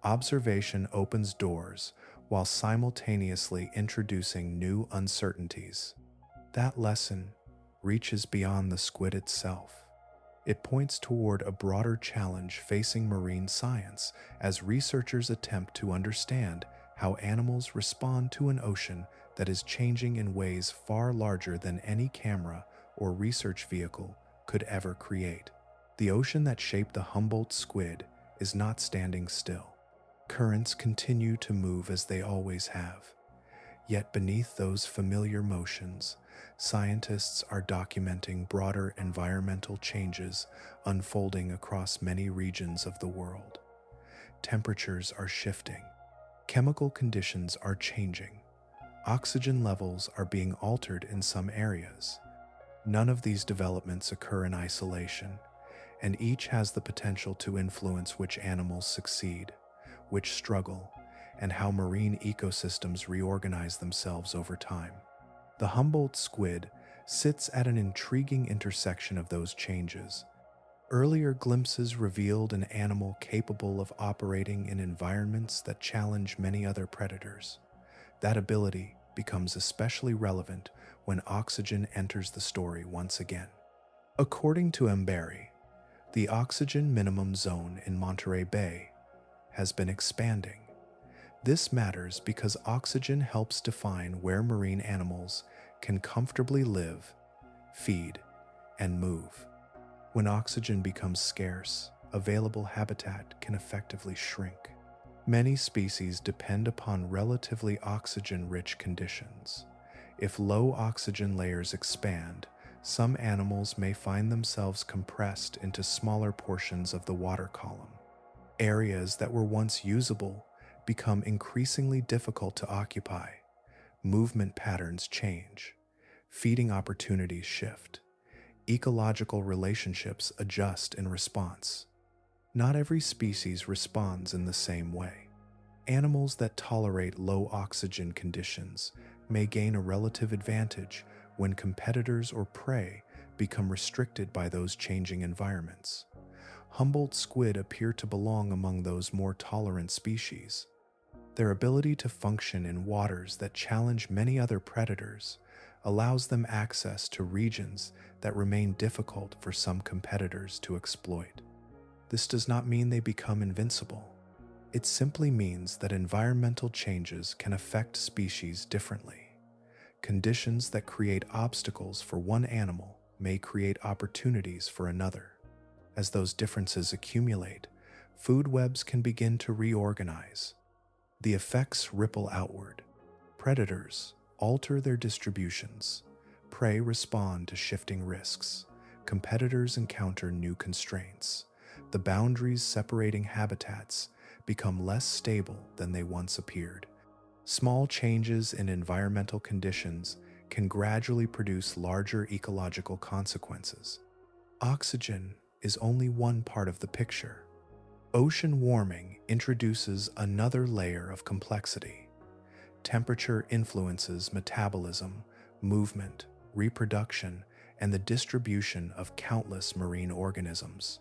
Observation opens doors while simultaneously introducing new uncertainties. That lesson reaches beyond the squid itself. It points toward a broader challenge facing marine science as researchers attempt to understand how animals respond to an ocean that is changing in ways far larger than any camera or research vehicle could ever create. The ocean that shaped the Humboldt squid is not standing still. Currents continue to move as they always have. Yet beneath those familiar motions, scientists are documenting broader environmental changes unfolding across many regions of the world. Temperatures are shifting. Chemical conditions are changing. Oxygen levels are being altered in some areas. None of these developments occur in isolation, and each has the potential to influence which animals succeed, which struggle, and how marine ecosystems reorganize themselves over time. The Humboldt squid sits at an intriguing intersection of those changes. Earlier glimpses revealed an animal capable of operating in environments that challenge many other predators. That ability becomes especially relevant when oxygen enters the story once again. According to Mberi, the oxygen minimum zone in Monterey Bay has been expanding. This matters because oxygen helps define where marine animals can comfortably live, feed, and move. When oxygen becomes scarce, available habitat can effectively shrink. Many species depend upon relatively oxygen-rich conditions. If low oxygen layers expand, some animals may find themselves compressed into smaller portions of the water column. Areas that were once usable become increasingly difficult to occupy. Movement patterns change. Feeding opportunities shift. Ecological relationships adjust in response. Not every species responds in the same way. Animals that tolerate low oxygen conditions may gain a relative advantage when competitors or prey become restricted by those changing environments. Humboldt squid appear to belong among those more tolerant species. Their ability to function in waters that challenge many other predators allows them access to regions that remain difficult for some competitors to exploit. This does not mean they become invincible. It simply means that environmental changes can affect species differently. Conditions that create obstacles for one animal may create opportunities for another. As those differences accumulate, food webs can begin to reorganize. The effects ripple outward. Predators alter their distributions. Prey respond to shifting risks. Competitors encounter new constraints. The boundaries separating habitats become less stable than they once appeared. Small changes in environmental conditions can gradually produce larger ecological consequences. Oxygen is only one part of the picture. Ocean warming introduces another layer of complexity. Temperature influences metabolism, movement, reproduction, and the distribution of countless marine organisms.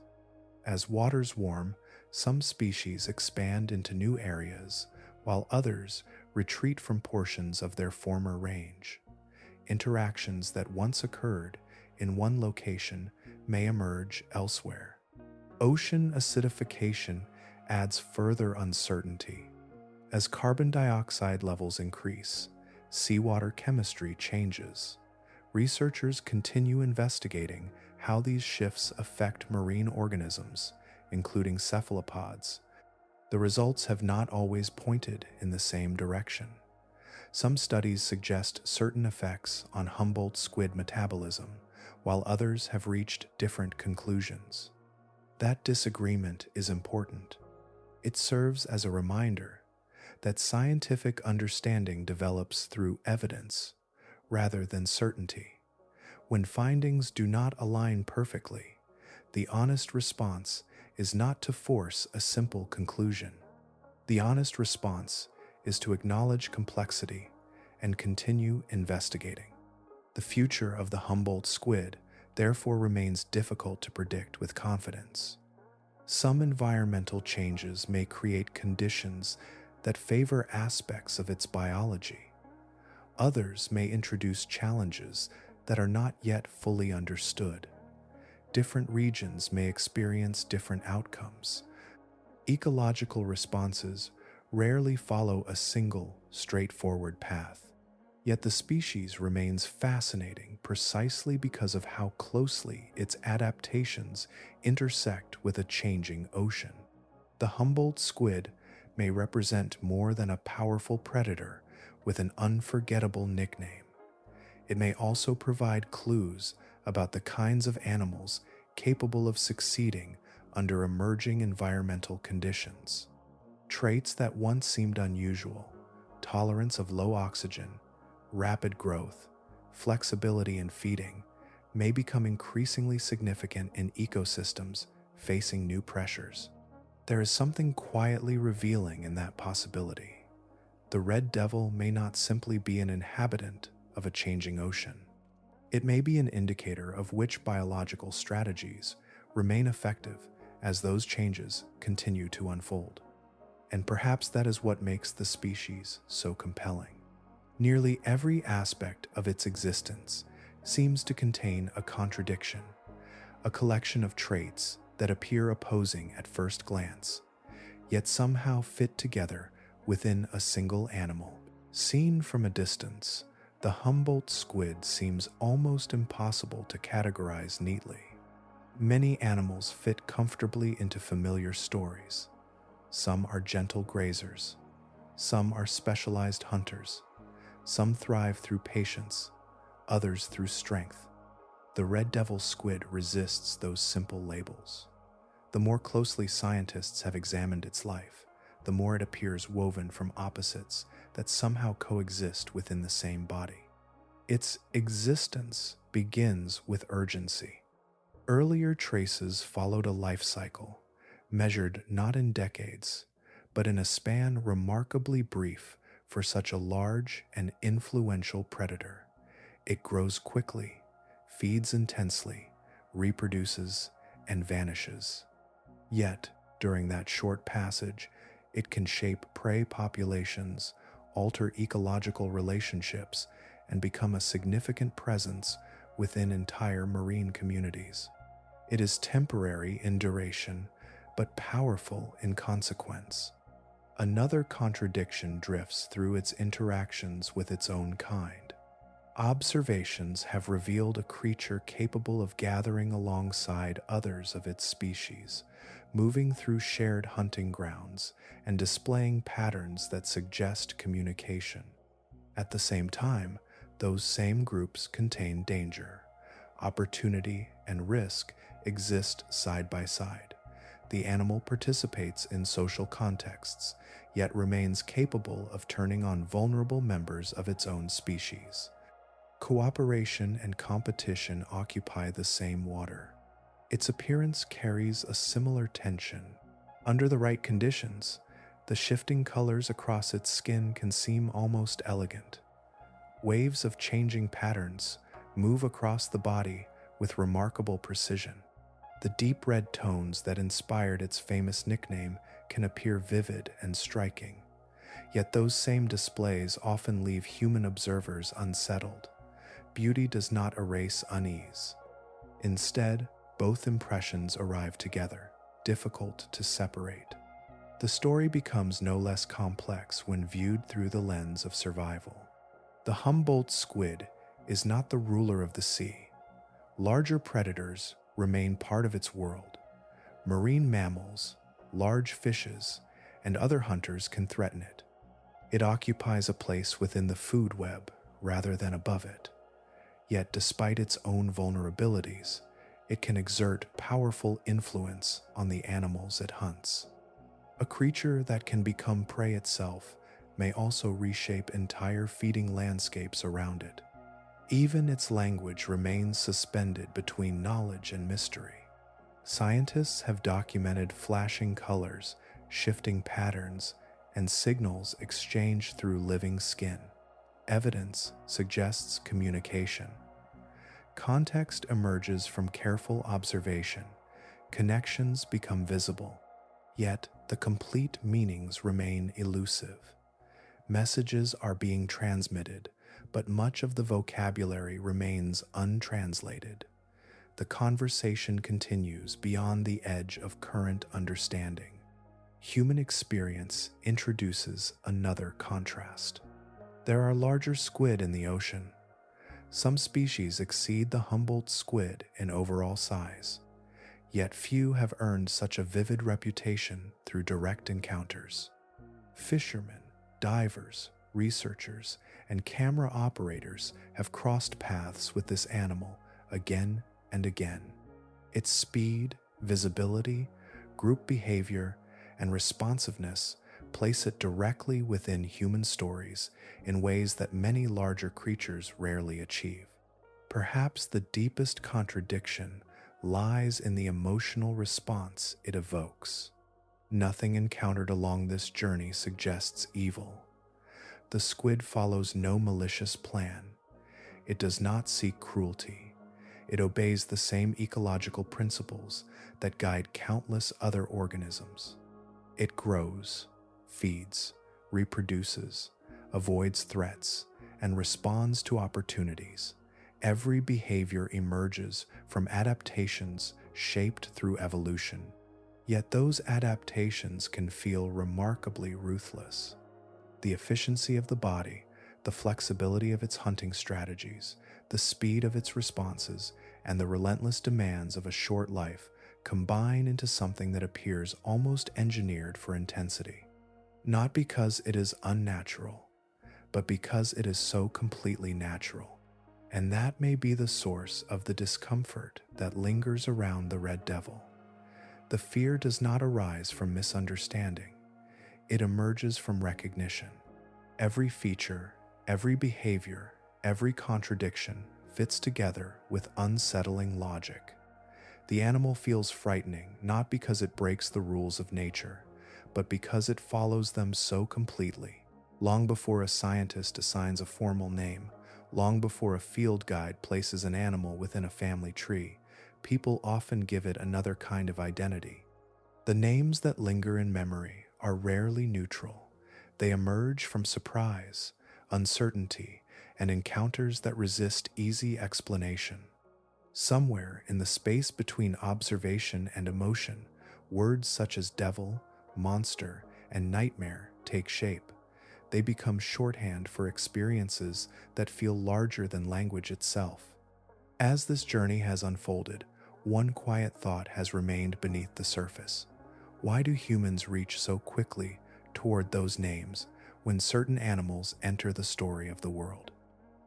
As waters warm, some species expand into new areas, while others retreat from portions of their former range. Interactions that once occurred in one location may emerge elsewhere. Ocean acidification adds further uncertainty. As carbon dioxide levels increase, seawater chemistry changes. Researchers continue investigating how these shifts affect marine organisms, including cephalopods. The results have not always pointed in the same direction. Some studies suggest certain effects on Humboldt squid metabolism, while others have reached different conclusions. That disagreement is important. It serves as a reminder that scientific understanding develops through evidence rather than certainty. When findings do not align perfectly, the honest response is not to force a simple conclusion. The honest response is to acknowledge complexity and continue investigating. The future of the Humboldt squid therefore remains difficult to predict with confidence. Some environmental changes may create conditions that favor aspects of its biology. Others may introduce challenges that are not yet fully understood. Different regions may experience different outcomes. Ecological responses rarely follow a single, straightforward path. Yet the species remains fascinating precisely because of how closely its adaptations intersect with a changing ocean. The Humboldt squid may represent more than a powerful predator with an unforgettable nickname. It may also provide clues about the kinds of animals capable of succeeding under emerging environmental conditions. Traits that once seemed unusual, tolerance of low oxygen, rapid growth, flexibility in feeding, may become increasingly significant in ecosystems facing new pressures. There is something quietly revealing in that possibility. The red devil may not simply be an inhabitant of a changing ocean. It may be an indicator of which biological strategies remain effective as those changes continue to unfold. And perhaps that is what makes the species so compelling. Nearly every aspect of its existence seems to contain a contradiction, a collection of traits that appear opposing at first glance, yet somehow fit together within a single animal. Seen from a distance, the Humboldt squid seems almost impossible to categorize neatly. Many animals fit comfortably into familiar stories. Some are gentle grazers. Some are specialized hunters. Some thrive through patience, others through strength. The red devil squid resists those simple labels. The more closely scientists have examined its life, the more it appears woven from opposites that somehow coexist within the same body. Its existence begins with urgency. Earlier traces followed a life cycle, measured not in decades, but in a span remarkably brief for such a large and influential predator. It grows quickly, feeds intensely, reproduces, and vanishes. Yet, during that short passage, it can shape prey populations, alter ecological relationships, and become a significant presence within entire marine communities. It is temporary in duration, but powerful in consequence. Another contradiction drifts through its interactions with its own kind. Observations have revealed a creature capable of gathering alongside others of its species, moving through shared hunting grounds and displaying patterns that suggest communication. At the same time, those same groups contain danger. Opportunity and risk exist side by side. The animal participates in social contexts, yet remains capable of turning on vulnerable members of its own species. Cooperation and competition occupy the same water. Its appearance carries a similar tension. Under the right conditions, the shifting colors across its skin can seem almost elegant. Waves of changing patterns move across the body with remarkable precision. The deep red tones that inspired its famous nickname can appear vivid and striking. Yet those same displays often leave human observers unsettled. Beauty does not erase unease. Instead, both impressions arrive together, difficult to separate. The story becomes no less complex when viewed through the lens of survival. The Humboldt squid is not the ruler of the sea. Larger predators remain part of its world. Marine mammals, large fishes, and other hunters can threaten it. It occupies a place within the food web rather than above it. Yet despite its own vulnerabilities, it can exert powerful influence on the animals it hunts. A creature that can become prey itself may also reshape entire feeding landscapes around it. Even its language remains suspended between knowledge and mystery. Scientists have documented flashing colors, shifting patterns, and signals exchanged through living skin. Evidence suggests communication. Context emerges from careful observation. Connections become visible, yet the complete meanings remain elusive. Messages are being transmitted, but much of the vocabulary remains untranslated. The conversation continues beyond the edge of current understanding. Human experience introduces another contrast. There are larger squid in the ocean. Some species exceed the Humboldt squid in overall size, yet few have earned such a vivid reputation through direct encounters. Fishermen, divers, researchers, and camera operators have crossed paths with this animal again and again. Its speed, visibility, group behavior, and responsiveness place it directly within human stories in ways that many larger creatures rarely achieve. Perhaps the deepest contradiction lies in the emotional response it evokes. Nothing encountered along this journey suggests evil. The squid follows no malicious plan. It does not seek cruelty. It obeys the same ecological principles that guide countless other organisms. It grows, feeds, reproduces, avoids threats, and responds to opportunities. Every behavior emerges from adaptations shaped through evolution. Yet those adaptations can feel remarkably ruthless. The efficiency of the body, the flexibility of its hunting strategies, the speed of its responses, and the relentless demands of a short life combine into something that appears almost engineered for intensity. Not because it is unnatural, but because it is so completely natural. And that may be the source of the discomfort that lingers around the Red Devil. The fear does not arise from misunderstanding. It emerges from recognition. Every feature, every behavior, every contradiction fits together with unsettling logic. The animal feels frightening not because it breaks the rules of nature, but because it follows them so completely. Long before a scientist assigns a formal name, long before a field guide places an animal within a family tree, people often give it another kind of identity. The names that linger in memory are rarely neutral. They emerge from surprise, uncertainty, and encounters that resist easy explanation. Somewhere in the space between observation and emotion, words such as devil, monster, and nightmare take shape. They become shorthand for experiences that feel larger than language itself. As this journey has unfolded, one quiet thought has remained beneath the surface. Why do humans reach so quickly toward those names when certain animals enter the story of the world?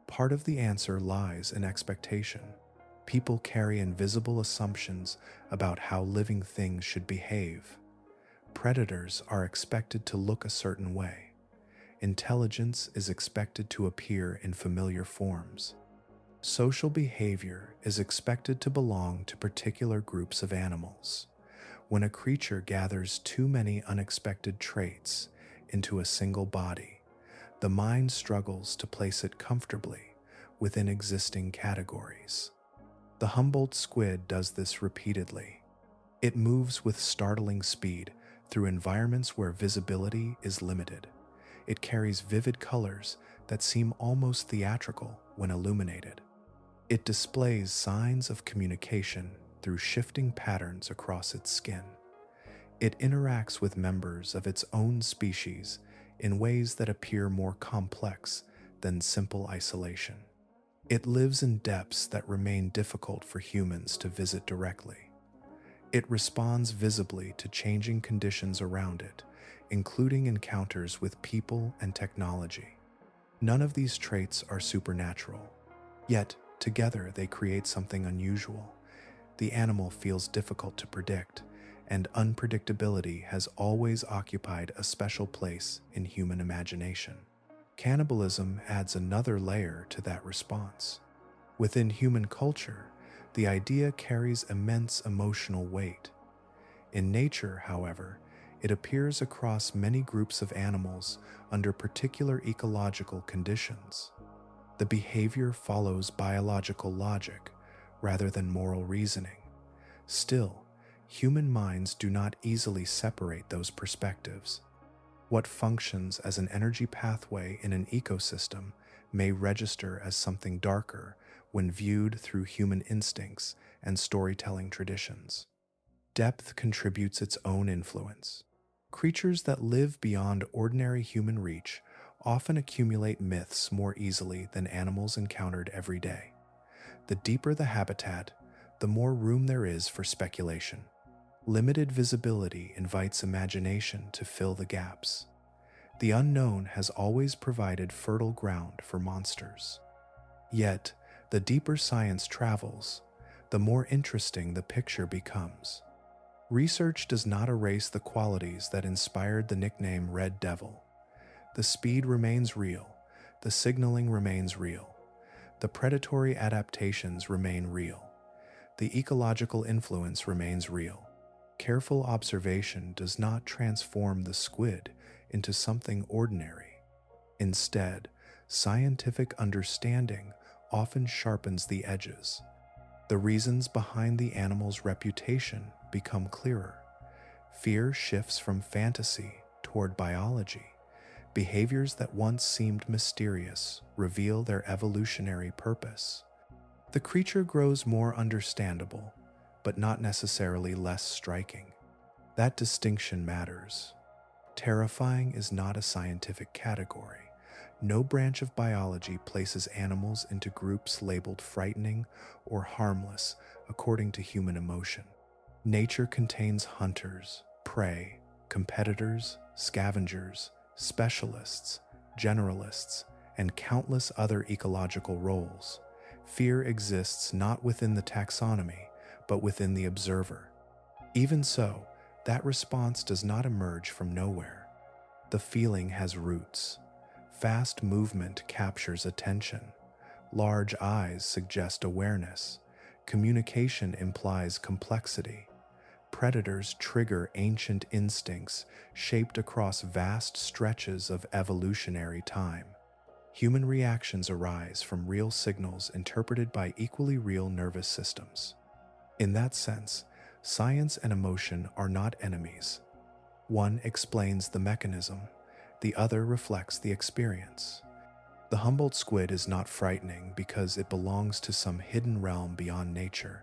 Part of the answer lies in expectation. People carry invisible assumptions about how living things should behave. Predators are expected to look a certain way. Intelligence is expected to appear in familiar forms. Social behavior is expected to belong to particular groups of animals. When a creature gathers too many unexpected traits into a single body, the mind struggles to place it comfortably within existing categories. The Humboldt squid does this repeatedly. It moves with startling speed through environments where visibility is limited. It carries vivid colors that seem almost theatrical when illuminated. It displays signs of communication through shifting patterns across its skin. It interacts with members of its own species in ways that appear more complex than simple isolation. It lives in depths that remain difficult for humans to visit directly. It responds visibly to changing conditions around it, including encounters with people and technology. None of these traits are supernatural, yet together they create something unusual. The animal feels difficult to predict, and unpredictability has always occupied a special place in human imagination. Cannibalism adds another layer to that response. Within human culture, the idea carries immense emotional weight. In nature, however, it appears across many groups of animals under particular ecological conditions. The behavior follows biological logic rather than moral reasoning. Still, human minds do not easily separate those perspectives. What functions as an energy pathway in an ecosystem may register as something darker when viewed through human instincts and storytelling traditions. Depth contributes its own influence. Creatures that live beyond ordinary human reach often accumulate myths more easily than animals encountered every day. The deeper the habitat, the more room there is for speculation. Limited visibility invites imagination to fill the gaps. The unknown has always provided fertile ground for monsters. Yet, the deeper science travels, the more interesting the picture becomes. Research does not erase the qualities that inspired the nickname Red Devil. The speed remains real, the signaling remains real, the predatory adaptations remain real, the ecological influence remains real. Careful observation does not transform the squid into something ordinary. Instead, scientific understanding often sharpens the edges. The reasons behind the animal's reputation become clearer. Fear shifts from fantasy toward biology. Behaviors that once seemed mysterious reveal their evolutionary purpose. The creature grows more understandable, but not necessarily less striking. That distinction matters. Terrifying is not a scientific category. No branch of biology places animals into groups labeled frightening or harmless according to human emotion. Nature contains hunters, prey, competitors, scavengers, specialists, generalists, and countless other ecological roles. Fear exists not within the taxonomy, but within the observer. Even so, that response does not emerge from nowhere. The feeling has roots. Fast movement captures attention. Large eyes suggest awareness. Communication implies complexity. Predators trigger ancient instincts shaped across vast stretches of evolutionary time. Human reactions arise from real signals interpreted by equally real nervous systems. In that sense, science and emotion are not enemies. One explains the mechanism, the other reflects the experience. The Humboldt squid is not frightening because it belongs to some hidden realm beyond nature.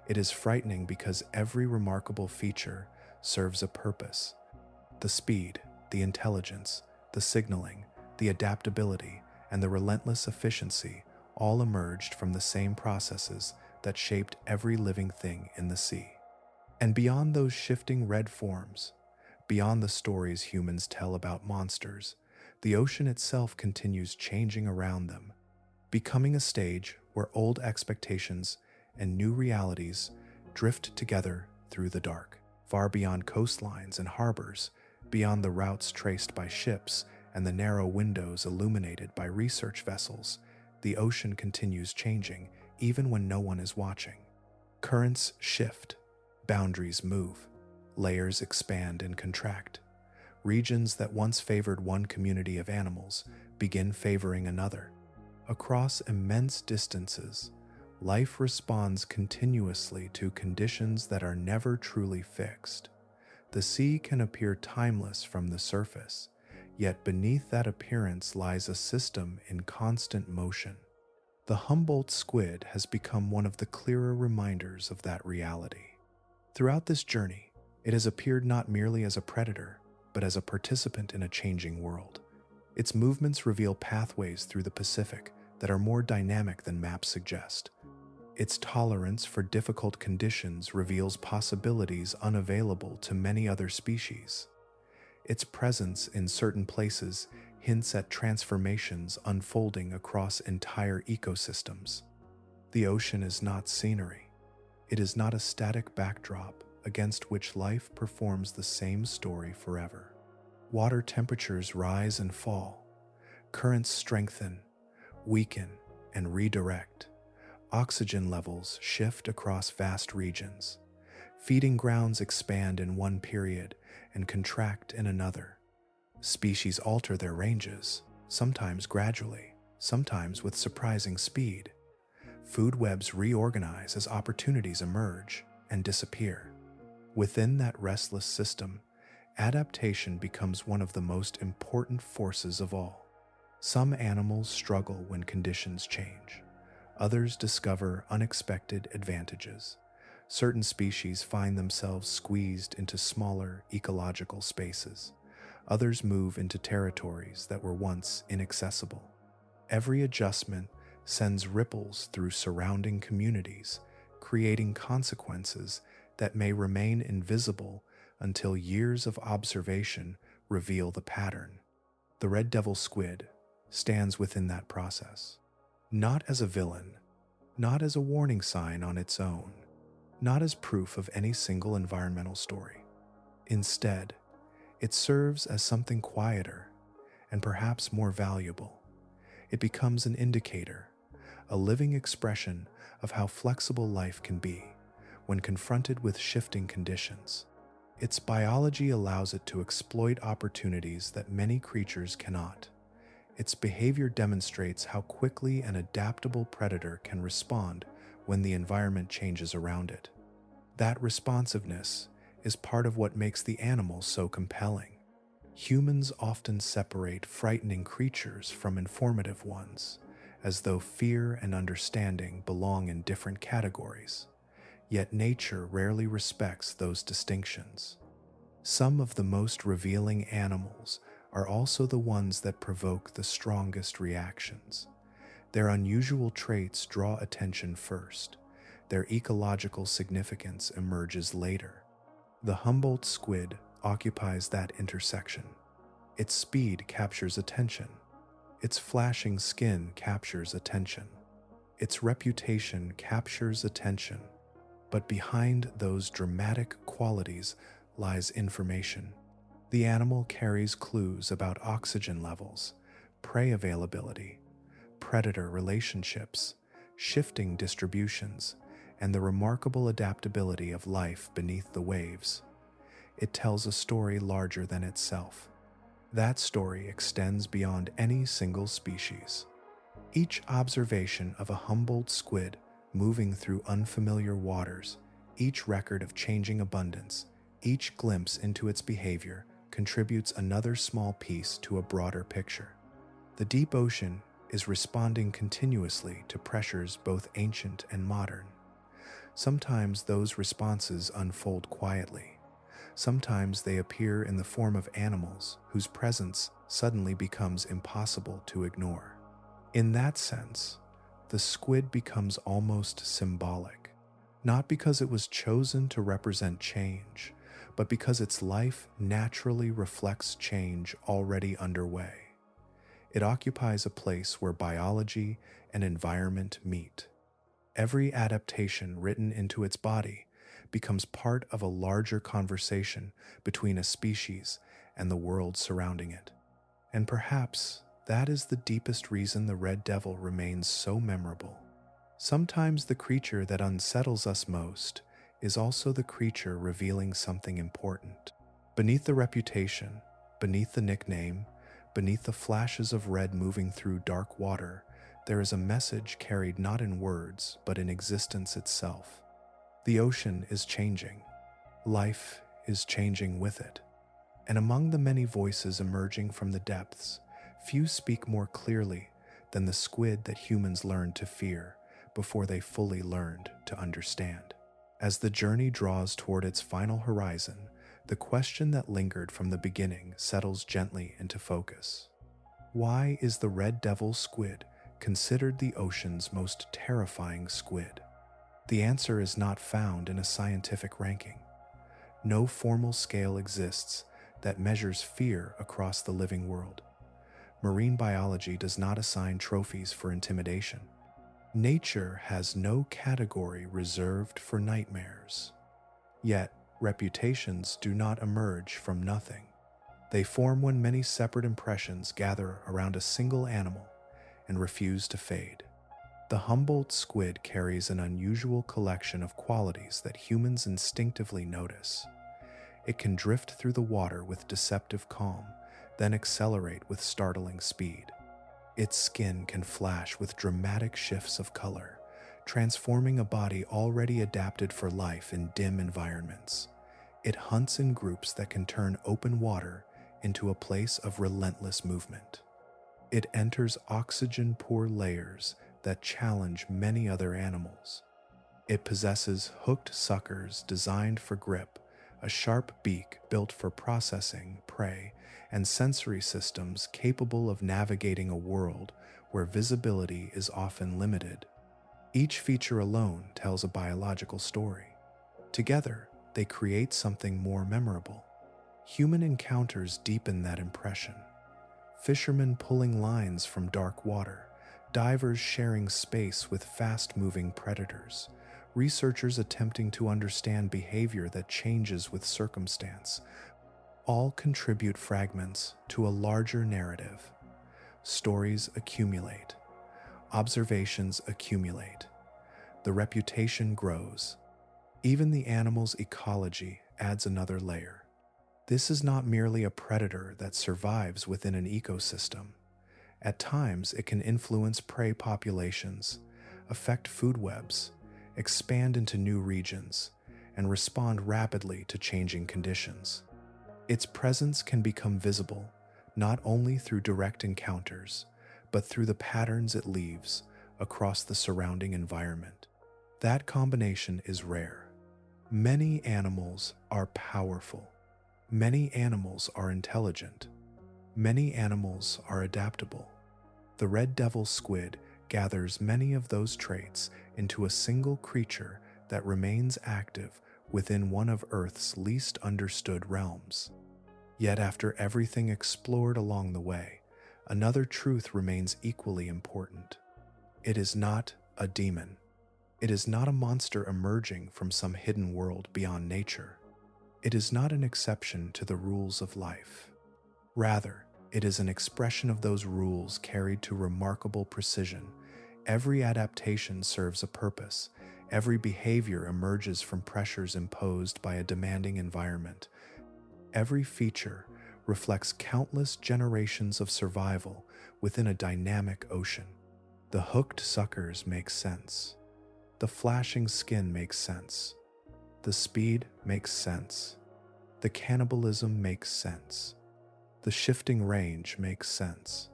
It is frightening because every remarkable feature serves a purpose. The speed, the intelligence, the signaling, the adaptability, and the relentless efficiency all emerged from the same processes that shaped every living thing in the sea. And beyond those shifting red forms, beyond the stories humans tell about monsters, the ocean itself continues changing around them, becoming a stage where old expectations and new realities drift together through the dark. Far beyond coastlines and harbors, beyond the routes traced by ships and the narrow windows illuminated by research vessels, the ocean continues changing even when no one is watching. Currents shift, boundaries move, layers expand and contract. Regions that once favored one community of animals begin favoring another. Across immense distances, life responds continuously to conditions that are never truly fixed. The sea can appear timeless from the surface, yet beneath that appearance lies a system in constant motion. The Humboldt squid has become one of the clearer reminders of that reality. Throughout this journey, it has appeared not merely as a predator, but as a participant in a changing world. Its movements reveal pathways through the Pacific that are more dynamic than maps suggest. Its tolerance for difficult conditions reveals possibilities unavailable to many other species. Its presence in certain places hints at transformations unfolding across entire ecosystems. The ocean is not scenery. It is not a static backdrop against which life performs the same story forever. Water temperatures rise and fall. Currents strengthen, weaken, and redirect. Oxygen levels shift across vast regions. Feeding grounds expand in one period and contract in another. Species alter their ranges, sometimes gradually, sometimes with surprising speed. Food webs reorganize as opportunities emerge and disappear. Within that restless system, adaptation becomes one of the most important forces of all. Some animals struggle when conditions change. Others discover unexpected advantages. Certain species find themselves squeezed into smaller ecological spaces. Others move into territories that were once inaccessible. Every adjustment sends ripples through surrounding communities, creating consequences that may remain invisible until years of observation reveal the pattern. The Red Devil Squid stands within that process. Not as a villain, not as a warning sign on its own, not as proof of any single environmental story. Instead, it serves as something quieter and perhaps more valuable. It becomes an indicator, a living expression of how flexible life can be when confronted with shifting conditions. Its biology allows it to exploit opportunities that many creatures cannot. Its behavior demonstrates how quickly an adaptable predator can respond when the environment changes around it. That responsiveness is part of what makes the animal so compelling. Humans often separate frightening creatures from informative ones, as though fear and understanding belong in different categories. Yet nature rarely respects those distinctions. Some of the most revealing animals are also the ones that provoke the strongest reactions. Their unusual traits draw attention first. Their ecological significance emerges later. The Humboldt squid occupies that intersection. Its speed captures attention. Its flashing skin captures attention. Its reputation captures attention. But behind those dramatic qualities lies information. The animal carries clues about oxygen levels, prey availability, predator relationships, shifting distributions, and the remarkable adaptability of life beneath the waves. It tells a story larger than itself. That story extends beyond any single species. Each observation of a Humboldt squid moving through unfamiliar waters, each record of changing abundance, each glimpse into its behavior contributes another small piece to a broader picture. The deep ocean is responding continuously to pressures both ancient and modern. Sometimes those responses unfold quietly. Sometimes they appear in the form of animals whose presence suddenly becomes impossible to ignore. In that sense, the squid becomes almost symbolic, not because it was chosen to represent change, but because its life naturally reflects change already underway. It occupies a place where biology and environment meet. Every adaptation written into its body becomes part of a larger conversation between a species and the world surrounding it. And perhaps that is the deepest reason the red devil remains so memorable. Sometimes the creature that unsettles us most is also the creature revealing something important. Beneath the reputation, beneath the nickname, beneath the flashes of red moving through dark water, there is a message carried not in words, but in existence itself. The ocean is changing. Life is changing with it. And among the many voices emerging from the depths, few speak more clearly than the squid that humans learned to fear before they fully learned to understand. As the journey draws toward its final horizon, the question that lingered from the beginning settles gently into focus. Why is the red devil squid considered the ocean's most terrifying squid? The answer is not found in a scientific ranking. No formal scale exists that measures fear across the living world. Marine biology does not assign trophies for intimidation. Nature has no category reserved for nightmares. Yet, reputations do not emerge from nothing. They form when many separate impressions gather around a single animal and refuse to fade. The Humboldt squid carries an unusual collection of qualities that humans instinctively notice. It can drift through the water with deceptive calm, then accelerate with startling speed. Its skin can flash with dramatic shifts of color, transforming a body already adapted for life in dim environments. It hunts in groups that can turn open water into a place of relentless movement. It enters oxygen-poor layers that challenge many other animals. It possesses hooked suckers designed for grip, a sharp beak built for processing prey, and sensory systems capable of navigating a world where visibility is often limited. Each feature alone tells a biological story. Together, they create something more memorable. Human encounters deepen that impression. Fishermen pulling lines from dark water, divers sharing space with fast-moving predators, researchers attempting to understand behavior that changes with circumstance, all contribute fragments to a larger narrative. Stories accumulate. Observations accumulate. The reputation grows. Even the animal's ecology adds another layer. This is not merely a predator that survives within an ecosystem. At times, it can influence prey populations, affect food webs, expand into new regions, and respond rapidly to changing conditions. Its presence can become visible not only through direct encounters, but through the patterns it leaves across the surrounding environment. That combination is rare. Many animals are powerful. Many animals are intelligent. Many animals are adaptable. The red devil squid gathers many of those traits into a single creature that remains active within one of Earth's least understood realms. Yet after everything explored along the way, another truth remains equally important. It is not a demon. It is not a monster emerging from some hidden world beyond nature. It is not an exception to the rules of life. Rather, it is an expression of those rules carried to remarkable precision. Every adaptation serves a purpose. Every behavior emerges from pressures imposed by a demanding environment. Every feature reflects countless generations of survival within a dynamic ocean. The hooked suckers make sense. The flashing skin makes sense. The speed makes sense. The cannibalism makes sense. The shifting range makes sense.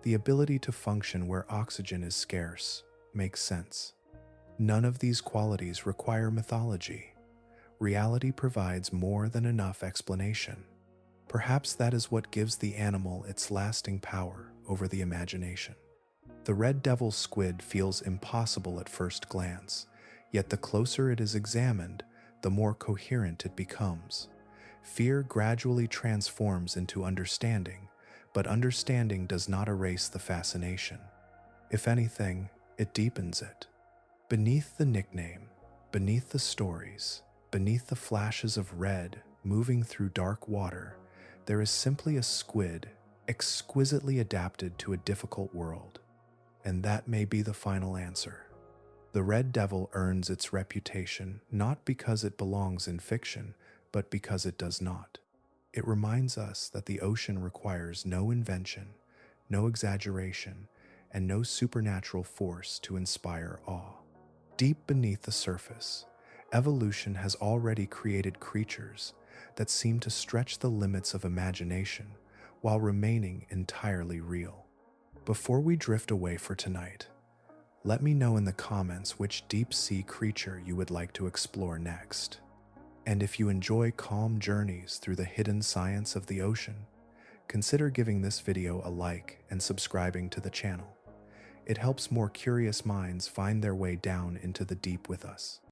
The ability to function where oxygen is scarce makes sense. None of these qualities require mythology. Reality provides more than enough explanation. Perhaps that is what gives the animal its lasting power over the imagination. The red devil squid feels impossible at first glance, yet the closer it is examined, the more coherent it becomes. Fear gradually transforms into understanding, but understanding does not erase the fascination. If anything, it deepens it. Beneath the nickname, beneath the stories, beneath the flashes of red moving through dark water, there is simply a squid exquisitely adapted to a difficult world. And that may be the final answer. The red devil earns its reputation not because it belongs in fiction, but because it does not. It reminds us that the ocean requires no invention, no exaggeration, and no supernatural force to inspire awe. Deep beneath the surface, evolution has already created creatures that seem to stretch the limits of imagination while remaining entirely real. Before we drift away for tonight, let me know in the comments which deep-sea creature you would like to explore next. And if you enjoy calm journeys through the hidden science of the ocean, consider giving this video a like and subscribing to the channel. It helps more curious minds find their way down into the deep with us.